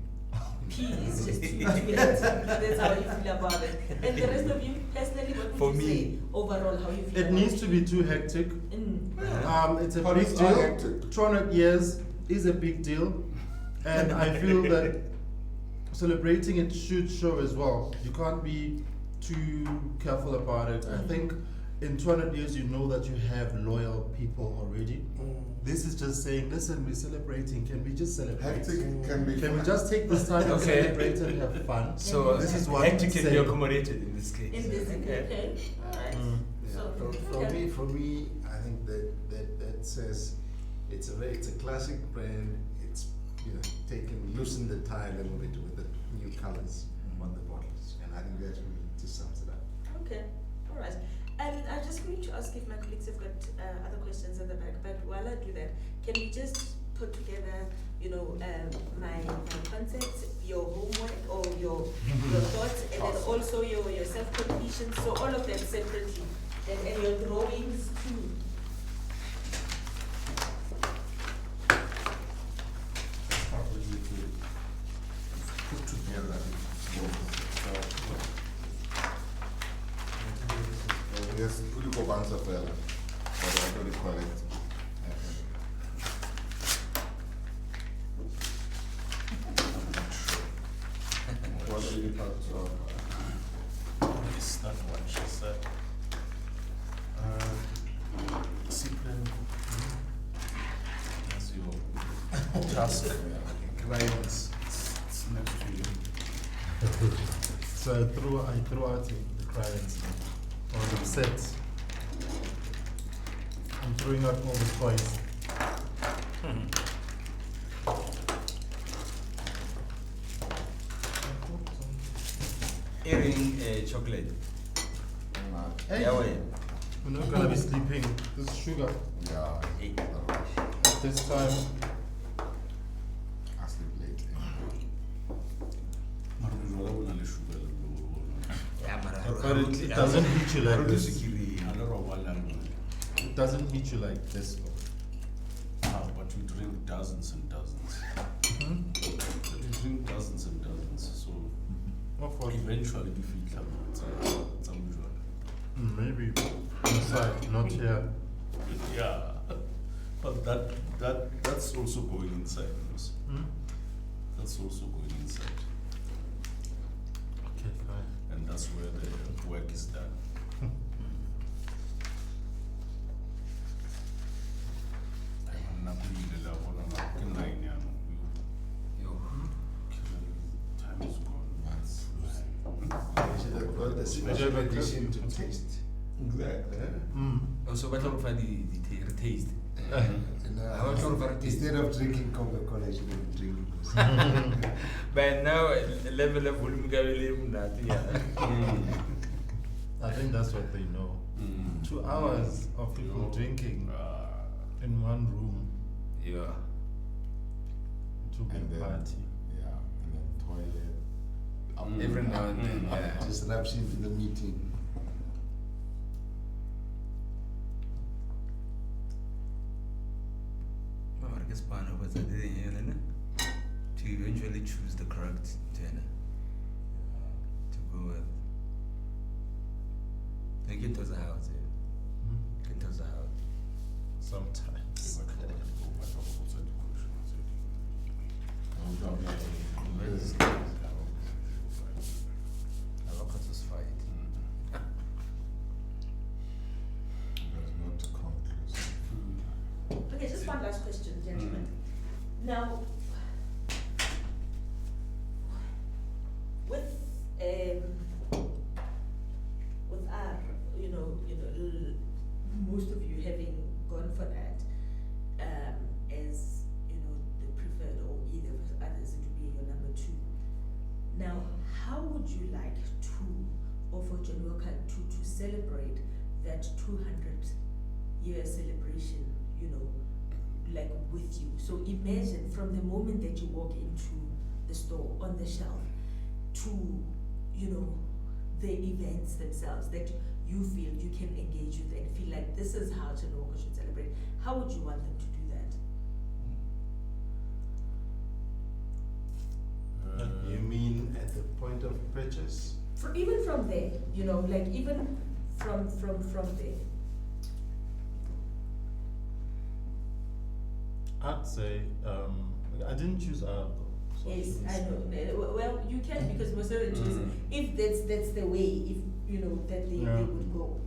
P is just too hectic. That's how you feel about it. And the rest of you, personally, what would For you me, say overall, how you feel It about needs to be too hectic. It's a big Parties are deal. hectic. 200 years is a big deal, and I feel that celebrating it should show as well. You can't be too careful about it. I think in 200 years, you know that you have loyal people already. This is just saying, listen, we're celebrating. Can we just celebrate? hectic can be. Can we just take this time to Okay. celebrate and have fun? So This is what hectic I'm can be saying. accommodated in this case. In this, okay, alright. Yeah, So, for okay. me, I think that says it's a classic brand. It's, you know, loosen the tie a little bit with the new colors on the bottles, and I think that really just sums it up. Okay, all right. And I'm just going to ask if my colleagues have got other questions at the back, but while I do that, can we just put together, you know, my concept, your homework or your thoughts, and then also your self-completion, so all of them separately, and your drawings too. How easy to put together. Yes, put the answer fella. What do you call it? What are you talking about? It's not what she said. Discipline. That's your task. Clients. It's next to you. So I threw out the clients or the sets. I'm throwing out all the toys. Earring chocolate. Hey, Yeah, wait. we're not gonna be sleeping. This is sugar. Yeah. Hey. At this time, I sleep late. Mara ke jwala bo na le sugar le bo- Yeah, but it doesn't hit you like this. A le robala le bona. It doesn't hit you like this. But we drink dozens and dozens. We drink dozens and dozens, so What for? eventually we feel it's unusual. Maybe inside, not here. Yeah, but that's also going inside. Yes. Hmm? That's also going inside, Okay, fine. and that's where the work is done. Time is gone. You should have got the special edition to taste. Exactly. Mm. Also, what about the taste? And, How much of a taste? instead of drinking Coca-Cola, you should have been drinking this. By now, level of volume I think that's what they know. 2 hours of people drinking in one room Yeah. to be And then- party. Yeah, and then toilet. Every now and then, yeah. Just wraps into the meeting. span over the to eventually choose the correct tenor to go with. Think it was a house, it was a house. Sometimes. Okay, just one last question, gentlemen. Now, with our, most of you having gone for that, as the preferred, or either of others, it would be your number two. Now, how would you like to, or for Johnny Walker to celebrate that 200th year celebration, like with you? So imagine from the moment that you walk into the store, on the shelf, to, the events themselves that you feel you can engage with and feel like this is how Johnny Walker should celebrate. How would you want them to do that? You mean at the point of purchase? Even from there, like even from there. I'd say, I didn't choose Arab though. So Yes, shouldn't I say. know. Well, you can, because most of the choose, if that's the way, if that they Yeah. would go.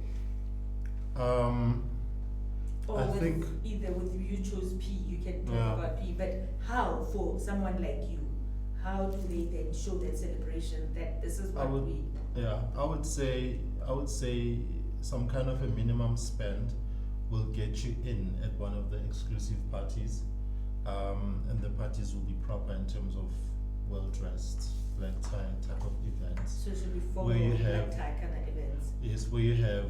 Or I with think- either with you chose P, you can talk Yeah. about P, but how for someone like you, how do they then show that celebration that this is I what would- we? Yeah, I would say some kind of a minimum spend will get you in at one of the exclusive parties, and the parties will be proper in terms of well dressed, black tie type of events. So it should be Where formal, you black have- tie kind of events. Yes, where you have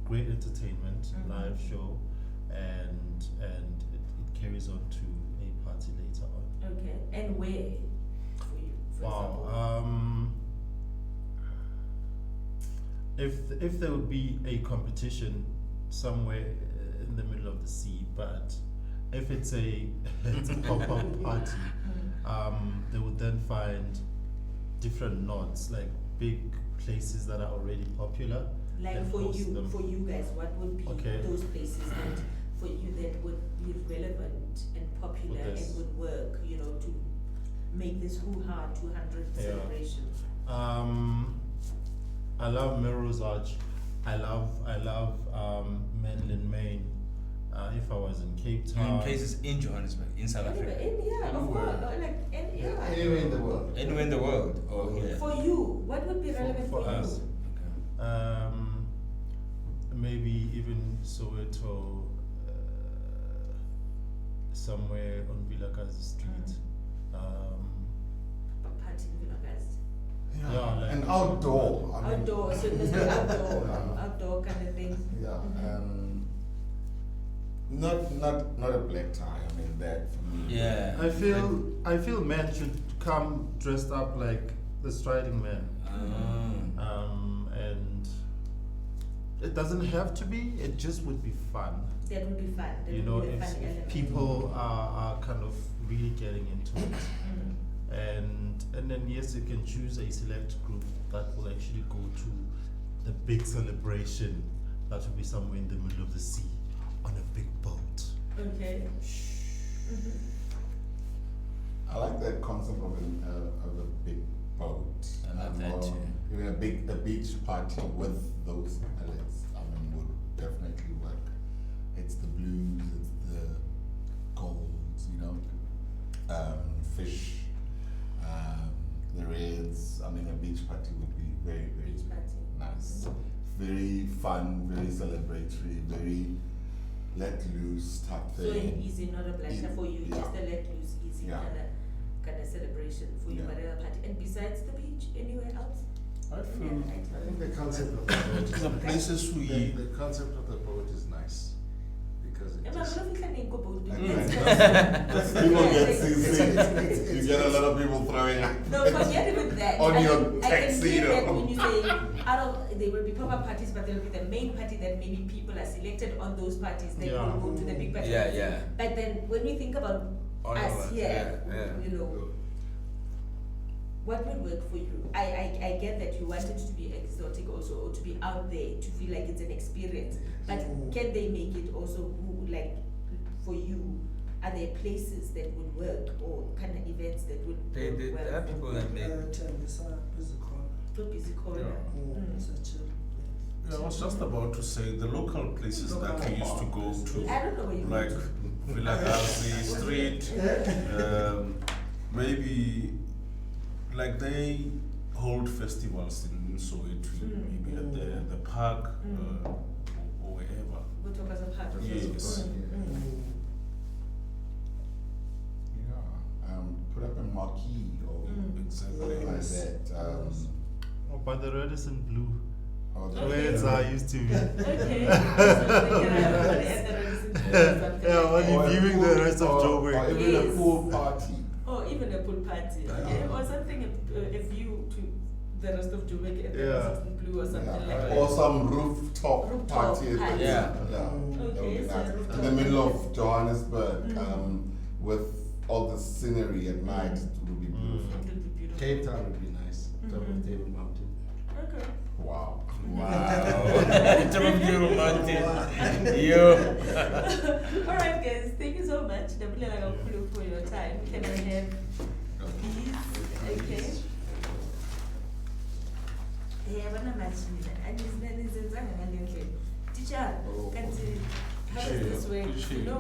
great entertainment, Mhm. live show, and it carries on to a party later on. Okay, and where for you, for example? Wow. If there would be a competition somewhere in the middle of the sea, but if it's a pop-up party, they would then find different nods, like big places that are already popular. Like and for host you, them. for you guys, what would be Okay. those places that for you that would be relevant and popular For this. and would work, to make this hoo-ha 200 Yeah. celebration? I love Melrose Arch. I love Menlyn Maine. If I was in Cape In Town, places in Johannesburg, in South Anywhere, Africa, of course, yeah. Anywhere in the world. anywhere in the world, or here. For you, what would be relevant for for, us. you? Okay. maybe even Soweto, somewhere on Vilakazi Street. Party, guys. Yeah, like- and outdoor. I mean, Outdoor, so it must be outdoor kind of thing. Yeah, Mhm. not a black tie. I mean that for me. Yeah. I feel men should come dressed up like the Striding Man. And it doesn't have to be. It just would be fun. That would be fun. That You would know, be the if, fun if element. people are kind of really getting into it, Mhm. and then yes, you can choose a select group that will actually go to the big celebration that will be somewhere in the middle of the sea on a big boat. Okay. Mhm. I like that concept of a big boat. I love that or too. Even a beach party with those palettes. I mean, would definitely work. It's the blues, it's the golds, fish, the reds. I mean, a beach party would be very, very Beach party. nice. Very fun, very celebratory, very let loose type So an thing. easy, not a black tie for you, Yeah. just a let loose, easy Yeah. kind of celebration for you, Yeah. whatever party. And besides the beach, anywhere else? I Any feel other item? I think the concept of the boat is the nice. places we The concept of the boat is nice because it People get seasick. You get a lot of people throwing up. No, forget even that. On I your can hear tuxedo. that when you say there will be pop-up parties, but there will be the main party that maybe people are selected on those parties. They Yeah. will go to the big party. Yeah, yeah. But then when we think about All us of us, here, yeah. you know, what would work for you? I get that you want it to be exotic also, or to be out there, to feel like it's an experience. But can they make it also like for you? Are there places that would work, or kind of events that would There work are well? people that make. Tembisa physical. To busy corner. It's a chill place. Yeah, I was just about to say the local places that we used to go to, I don't know where you like go to. Vilakazi Street, maybe like they hold festivals in Soweto, maybe at the park or wherever. Go talk as a part of Yes. it. Yeah. Put up a marquee or Exactly. like that. Oh, by the Radisson Blue, Or the where it's used to be. Okay. Yeah, when or you're a viewing pool- the rest of or Joburg. even Yes. a pool party. Or even a pool party, okay? Or something, a view to the rest of Joburg and the Yeah. rest of Blue or something Yeah. like that. Or some rooftop Rooftop party. party. Yeah. Okay, That would be so nice. rooftop In the middle party. of Johannesburg, with all the scenery at night, it would be beautiful. It would be beautiful. Cape Town would be nice. Top Mhm. of Table Mountain. Okay. Wow. Wow. Top of your mountain. You. Alright guys, thank you so much. Dabulela kakhulu for your time. Can I have these? Okay. Yeah, bana machina. Anizenzanga ngale ndlela. Teacher, kanti how does this work? Sure. No,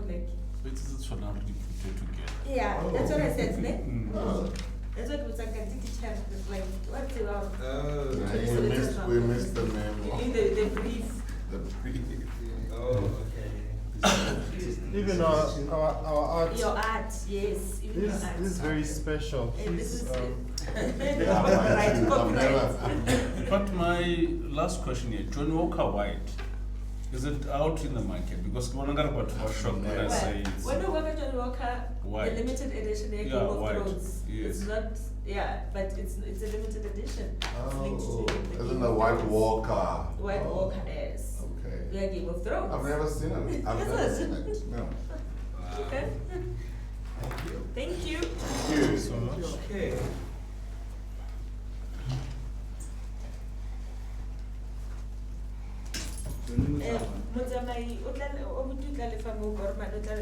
like It's for now really put together. yeah, that's what I said, ne? Oh. That's what was like teacher like what's the Yeah, we missed the memo. in the brief. The pre. Oh, Even our art. Your art, yes. Even This your art. is very special. And this Please, is Yeah, Copyright, I've never. But my last question here, Johnny Walker White, is it out in the market? Because one got about shocked when I say it's When you work at Johnny Walker, White. the limited edition, Game Yeah, of white, Thrones. yes. It's not, yeah, but it's a limited edition. It's linked to Oh, the isn't Game the of White Thrones. Walker? White Oh, Walker, yes. Okay. Yeah, Game of Thrones. I've never seen it. I've never seen it. No. Okay. Thank you. Thank you so much. okay. Motsamai, o butu tla lefa mo Gorman, o tla